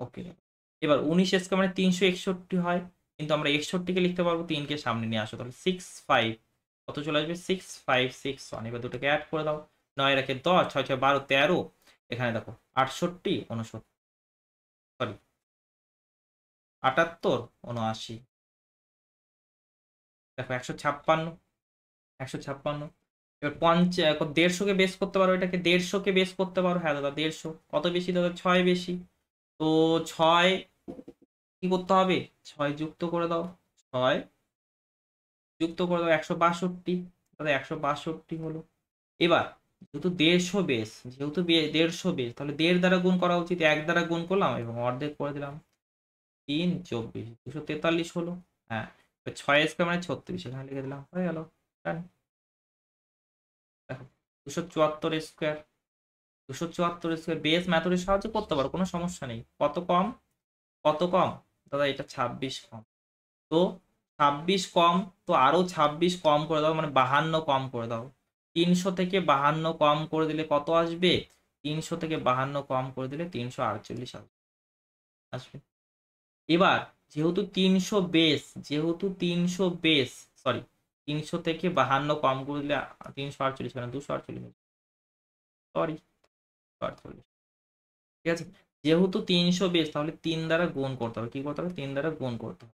ওকে। এবার 19 স্কোয়ার মানে 361 হয়, কিন্তু আমরা 61কে লিখতে পারবো। 3কে সামনে নিয়ে আসো, তাহলে 65 কত চলে আসবে? 6561। এবার দুটোকে অ্যাড করে দাও। 9 রাখে 10, 6 6 12 13। এখানে দেখো 68 69, সরি 78 79। দেখো 156, 156। এবার 150কে বেস করতে পারো, এটাকে 150কে বেস করতে পারো। হ্যাঁ দাদা 150 কত বেশি? দাদা 6 বেশি। তো 6 কি করতে হবে? 6 যুক্ত করে দাও। 6 যুক্ত করে দাও 162, তাহলে 162 হলো। এবার যেহেতু 150 বেস, যেহেতু 150 বেস, তাহলে 1.5 দ্বারা গুণ করা উচিত, 1 দ্বারা গুণ করলাম এবং অর্ধেক করে দিলাম, 3 24, 243 হলো। হ্যাঁ, 6 স্কোয়ার মানে 36, এখানে লিখে দিলাম, হয়ে গেল। Done। দেখো 274 স্কোয়ার, 274 স্কোয়ার বেস মেথডের সাহায্যে করতে পারো, কোনো সমস্যা নেই। কত কম, কত কম দাদা? এটা 26 কম। তো 26 কম, তো আরো 26 কম করে দাও, মানে 52 কম করে দাও। 300 থেকে 52 কম করে দিলে কত আসবে? 300 থেকে 52 কম করে দিলে 348 আসবে। এবার যেহেতু 300 বেস, যেহেতু 300 বেস, সরি, 300 থেকে 52 কম করে দিলে 348, মানে 248, সরি 248, ঠিক আছে। যেহেতু 300 বেস, তাহলে 3 দ্বারা গুণ করতে হবে। কি করতে হবে? 3 দ্বারা গুণ করতে হবে।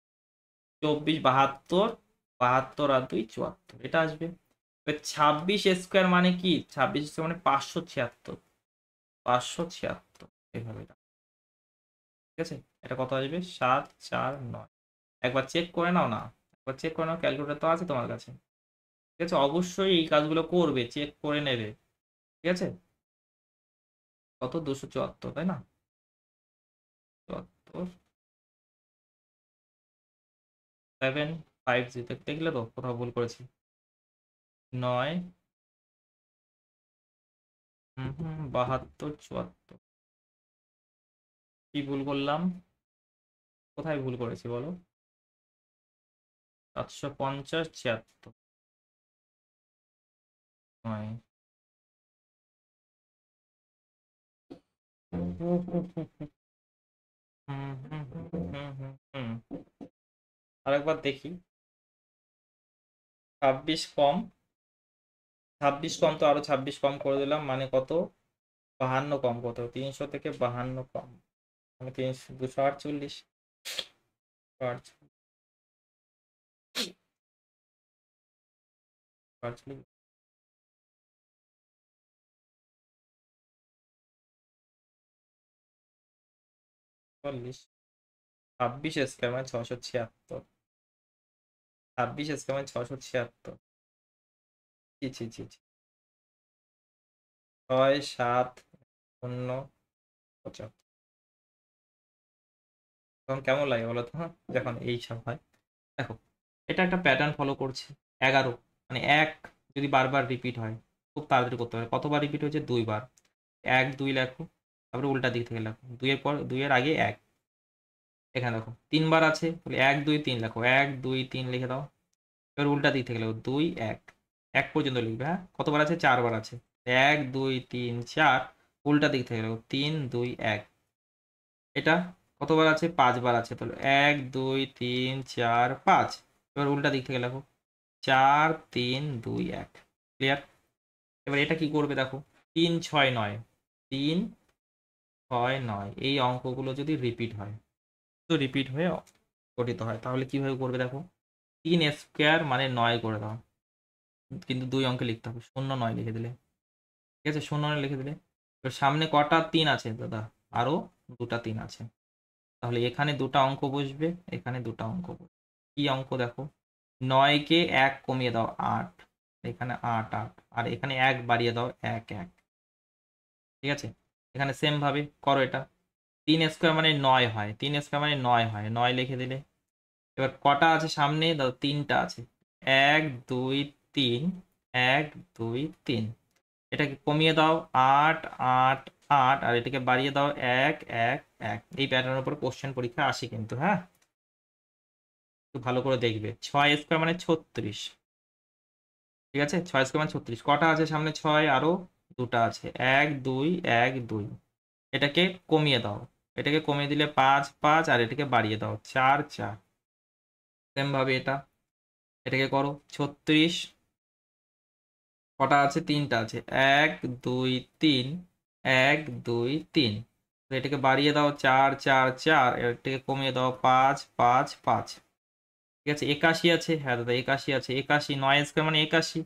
24, 72, 72 আর 2 74, এটা আসবে। 26 স্কোয়ার মানে কি? 26 স্কোয়ার মানে 576, 576 এভাবে এটা, ঠিক আছে। এটা কত আসবে? 749। একবার চেক করে নাও না, একবার চেক করে নাও, ক্যালকুলেটর তো আছে তোমার কাছে, ঠিক আছে। অবশ্যই এই কাজগুলো করবে, চেক করে নেবে, ঠিক আছে। কত? 274, তাই না? 74, 750, দেখলে তো কোথাও ভুল করেছি? 9, 72, 74, কি ভুল করলাম? কোথায় ভুল করেছি বলো? 750, 76, 9। আরেকবার দেখি। 26 কম, 26 কম, তো আরো 26 কম করে দিলাম, মানে কত? 52 কম কত? 300 থেকে 52 কম, মানে 300, 248, 248, 26 স্কোয়ার মানে 676, 26 স্কোয়ার মানে 676, ছি ছি ছি ছি। 6, 7, 0, 75। তখন কেমন লাগে বলো তো, হ্যাঁ, যখন এই সব হয়? দেখো, এটা একটা প্যাটার্ন ফলো করছে। 11 মানে 1 যদি বারবার রিপিট হয়, খুব তাড়াতাড়ি করতে হবে। কতবার রিপিট হয়েছে? 2 বার। 1 2 লেখো, তারপরে উল্টা দিক থেকে লেখো, 2 এর পর, 2 এর আগে 1। এখানে দেখো 3 বার আছে, তাহলে 1 2 3 লেখো, 1 2 3 লিখে দাও। এবার উল্টা দিক থেকে লেখো, 2 1, 1 পর্যন্ত লিখবে। হ্যাঁ, কতবার আছে? 4 বার আছে। 1 2 3 4, উল্টা দিক থেকে লেখো, 3 2 1। এটা কতবার আছে? 5 বার আছে, তাহলে 1 2 3 4 5। এবার উল্টা দিক থেকে লেখো, 4 3 2 1। ক্লিয়ার? এবার এটা কি করবে দেখো, 3 6 9, 3 6 9, এই অঙ্কগুলো যদি রিপিট হয়, তো রিপিট হয়ে গঠিত হয়, তাহলে কিভাবে করবে দেখো। 3 স্কোয়ার মানে 9 করে দাও, কিন্তু 2 অঙ্কে লিখতে হবে, 0 9 লিখে দিলে, ঠিক আছে, 0 9 লিখে দিলে। এবার সামনে কটা 3 আছে দাদা? আরো 2টা 3 আছে, তাহলে এখানে 2টা অঙ্ক বসবে, এখানে 2টা অঙ্ক বসবে। কি অঙ্ক দেখো? 9 কে 1 কমিয়ে দাও 8, এখানে 8 8, আর এখানে 1 বাড়িয়ে দাও 1 1, ঠিক আছে। এখানে সেম ভাবে করো এটা। 3 স্কোয়ার মানে 9 হয়, 3 স্কোয়ার মানে 9 হয়, 9 লিখে দিলে। এবার কটা আছে সামনে দাও? 3টা আছে, 1 2 3, 1 2 3। এটাকে কমিয়ে দাও 8 8 8, আর এটাকে বাড়িয়ে দাও 1 1 1। এই প্যাটার্নের উপর কোশ্চেন পরীক্ষা আসে কিন্তু, হ্যাঁ, একটু ভালো করে দেখবে। 6 স্কোয়ার মানে 36, ঠিক আছে, 6 স্কোয়ার মানে 36। কটা আছে সামনে? 6, আরো 2টা আছে, 1 2 1 2। এটাকে কমিয়ে দাও, এটাকে কমিয়ে দিলে 5 5, আর এটাকে বাড়িয়ে দাও 4 4। সেম ভাবে এটা, এটাকে করো 36। কটা আছে? 3টা আছে, 1 2 3, 1 2 3। এটাকে বাড়িয়ে দাও 4 4 4, এটাকে কমিয়ে দাও 5 5 5, ঠিক আছে। 81 আছে, হ্যাঁ দাদা 81 আছে, 81। 9 স্কোয়ার মানে 81,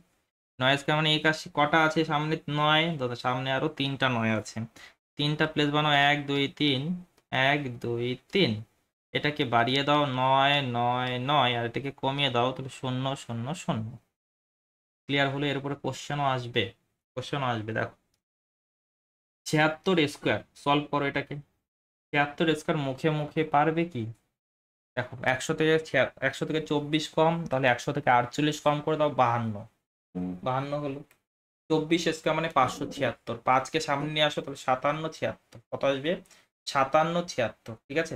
9 স্কোয়ার মানে 81। কটা আছে সামনে? 9 দাদা, সামনে আরো 3টা 9 আছে। 3টা প্লেস বানাও, 1 2 3, 1 2 3। এটাকে বাড়িয়ে দাও 9 9 9 আর এটাকে কমিয়ে দাও, তাহলে 0 0 0। ক্লিয়ার হলে এর উপরে কোশ্চেনও আসবে, কোশ্চেনও আসবে। দেখো 76 স্কোয়ার সলভ করো এটাকে। 76 স্কোয়ার মুখে মুখে পারবে কি? দেখো 100 থেকে 24 কম, তাহলে 100 থেকে 48 কম করে দাও, 52। 52 হলো। 24 স্কোয়ার মানে 576, 5কে সামনে নিয়ে আসো, তাহলে 57 76 কত আসবে? 57 76, ঠিক আছে,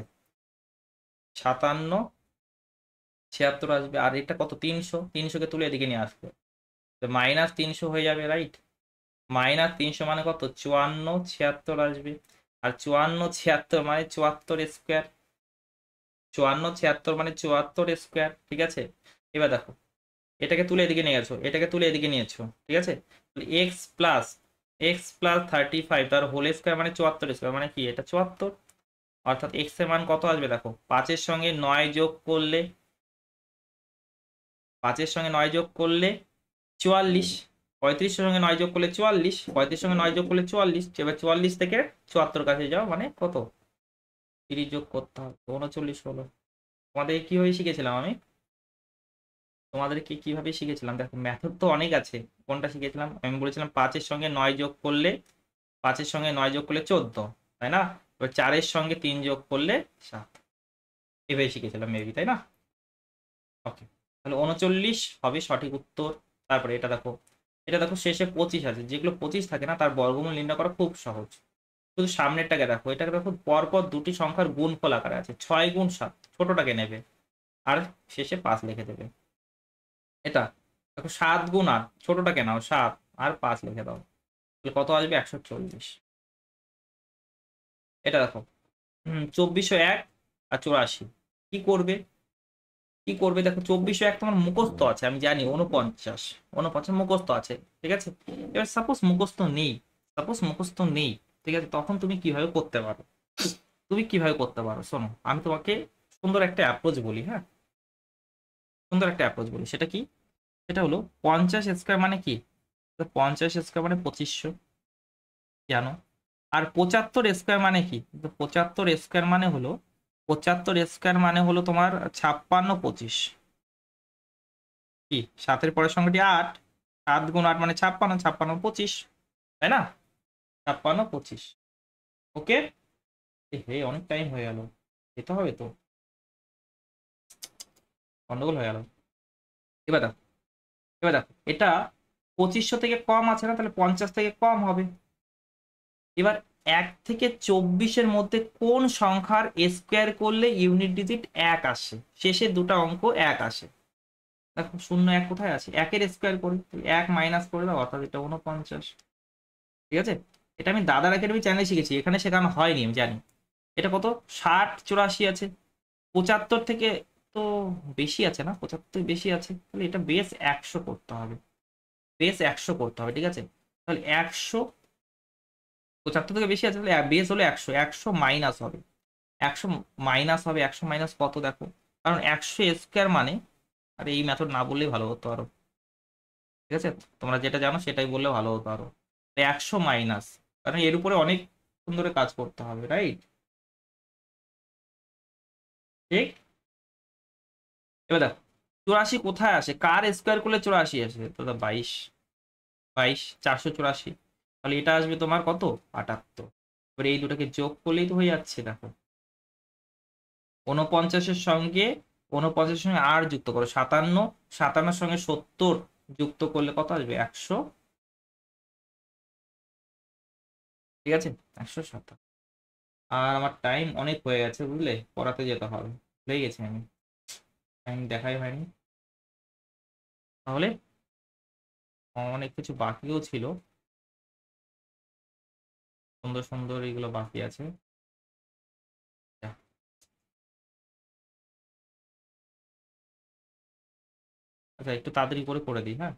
57 76 আসবে। আর এটা কত? 300, 300কে তুলে এদিকে নিয়ে আসবে, -300 হয়ে যাবে, রাইট? -300 মানে কত? 54 76 আসবে। আর 54 76 মানে 74 স্কোয়ার, 54 76 মানে 74 স্কোয়ার, ঠিক আছে। এবার দেখো এটাকে তুলে এদিকে নিয়ে গেছো, এটাকে তুলে এদিকে নিয়েছো, ঠিক আছে। এক্স প্লাস 35 তার হোল স্কোয়ার মানে 74 স্কোয়ার মানে কি? এটা 74। অর্থাৎ এক্স এর মান কত আসবে? দেখো 5-এর সঙ্গে 9 যোগ করলে, 5-এর সঙ্গে 9 যোগ করলে 44, 35-এর সঙ্গে 9 যোগ করলে 44, 35-এর সঙ্গে 9 যোগ করলে 44। এবার 44 থেকে 74 কাছে যাও, মানে কত? 30 যোগ করতে হবে, 39 হলো। তোমাদের কি হয়ে শিখেছিলাম আমি? তোমাদেরকে কিভাবে শিখেছিলাম? দেখো মেথড তো অনেক আছে। কোনটা শিখেছিলাম? আমি বলেছিলাম 5-এর সঙ্গে 9 যোগ করলে, 5-এর সঙ্গে 9 যোগ করলে 14, তাই না? এবার 4-এর সঙ্গে 3 যোগ করলে 7, এভাবে শিখেছিলাম মেবি, তাই না? ওকে, তাহলে 39 হবে সঠিক উত্তর। তারপরে এটা দেখো, এটা দেখো শেষে 25 আছে, যেগুলো 25 থাকে না তার বর্গমূল নির্ণয় করা খুব সহজ। শুধু সামনেরটাকে দেখো, এটাকে দেখো পরপর দুটি সংখ্যার গুণফল আকারে আছে, 6 গুণ 7, ছোটটাকে নেবে আর শেষে 5 লিখে দেবে। এটা দেখো 7 গুণ 8, ছোটটাকে নাও 7 আর 5 লিখে দাও, তাহলে কত আসবে? 140। এটা দেখো 2401 আর 84, কি করবে? কি করবে? দেখো 2401 তোমার মুখস্থ আছে, আমি জানি 49, 49 মুখস্থ আছে, ঠিক আছে। এবার সাপোজ মুখস্থ নেই, সাপোজ মুখস্থ নেই, ঠিক আছে, তখন তুমি কিভাবে করতে পারো? তুমি কিভাবে করতে পারো শোনো, আমি তোমাকে সুন্দর একটা অ্যাপ্রোচ বলি, হ্যাঁ, সুন্দর একটা অ্যাপ্রোচ বলি। সেটা কি? সেটা হলো 50 স্কোয়ার মানে কি? 50 স্কোয়ার মানে 2500, জানো। আর 75 স্কোয়ার মানে কি? 75 স্কোয়ার মানে হলো, 75 স্কোয়ার মানে হলো তোমার 56 25। কি 7-এর পরের সংখ্যাটি 8, 7 গুণ 8 মানে 56, 56 25, তাই না? 56 25। ওকে, হে অনেক টাইম হয়ে গেল, যেতে হবে তো, গন্ডগোল হয়ে গেল। এবার দেখো, এবার দেখো এটা 2500 থেকে কম আছে না, তাহলে 50 থেকে কম হবে। এবার 1 থেকে 24-এর মধ্যে কোন সংখ্যার স্কোয়ার করলে ইউনিট ডিজিট 1 আসে, শেষে দুটো অঙ্ক 1 আসে? দেখো 0 1 কোথায় আছে? 1-এর স্কোয়ার করি, 1 মাইনাস করে দাও, অর্থাৎ এটা 49, ঠিক আছে। এটা আমি দাদার একাডেমি চ্যানেলে শিখেছি, এখানে শেখানো হয়নি, আমি জানি। এটা কত? 60 84 আছে, 75 থেকে তো বেশি আছে না, 75 থেকে বেশি আছে, তাহলে এটা বেস 100 করতে হবে, বেস 100 করতে হবে, ঠিক আছে। তাহলে 100, 75 থেকে বেশি আছে, তাহলে বেস হলো 100, 100 মাইনাস হবে, 100 মাইনাস হবে, 100 মাইনাস কত দেখো, কারণ 100 স্কোয়ার মানে, আর এই মেথড না বললেই ভালো হতো আরো, ঠিক আছে, তোমরা যেটা জানো সেটাই বললে ভালো হতো আরো। 100 মাইনাস, কারণ এর উপরে অনেক সুন্দর কাজ করতে হবে, রাইট? ঠিক। এবার দেখো 84 কোথায় আসে, কার স্কোয়ার করলে 84 আসে? তো 22, 22 484, তাহলে এটা আসবে তোমার কত? 78। এবার এই দুটাকে যোগ করলেই তো হয়ে যাচ্ছে, দেখো 49-এর সঙ্গে 49-এর সঙ্গে আর যুক্ত করো 57, 57-এর সঙ্গে 70 যুক্ত করলে কত আসবে? 100, ঠিক আছে, 107। আর আমার টাইম অনেক হয়ে গেছে বুঝলে, পড়াতে যেতে হবে, ভুলে গেছি আমি, টাইম দেখাই হয়নি। তাহলে অনেক কিছু বাকিও ছিল, সুন্দর সুন্দর এগুলো বাকি আছে। আচ্ছা একটু তাড়াতাড়ি করে করে দিই, হ্যাঁ।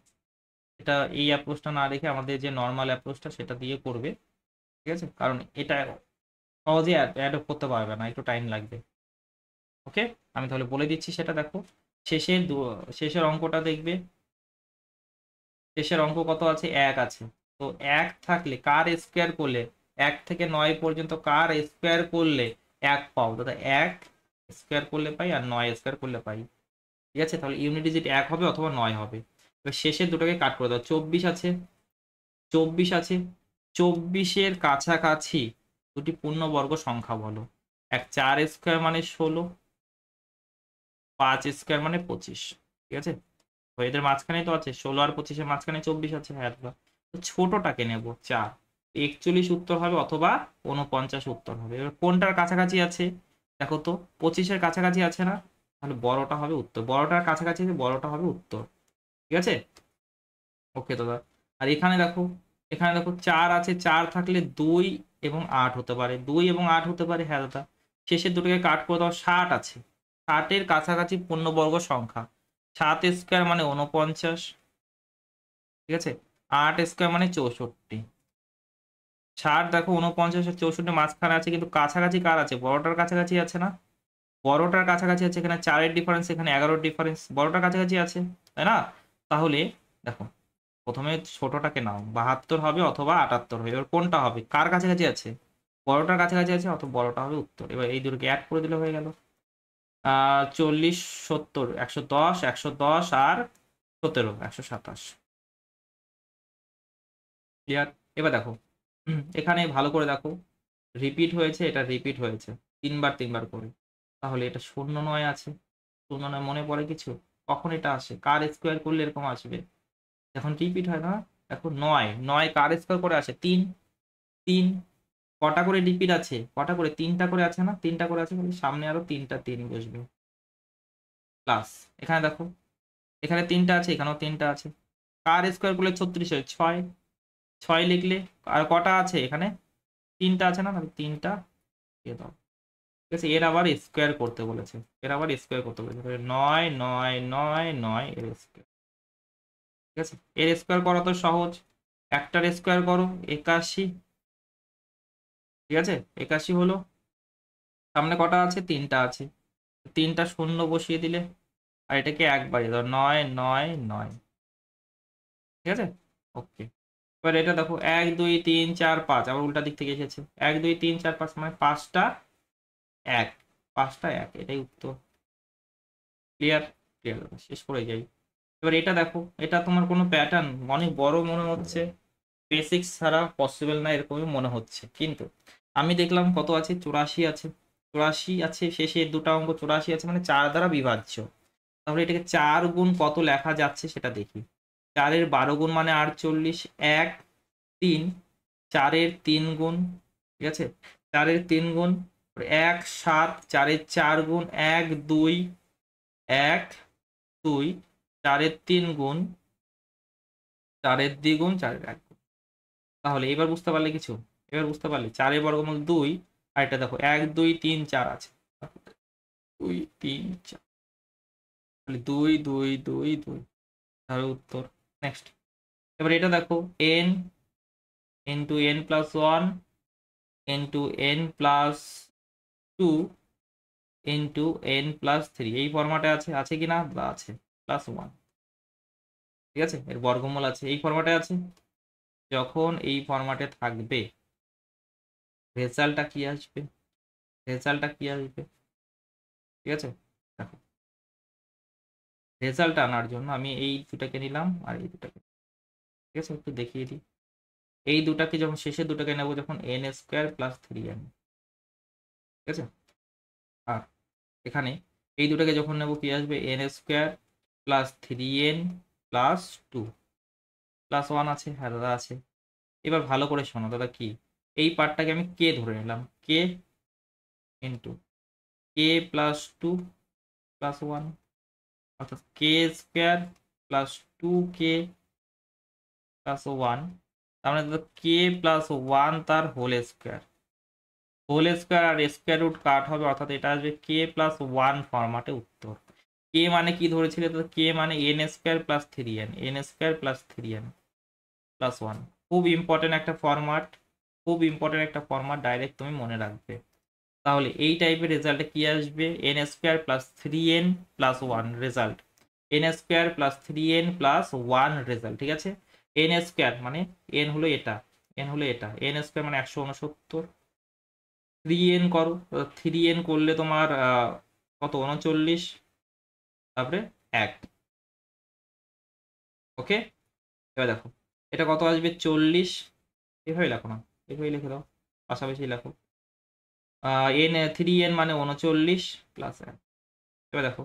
এটা এই অ্যাপ্রোচটা না রেখে আমাদের যে নর্মাল অ্যাপ্রোচটা সেটা দিয়ে করবে, ঠিক আছে, কারণ এটা সহজে অ্যাডপ্ট করতে পারবে না, একটু টাইম লাগবে। ওকে, আমি তাহলে বলে দিচ্ছি সেটা। দেখো শেষের শেষের অঙ্কটা দেখবে, শেষের অঙ্ক কত আছে? 1 আছে। তো 1 থাকলে কার স্কোয়ার করলে, 1 থেকে 9 পর্যন্ত কার স্কোয়ার করলে 1 পাও? দাদা 1 স্কোয়ার করলে পাই আর 9 স্কোয়ার করলে পাই। ঠিক আছে, তাহলে ইউনিট ডিজিট 1 হবে অথবা 9 হবে। এবার শেষের দুটোকে কাট করে দাও। 24 আছে, 24 আছে, 24-এর কাছাকাছি দুটি পূর্ণবর্গ সংখ্যা বলো। 4 স্কোয়ার মানে 16, 5 স্কোয়ার মানে 25। ঠিক আছে, তো এদের মাঝখানে তো আছে 16 আর 25-এর মাঝখানে 24 আছে। হ্যাঁ, তো ছোটটাকে নেব 4। 41 উত্তর হবে অথবা 49 উত্তর হবে। এবার কোনটার কাছাকাছি আছে দেখো তো, 25-এর কাছাকাছি আছে না, তাহলে বড়টা হবে উত্তর। বড়টার কাছাকাছি আছে, বড়টা হবে উত্তর। ঠিক আছে, ওকে দাদা। আর এখানে দেখো, এখানে দেখো 4 আছে, 4 থাকলে 2 এবং 8 হতে পারে, 2 এবং 8 হতে পারে। হ্যাঁ দাদা, শেষের দুটোকে কাট করে দাও। 60 আছে, 60-এর কাছাকাছি পূর্ণবর্গ সংখ্যা। 7 স্কোয়ার মানে 49। ঠিক আছে, 8 স্কোয়ার মানে 64। 60 দেখো 49 আর 64 মাঝখানে আছে, কিন্তু কাছাকাছি কার আছে, বড়টার কাছাকাছি আছে না, বড়টার কাছাকাছি আছে। এখানে 4-এর ডিফারেন্স, এখানে 11-এর ডিফারেন্স, বড়টার কাছাকাছি আছে, তাই না? তাহলে দেখো, প্রথমে ছোটটাকে নাও, 72 হবে অথবা 78 হবে। এবার কোনটা হবে, কার কাছাকাছি আছে, বড়টার কাছাকাছি আছে, অথবা বড়টা হবে উত্তর। এবার এই দুটোকে অ্যাড করে দিলে হয়ে গেল। 40, 70, 110, 110 আর 17, 127। ক্লিয়ার? এবার দেখো, এখানে ভালো করে দেখো, রিপিট হয়েছে, এটা রিপিট হয়েছে তিনবার তিনবার করে। তাহলে এটা 09 আছে, 09 মনে পড়ে কিছু, কখন এটা আসে, কার স্কোয়ার করলে এরকম আসবে, যখন রিপিট হয় না। দেখো 9, 9 কার স্কোয়ার করে আসে, 3, 3 কটা করে রিপিট আছে, কটা করে, 3টা করে আছে না, 3টা করে আছে, বলে সামনে আরো 3টা 3 বসবে। প্লাস এখানে দেখো, এখানে 3টা আছে, এখানেও 3টা আছে। কার স্কোয়ার করলে 36 হয়, 6, 6 লিখলে, আর কটা আছে এখানে, 3টা আছে না, তাহলে 3টা দিয়ে দাও। ঠিক আছে, এর আবার স্কোয়ার করতে বলেছে, এর আবার স্কোয়ার করতে বলেছে, 9, 9, 9, 9 এর স্কোয়ার। ঠিক আছে, এর স্কোয়ার করা তো সহজ, একটার স্কোয়ার করো, 81। ঠিক আছে, 81 হলো, সামনে কটা আছে, 3টা আছে, 3টা শূন্য বসিয়ে দিলে, আর এটাকে একবারে দাও, 9, 9, 9। ঠিক আছে, ওকে। এবার এটা দেখো, 1, 2, 3, 4, 5, আবার উল্টা দিক থেকে এসেছে, 1, 2, 3, 4, 5 মানে 5টা 1, 5টা 1, এটাই উত্তর। ক্লিয়ার? ক্লিয়ার, শেষ করে যাই। এবার এটা দেখো, এটা তোমার কোনো প্যাটার্ন অনেক বড় মনে হচ্ছে, বেসিক্স ছাড়া পসিবল না এরকমই মনে হচ্ছে, কিন্তু আমি দেখলাম কত আছে, 84 আছে, 84 আছে, শেষে দুটা অঙ্ক 84 আছে, মানে 4 দ্বারা বিভাজ্য। তাহলে এটাকে 4 গুণ কত লেখা যাচ্ছে সেটা দেখি। 4-এর 12 গুণ মানে 48, 1, 3, 4-এর 3 গুণ। ঠিক আছে, 4-এর 3 গুণ, 1, 7, 4-এর 4 গুণ, 1, 2, 1, 2, 4-এর 3 গুণ, 4-এর দ্বিগুণ, 4-এর 1 গুণ। তাহলে এবার বুঝতে পারলে কিছু, এবার বুঝতে পারলে 4-এর বর্গমূল 2, আর এটা দেখো 1, 2, 3, 4 আছে, 2, 3, 4, তাহলে 2, 2, 2, 2, তাহলে উত্তর। নেক্সট, এবার এটা দেখো, n into n plus 1 into n plus 2 into n plus 3, এই ফরম্যাটে আছে, আছে কি না, আছে, প্লাস 1। ঠিক আছে, এর বর্গমূল আছে, এই ফরম্যাটে আছে। যখন এই ফরম্যাটে থাকবে, রেজাল্টটা কি আসবে, রেজাল্টটা কি আসবে। ঠিক আছে, দেখো, রেজাল্টটা আনার জন্য আমি এই দুটাকে নিলাম আর এই দুটাকে। ঠিক আছে, একটু দেখিয়ে দিই, এই দুটাকে যখন, শেষের দুটাকে নেবো যখন, n স্কোয়ার প্লাস 3n। ঠিক আছে, আর এখানে এই দুটাকে যখন নেবো কি আসবে, n square plus 3n plus 2 plus 1 আছে। হ্যাঁ দাদা আছে। এবার ভালো করে শোনো দাদা, কি এই পার্টটাকে আমি কে ধরে নিলাম, কে ইন্টু কে প্লাস 2 প্লাস 1, অর্থাৎ কে স্কোয়ার প্লাস 2k প্লাস 1, তার মানে দাদা কে প্লাস 1 তার হোল স্কোয়ার, হোল স্কোয়ার আর স্কোয়ার রুট কাট হবে, অর্থাৎ এটা আসবে কে প্লাস 1 ফরম্যাটে উত্তর। কে মানে কি ধরেছিলে তো, কে মানে n square plus 3n, n square plus 3n plus 1। খুব ইম্পর্টেন্ট একটা ফরম্যাট, খুব ইম্পর্টেন্ট একটা ফরম্যাট, ডাইরেক্ট তুমি মনে রাখবে। তাহলে এই টাইপের রেজাল্টে কি আসবে, n square plus 3n plus 1 result, n square plus 3n plus 1 result. ঠিক আছে, n স্কোয়ার মানে n হলো এটা, n হলো এটা, n স্কোয়ার মানে 169, 3n করো, 3n করলে তোমার কত 39, তারপরে 1। ওকে, এবার দেখো এটা কত আসবে 40, এভাবে লেখো না, এভাবে লিখে দাও, পাশাপাশি লেখো। এন 3n মানে 39 প্লাস 1। এবার দেখো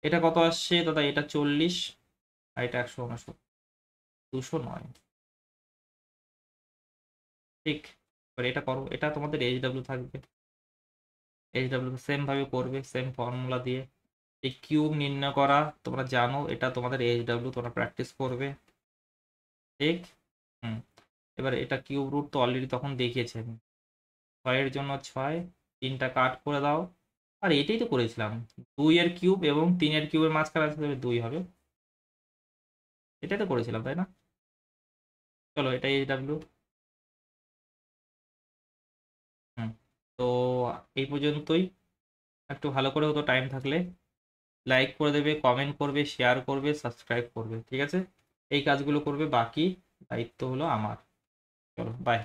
এটা কত আসছে দাদা, এটা 40 আর এটা 159, 209। ঠিক, এবার এটা করো, এটা তোমাদের এইচডাব্লিউ থাকবে, এইচডাব্লিউ সেম ভাবে করবে, সেম ফর্মুলা দিয়ে। এই কিউব নির্ণয় করা তোমরা জানো, এটা তোমাদের এইচডাব্লিউ, তোমরা প্র্যাকটিস করবে। ঠিক, হুম। এবার এটা কিউব রুট তো অলরেডি তখন দেখিয়েছি আমি, 6 এর জন্য 6, 3টা কাট করে দাও। আর এটাই তো করেছিলাম, 2 এর কিউব এবং 3 এর কিউবের মাঝখানে আসলে 2 হবে, এটাই তো করেছিলাম তাই না? চলো এটা এইচডাব্লিউ। হুম, তো এই পর্যন্তই। একটু ভালো করে হতো টাইম থাকলে লাইক করে দেবে, কমেন্ট করবে, শেয়ার করবে, সাবস্ক্রাইব করবে, ঠিক আছে? এই কাজগুলো করবে, বাকি দায়িত্ব হলো আমার। চলো বাই।